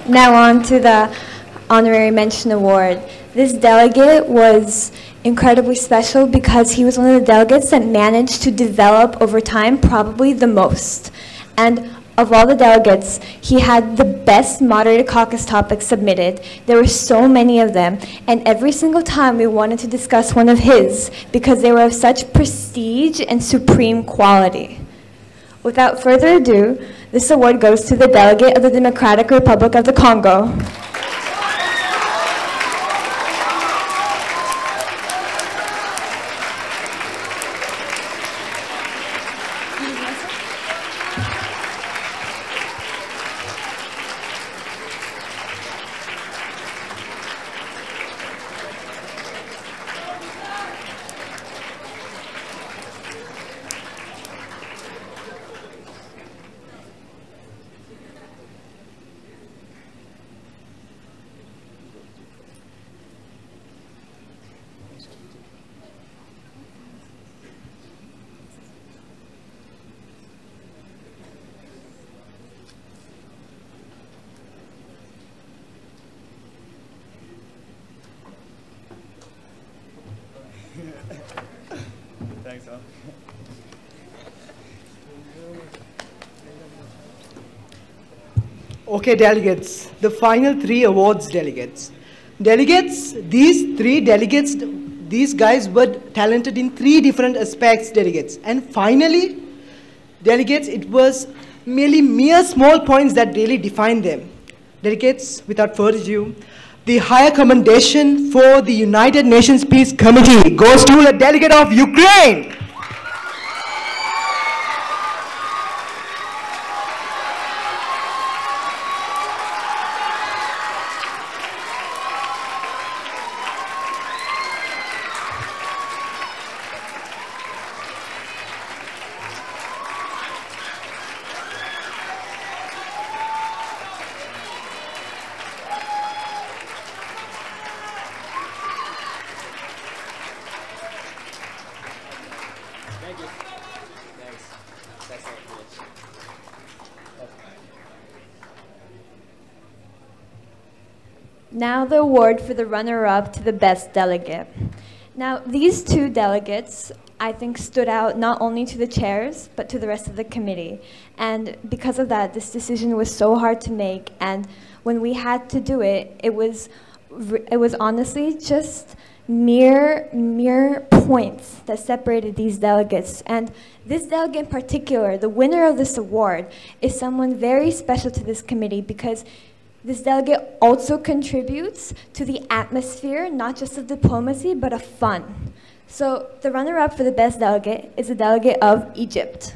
Now on to the honorary mention award. This delegate was incredibly special because he was one of the delegates that managed to develop over time probably the most. And of all the delegates, he had the best moderated caucus topics submitted. There were so many of them, and every single time we wanted to discuss one of his because they were of such prestige and supreme quality. Without further ado, this award goes to the delegate of the Democratic Republic of the Congo. Thanks, Al. Okay, delegates, the final 3 awards delegates. These 3 delegates, these guys were talented in 3 different aspects, delegates. And finally, delegates, it was mere small points that really defined them. Delegates, without further ado, the higher commendation for the United Nations Peace Committee goes to the delegate of Ukraine. Now the award for the runner-up to the best delegate. Now these 2 delegates, I think, stood out not only to the chairs, but to the rest of the committee. And because of that, this decision was so hard to make. And when we had to do it, it was honestly just mere points that separated these delegates. And this delegate in particular, the winner of this award, is someone very special to this committee because this delegate also contributes to the atmosphere, not just of diplomacy, but of fun. So the runner-up for the best delegate is the delegate of Egypt.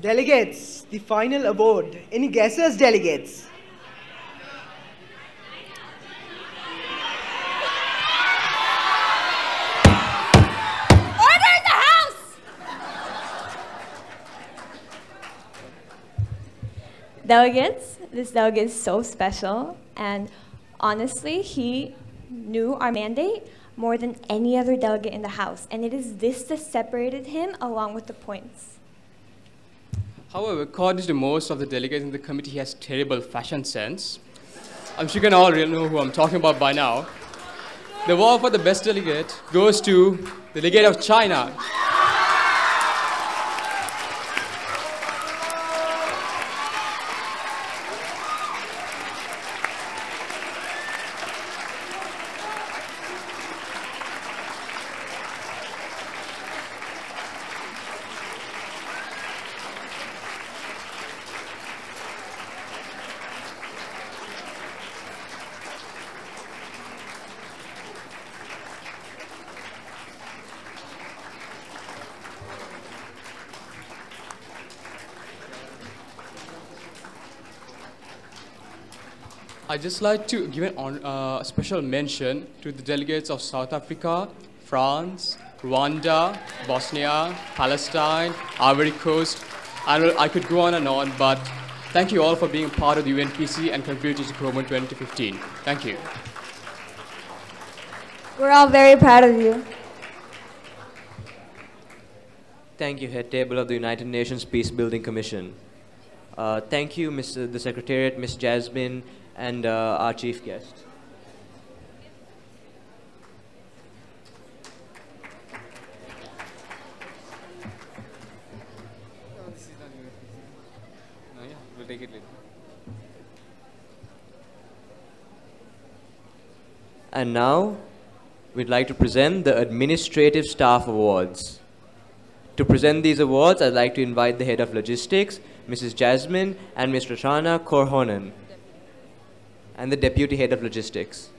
Delegates, the final award. Any guesses, delegates? Order in the house! Delegates, this delegate is so special, and honestly, he knew our mandate more than any other delegate in the House, and it is this that separated him along with the points. However, according to most of the delegates in the committee, he has terrible fashion sense. I'm sure you can all really know who I'm talking about by now. The award for the best delegate goes to the delegate of China. I'd just like to give a special mention to the delegates of South Africa, France, Rwanda, Bosnia, Palestine, Ivory Coast. I could go on and on, but thank you all for being part of the UNPC and contributing to COMUN 2015. Thank you. We're all very proud of you. Thank you, Head Table of the United Nations Peace Building Commission. Thank you, the Secretariat, Ms. Jasmine, and our chief guest. We'll take it later. And now, we'd like to present the Administrative Staff Awards. To present these awards, I'd like to invite the Head of Logistics, Mrs. Jasmine, and Ms. Rashana Korhonen, and the Deputy Head of Logistics.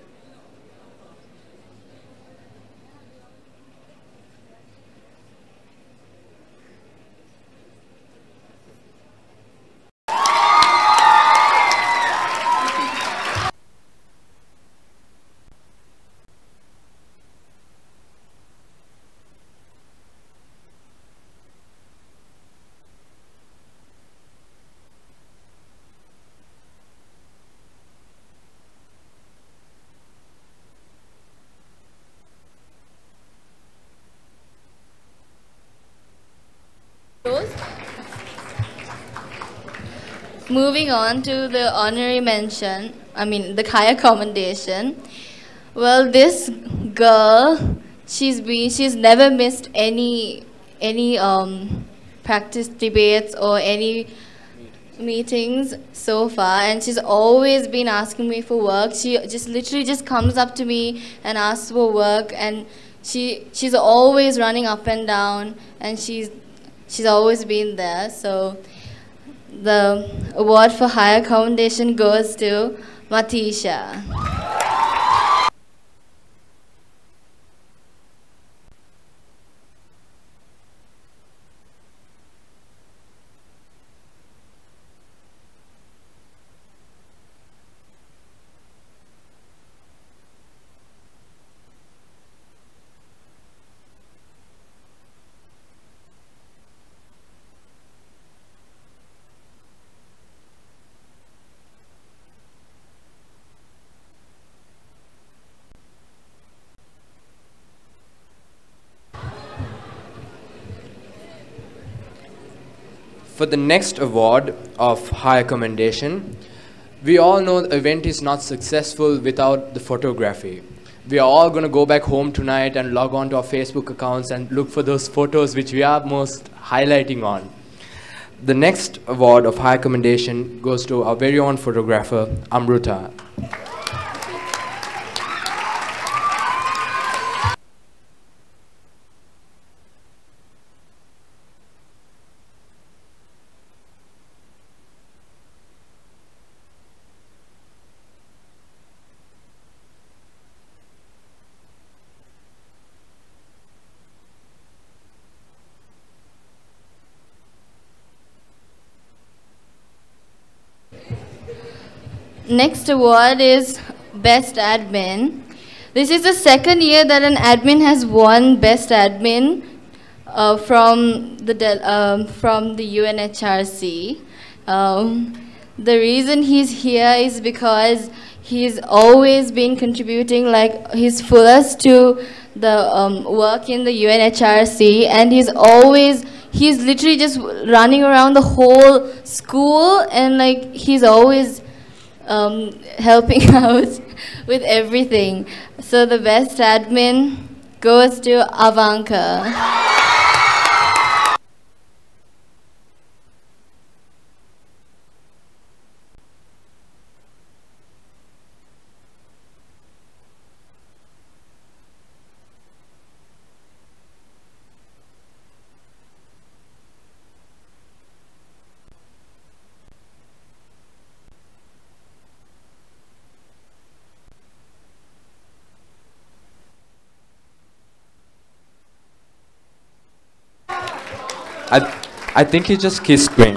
Moving on to the honorary mention, the Kaya commendation. Well, this girl, she's never missed any practice debates or any meetings so far, and she's always been asking me for work. She literally just comes up to me and asks for work, and she's always running up and down, and she's always been there. So the award for higher commendation goes to Matisha. For the next award of higher commendation, we all know the event is not successful without the photography. We are all going to go back home tonight and log on to our Facebook accounts and look for those photos which we are most highlighting on. The next award of higher commendation goes to our very own photographer, Amruta. next award is Best Admin. This is the second year that an admin has won Best Admin from the UNHRC. The reason he's here is because he's always been contributing like his fullest to the work in the UNHRC, and he's literally just running around the whole school, and like he's always helping out with everything. So the best admin goes to Avanka. I think he just kissed me.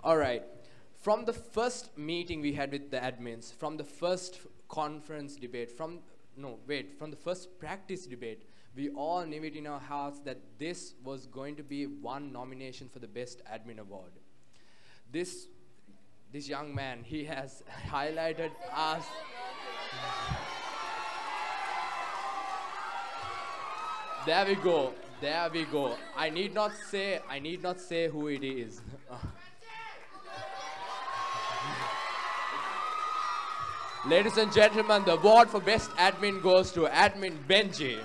All right. From the first meeting we had with the admins, from the first conference debate, from the first practice debate, we all knew it in our hearts that this was going to be one nomination for the Best Admin Award. This young man, he has highlighted us. There we go. There we go. I need not say who it is. Ladies and gentlemen, the award for Best Admin goes to Admin Benji.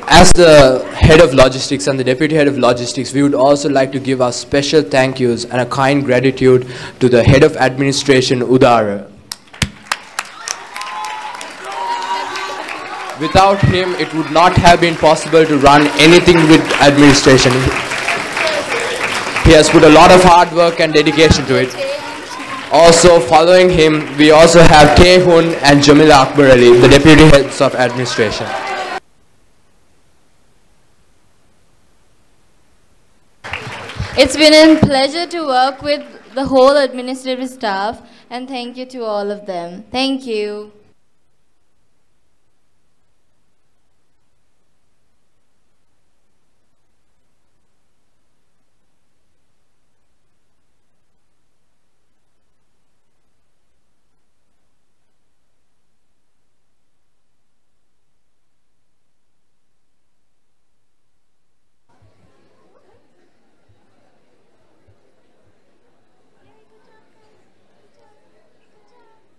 As the head of logistics and the deputy head of logistics, we would also like to give our special thank yous and a kind gratitude to the head of administration, Udar. Without him, it would not have been possible to run anything with administration. He has put a lot of hard work and dedication to it. Also, following him, we also have Tehun and Jamila Akbar Ali, the deputy heads of administration. It's been a pleasure to work with the whole administrative staff, and thank you to all of them. Thank you.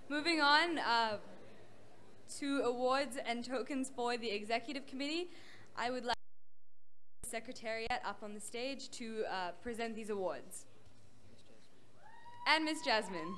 Moving on to awards and tokens for the Executive Committee, I would like the Secretariat up on the stage to present these awards. And Ms. Jasmine.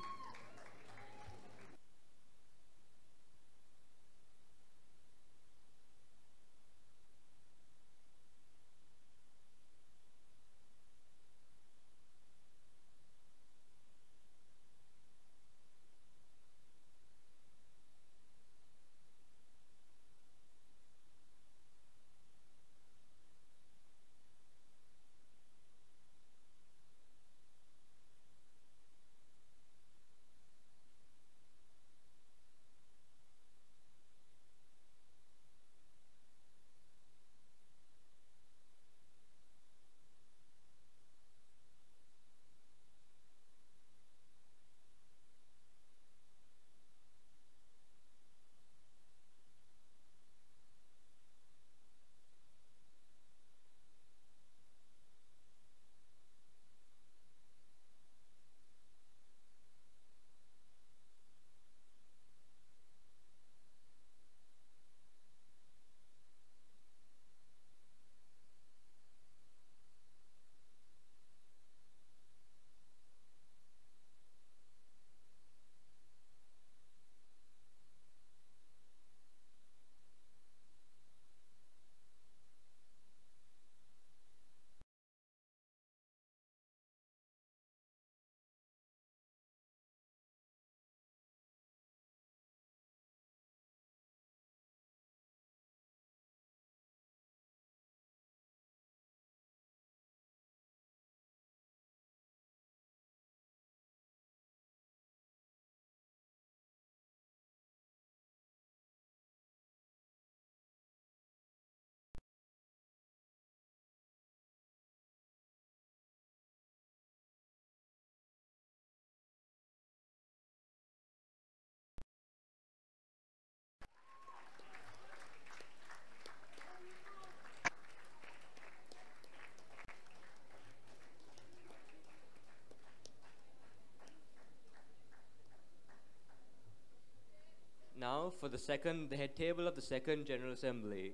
Now, for the head table of the Second General Assembly,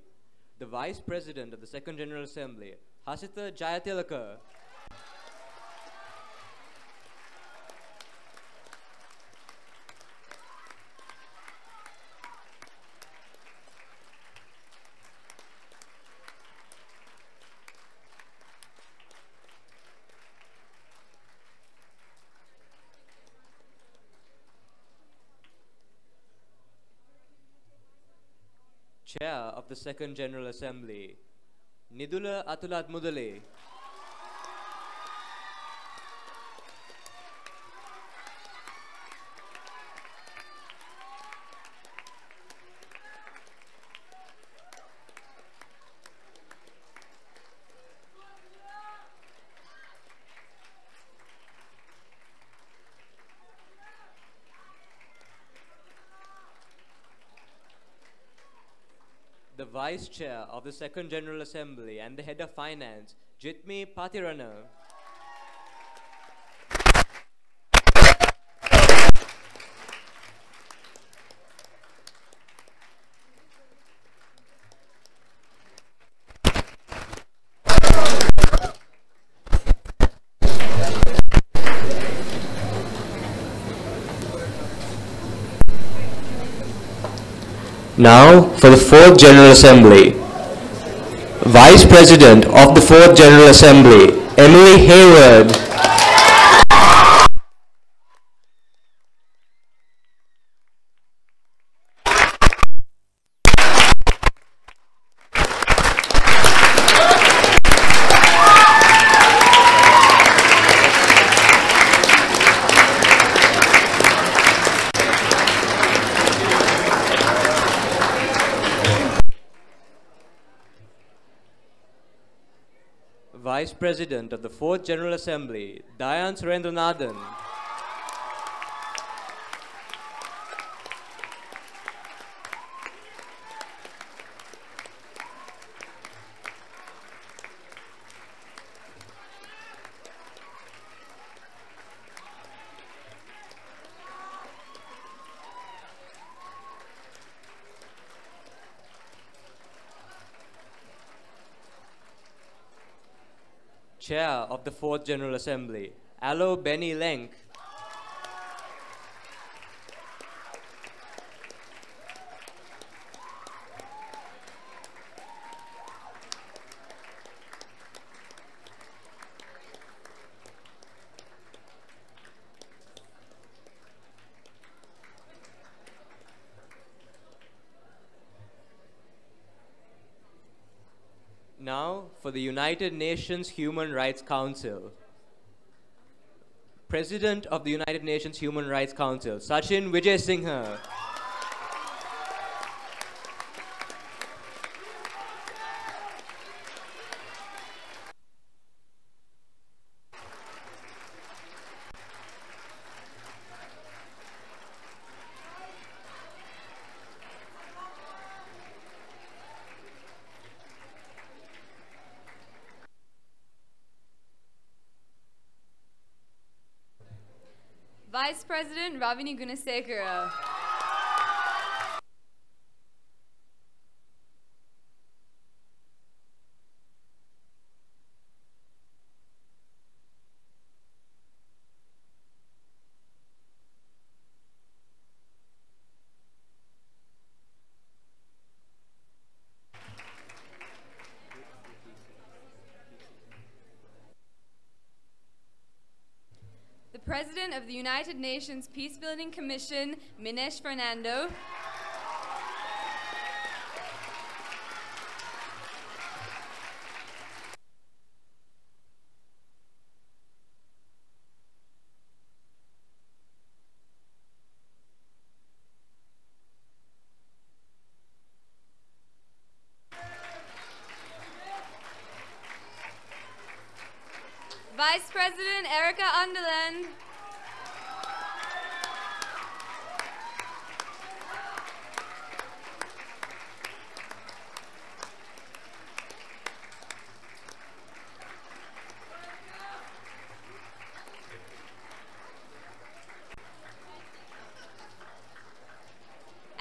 the Vice President of the Second General Assembly, Hasitha Jayatilaka. Chair of the Second General Assembly, Nidula Atulat Mudale. The Vice Chair of the Second General Assembly and the Head of Finance, Jitmi Patirana. Now for the Fourth General Assembly. Vice President of the Fourth General Assembly, Emily Hayward. Vice President of the Fourth General Assembly, Dayan Surendranathan. Chair of the Fourth General Assembly, Alo Benny Lenk. Now for the United Nations Human Rights Council. President of the United Nations Human Rights Council, Sachin Vijay-Singha. Vice President Ravini Gunasekara. The President of the United Nations Peacebuilding Commission, Minesh Fernando. Vice President Erica Underland.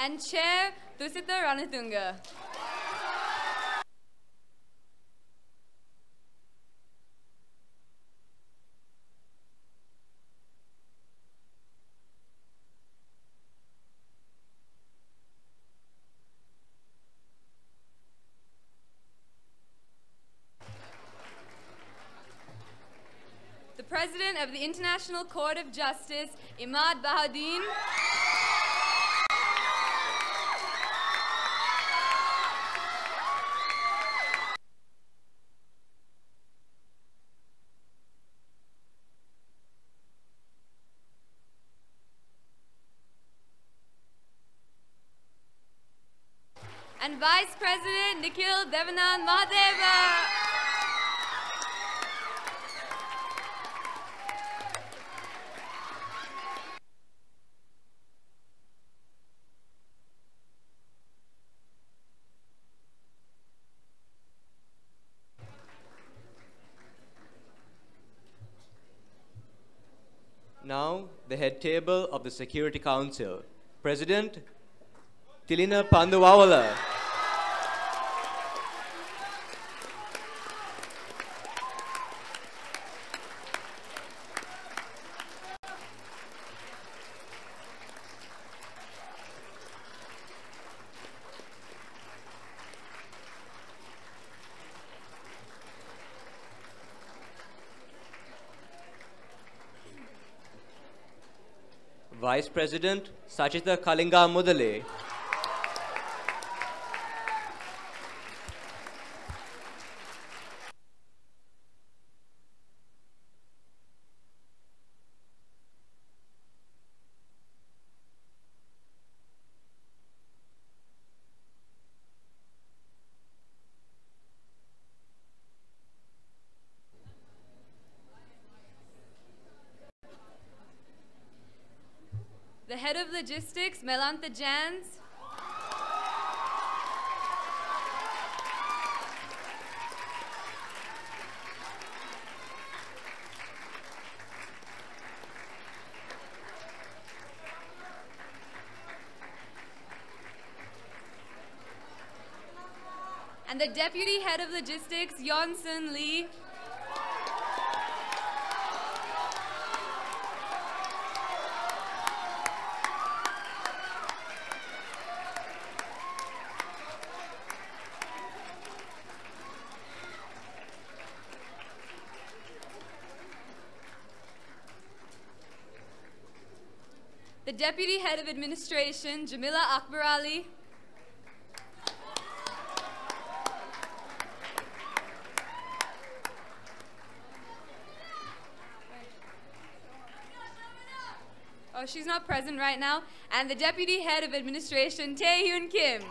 and Chair Thusita Ranatunga. The President of the International Court of Justice, Imad Bahadeen. And Vice President Nikhil Devanand Mahadeva. Now, the head table of the Security Council. President Tilina Panduvawala. Vice President Sachita Kalinga Mudale. The Head of Logistics, Melantha Jans. And the Deputy Head of Logistics, Yonsun Lee. The Deputy Head of Administration, Jamila Akbar Ali. Oh, she's not present right now. And the Deputy Head of Administration, Tae-Hyun Kim.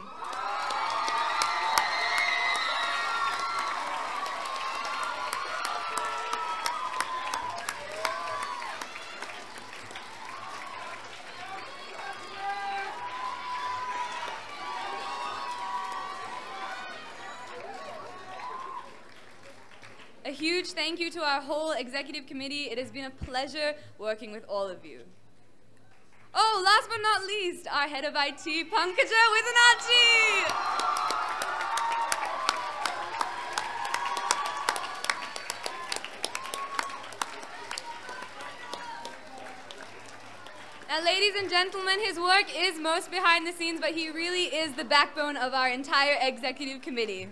A huge thank you to our whole executive committee. It has been a pleasure working with all of you. Oh, last but not least, our head of IT, Pankaja Vidanachi. Now, ladies and gentlemen, his work is most behind the scenes, but he really is the backbone of our entire executive committee.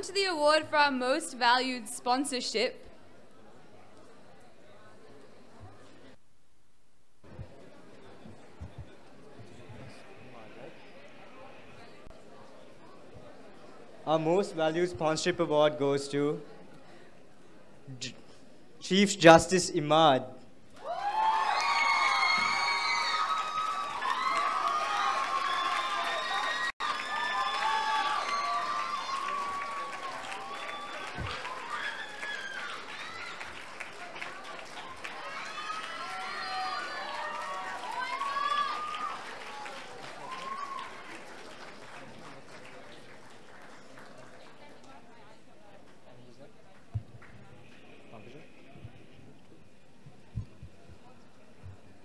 On to the award for our most valued sponsorship. Our most valued sponsorship award goes to Chief Justice Imad.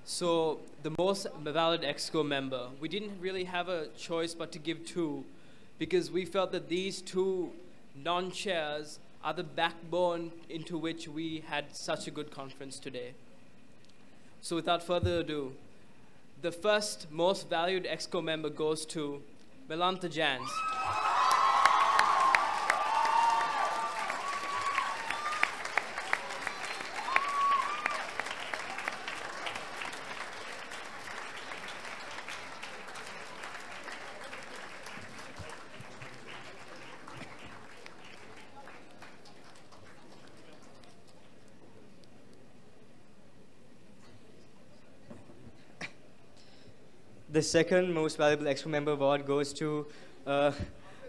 So the most valid EXCO member, we didn't really have a choice but to give two, because we felt that these two non-chairs are the backbone into which we had such a good conference today. So without further ado, the first most valued EXCO member goes to Melantha Jans. The second most valuable EXCO member award goes to a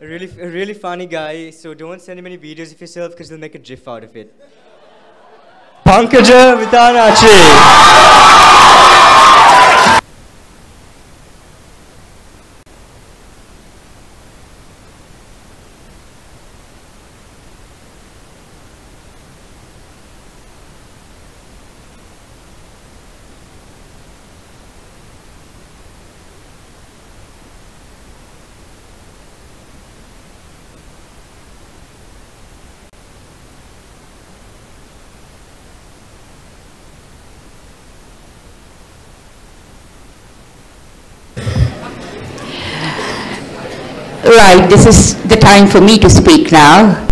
really funny guy, so don't send him any videos of yourself because he'll make a gif out of it. Pankaja Vitanachi. Right, this is the time for me to speak now.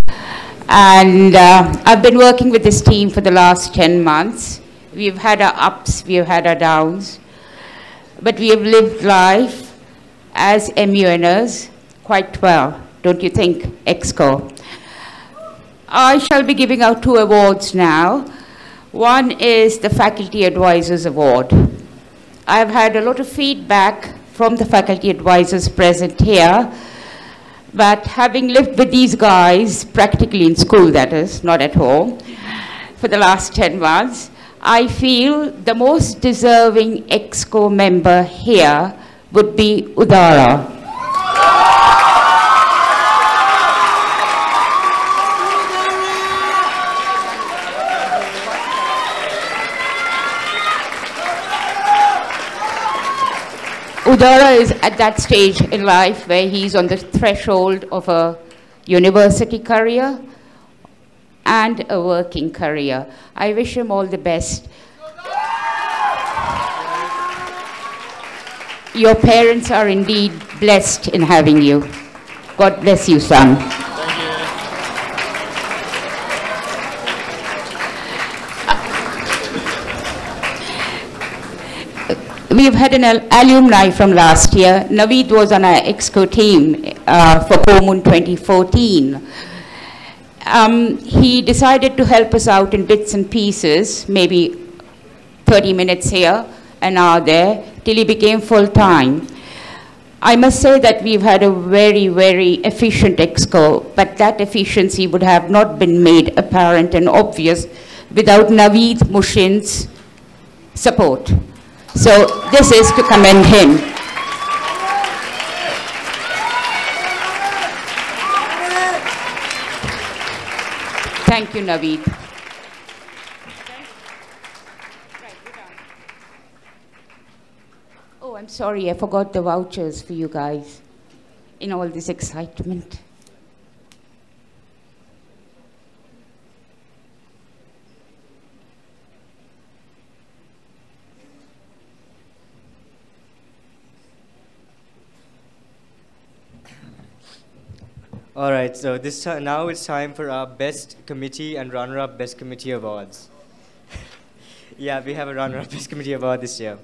And I've been working with this team for the last 10 months. We've had our ups, we've had our downs, but we have lived life as MUNers quite well, don't you think, EXCO? I shall be giving out 2 awards now. One is the Faculty Advisors Award. I've had a lot of feedback from the faculty advisors present here, but having lived with these guys, practically in school that is, not at home, for the last 10 months, I feel the most deserving EXCO member here would be Udara. Udara is at that stage in life where he's on the threshold of a university career and a working career. I wish him all the best. Your parents are indeed blessed in having you. God bless you, son. We've had an alumni from last year. Naveed was on our EXCO team for COMUN 2014. He decided to help us out in bits and pieces, maybe 30 minutes here, an hour there, till he became full-time. I must say that we've had a very, very efficient EXCO, but that efficiency would have not been made apparent and obvious without Naveed Mushin's support. So this is to commend him. Thank you, Naveed. Oh, I'm sorry, I forgot the vouchers for you guys in all this excitement. All right, so now it's time for our best committee and runner-up best committee awards. Yeah, we have a runner-up best committee award this year.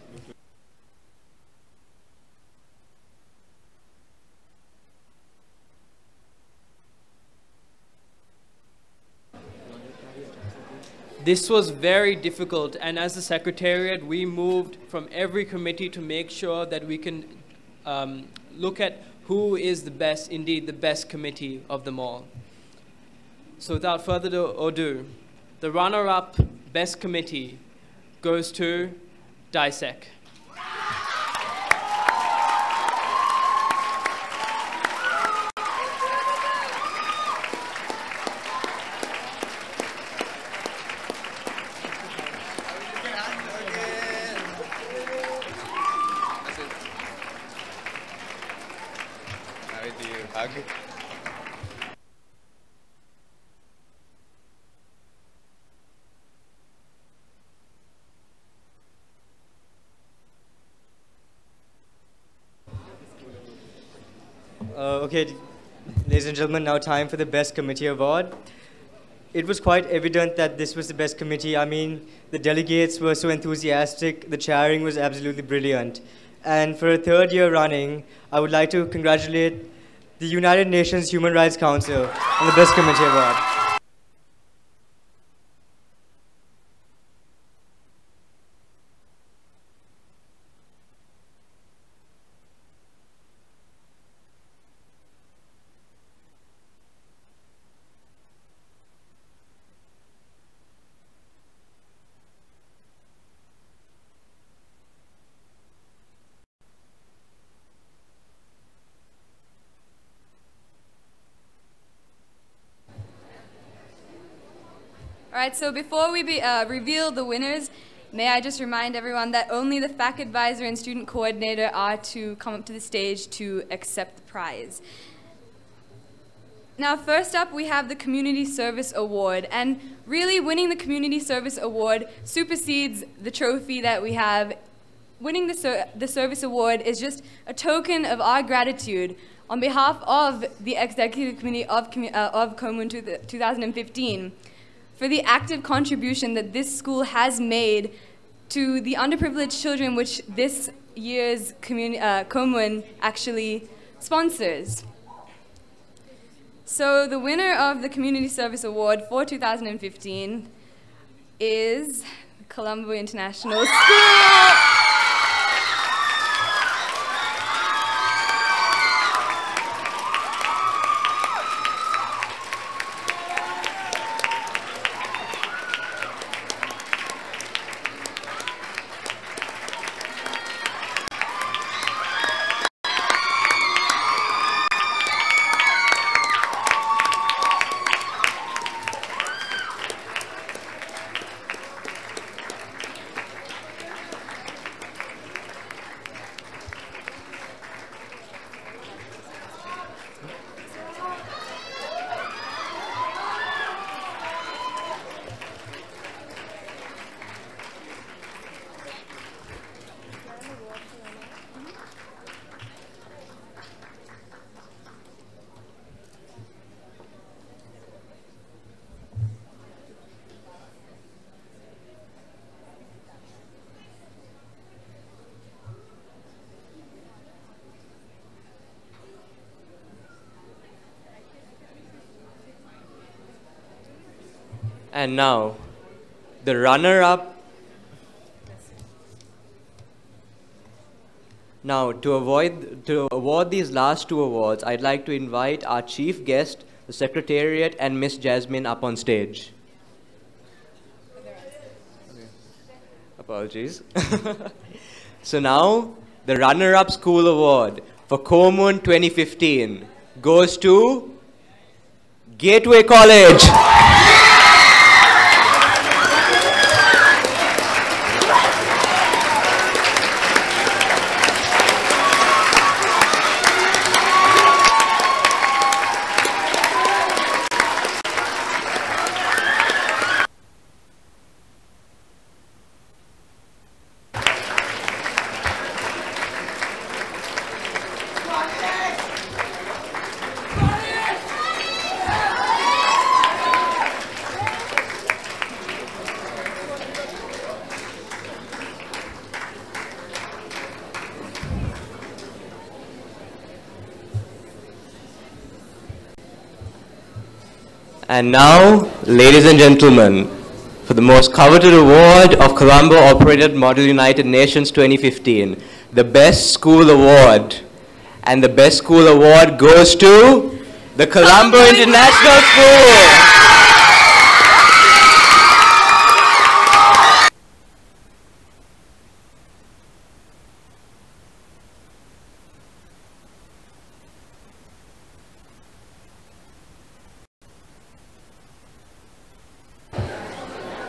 This was very difficult, and as the Secretariat, we moved from every committee to make sure that we can look at who is the best, indeed the best committee of them all. So without further ado, the runner-up best committee goes to DISEC. Okay, ladies and gentlemen, now time for the best committee award. It was quite evident that this was the best committee. I mean, the delegates were so enthusiastic, the chairing was absolutely brilliant. And for a third year running, I would like to congratulate the United Nations Human Rights Council on the best committee award. All right, so before we reveal the winners, may I just remind everyone that only the FAC advisor and student coordinator are to come up to the stage to accept the prize. Now, first up, we have the Community Service Award, and really winning the Community Service Award supersedes the trophy that we have. Winning the Service Award is just a token of our gratitude on behalf of the Executive Committee of COMUN 2015 for the active contribution that this school has made to the underprivileged children which this year's COMUN actually sponsors. So the winner of the Community Service Award for 2015 is Colombo International School. And now, the runner-up. Now, to award these last two awards, I'd like to invite our chief guest, the Secretariat, and Miss Jasmine up on stage. Apologies. So now, the runner-up school award for COMUN 2015 goes to Gateway College. And now, ladies and gentlemen, for the most coveted award of Colombo Operated Model United Nations 2015, the Best School Award. And the Best School Award goes to the Colombo International School.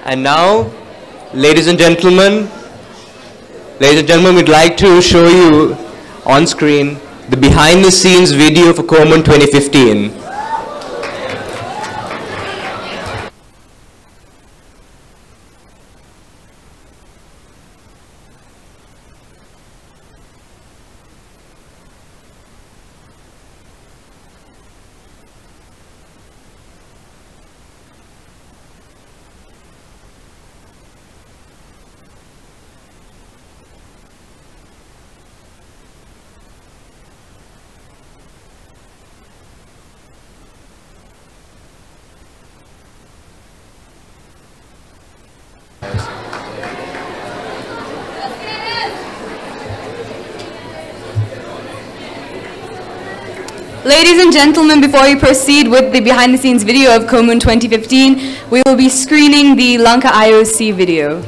And now, ladies and gentlemen, we'd like to show you on screen the behind-the-scenes video for COMUN 2015. Ladies and gentlemen, before we proceed with the behind-the-scenes video of COMUN 2015, we will be screening the Lanka IOC video.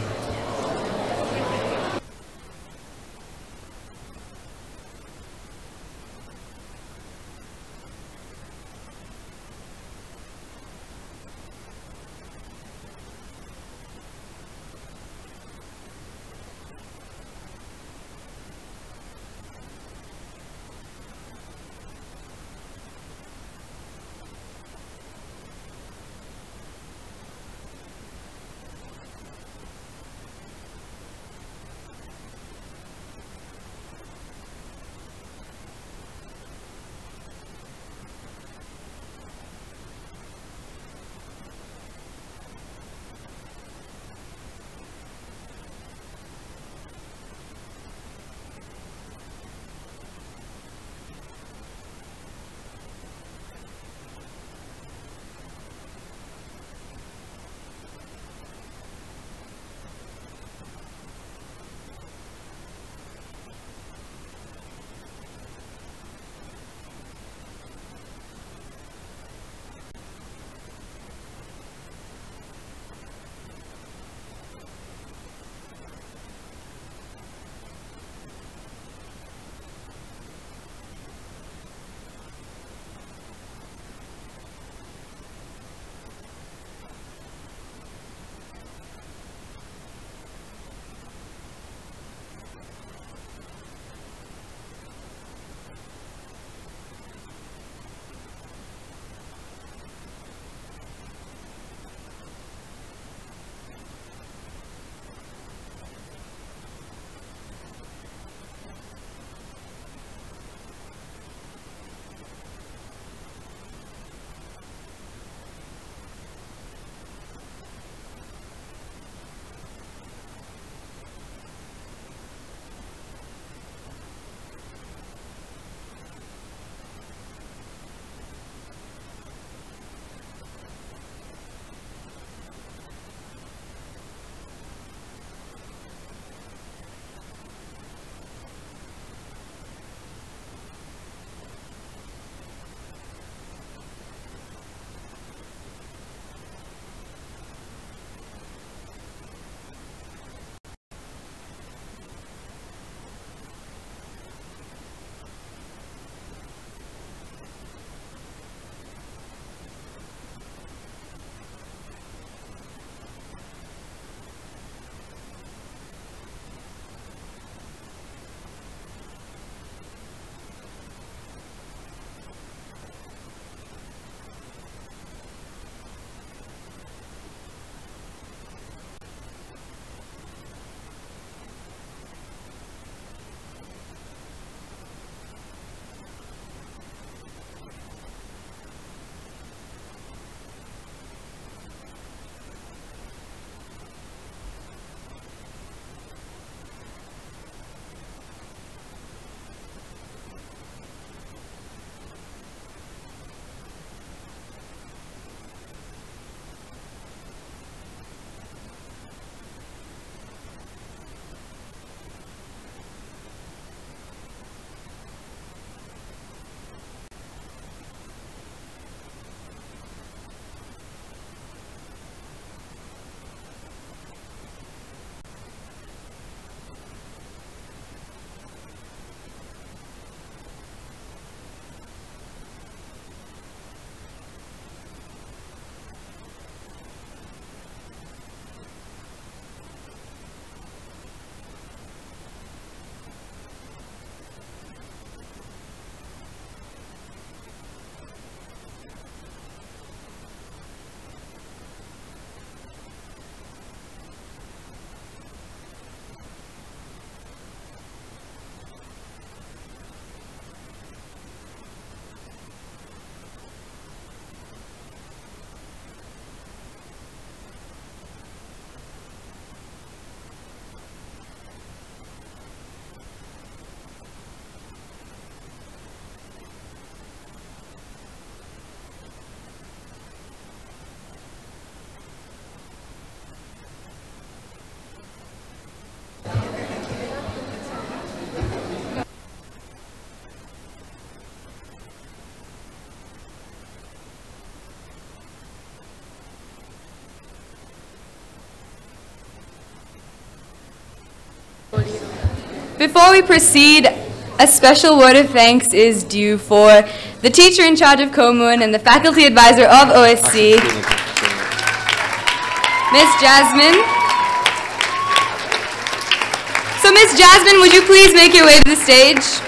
Before we proceed, a special word of thanks is due for the teacher in charge of COMUN and the faculty advisor of OSC, Miss Jasmine. So Miss Jasmine, would you please make your way to the stage?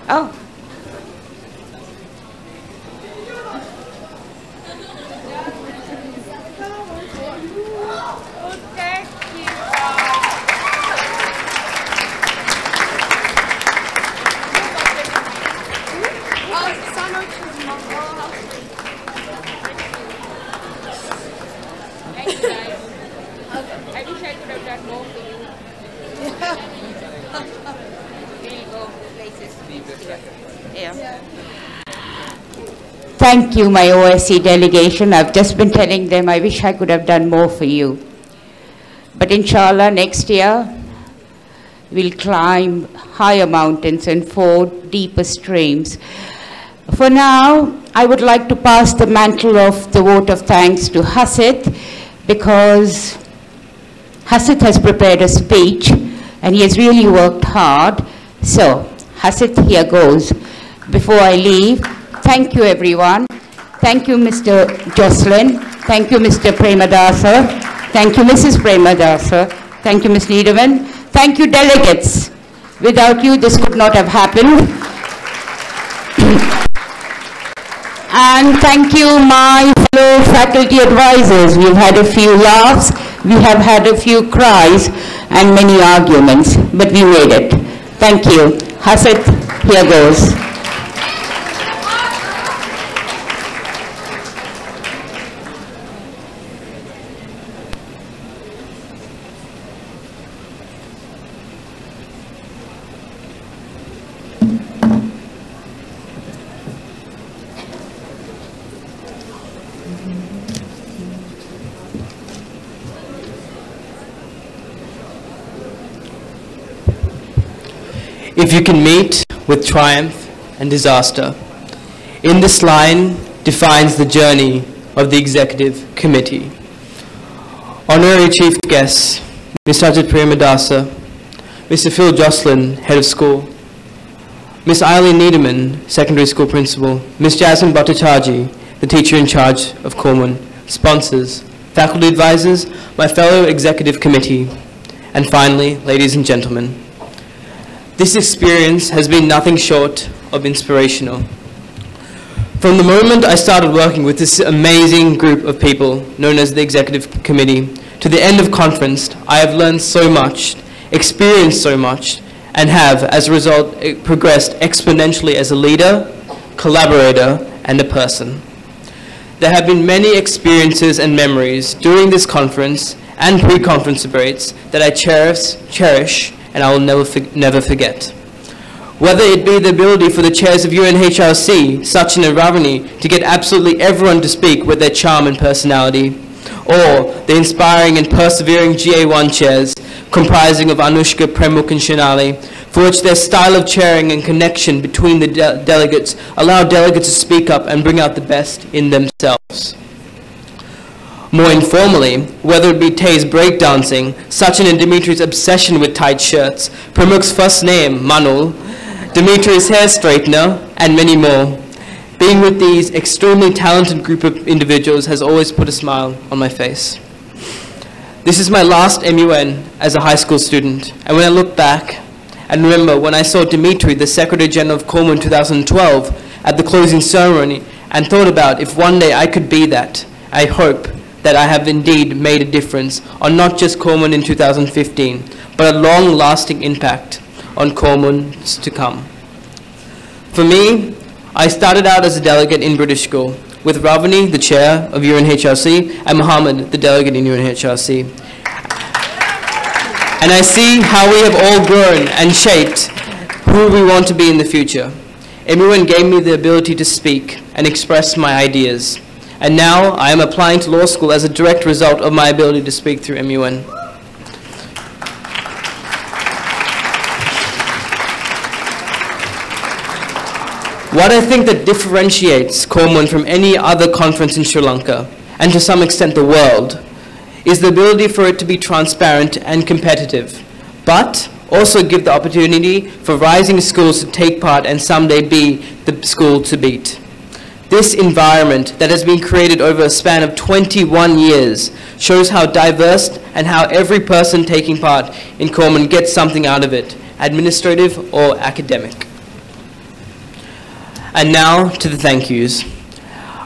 Oh. Thank you, my OSC delegation. I've just been telling them I wish I could have done more for you. But inshallah, next year, we'll climb higher mountains and ford deeper streams. For now, I would like to pass the mantle of the vote of thanks to Hasit, because Hasit has prepared a speech and he has really worked hard. So, Hasit, here goes. Before I leave, thank you, everyone. Thank you, Mr. Jocelyn. Thank you, Mr. Premadasa. Thank you, Mrs. Premadasa. Thank you, Ms. Niederman. Thank you, delegates. Without you, this could not have happened. And thank you, my fellow faculty advisors. We've had a few laughs, we have had a few cries, and many arguments, but we made it. Thank you. Hasit, here goes. If you can meet with triumph and disaster. In this line defines the journey of the Executive Committee. Honorary Chief Guests, Mr. Ajit Premadasa, Mr. Phil Jocelyn, Head of School, Ms. Eileen Niederman, Secondary School Principal, Ms. Jasmine Bhattacharjee, the Teacher in Charge of COMUN, sponsors, faculty advisors, my fellow Executive Committee, and finally, ladies and gentlemen. This experience has been nothing short of inspirational. From the moment I started working with this amazing group of people known as the Executive Committee to the end of conference, I have learned so much, experienced so much, and have, as a result, progressed exponentially as a leader, collaborator, and a person. There have been many experiences and memories during this conference and pre-conference debates that I cherish, and I will never forget. Whether it be the ability for the chairs of UNHRC, Sachin and Ravani, to get absolutely everyone to speak with their charm and personality, or the inspiring and persevering GA1 chairs, comprising of Anushka, Premukh and Shinali, for which their style of chairing and connection between the delegates allow delegates to speak up and bring out the best in themselves. More informally, whether it be Tay's breakdancing, Sachin and Dimitri's obsession with tight shirts, Pramukh's first name, Manul, Dimitri's hair straightener, and many more. Being with these extremely talented group of individuals has always put a smile on my face. This is my last MUN as a high school student, and when I look back and remember when I saw Dimitri, the Secretary General of COMUN in 2012, at the closing ceremony, and thought about if one day I could be that, I hope that I have indeed made a difference on not just COMUN in 2015, but a long-lasting impact on COMUNs to come. For me, I started out as a delegate in British School, with Ravani, the chair of UNHRC, and Muhammad, the delegate in UNHRC. And I see how we have all grown and shaped who we want to be in the future. MUN gave me the ability to speak and express my ideas. And now I am applying to law school as a direct result of my ability to speak through MUN. What I think that differentiates COMUN from any other conference in Sri Lanka, and to some extent the world, is the ability for it to be transparent and competitive, but also give the opportunity for rising schools to take part and someday be the school to beat. This environment that has been created over a span of 21 years shows how diverse and how every person taking part in COMUN gets something out of it, administrative or academic. And now to the thank yous.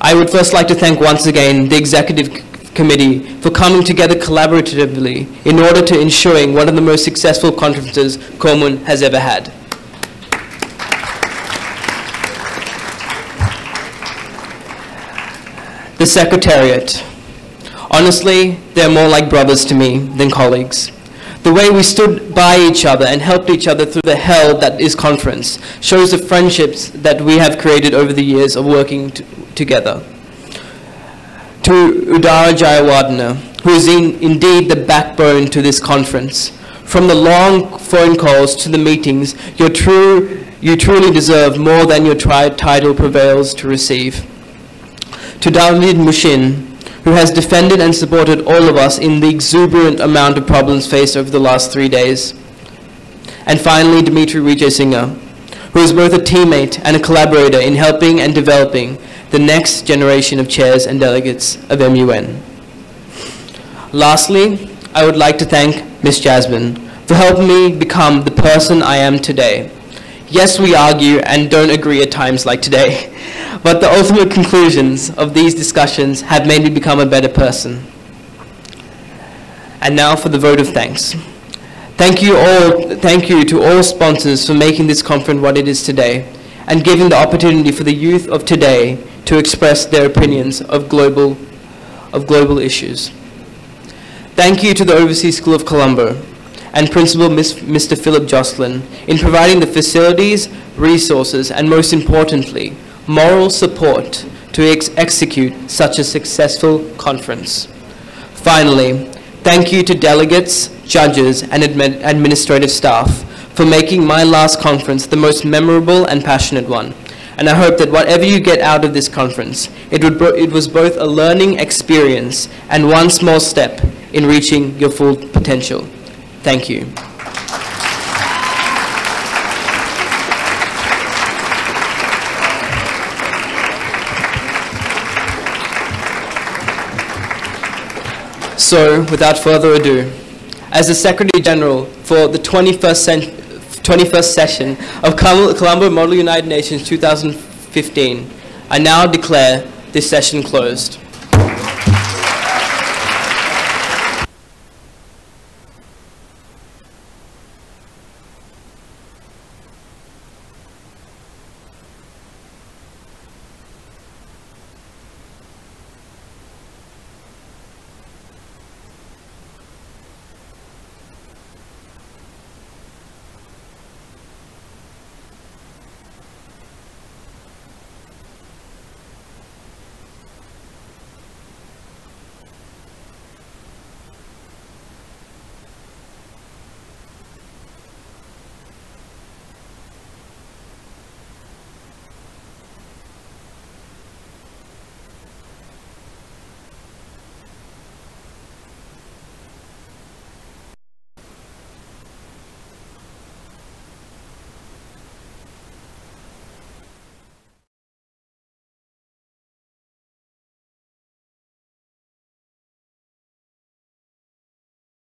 I would first like to thank once again the Executive Committee for coming together collaboratively in order to ensuring one of the most successful conferences COMUN has ever had. The Secretariat. Honestly, they're more like brothers to me than colleagues. The way we stood by each other and helped each other through the hell that is conference shows the friendships that we have created over the years of working together. To Udara Jayawardena, who is indeed the backbone to this conference. From the long phone calls to the meetings, you truly deserve more than your title prevails to receive. To David Mushin, who has defended and supported all of us in the exuberant amount of problems faced over the last 3 days. And finally, Dimitri Vijay Singha, who is both a teammate and a collaborator in helping and developing the next generation of chairs and delegates of MUN. Lastly, I would like to thank Ms. Jasmine for helping me become the person I am today. Yes, we argue and don't agree at times like today, but the ultimate conclusions of these discussions have made me become a better person. And now for the vote of thanks. Thank you to all sponsors for making this conference what it is today, and giving the opportunity for the youth of today to express their opinions of global issues. Thank you to the Overseas School of Colombo and Principal Mr. Philip Jocelyn in providing the facilities, resources, and most importantly, moral support to execute such a successful conference. Finally, thank you to delegates, judges, and administrative staff for making my last conference the most memorable and passionate one. And I hope that whatever you get out of this conference, it was both a learning experience and one small step in reaching your full potential. Thank you. So, without further ado, as the Secretary General for the 21st session of Colombo Model United Nations 2015, I now declare this session closed.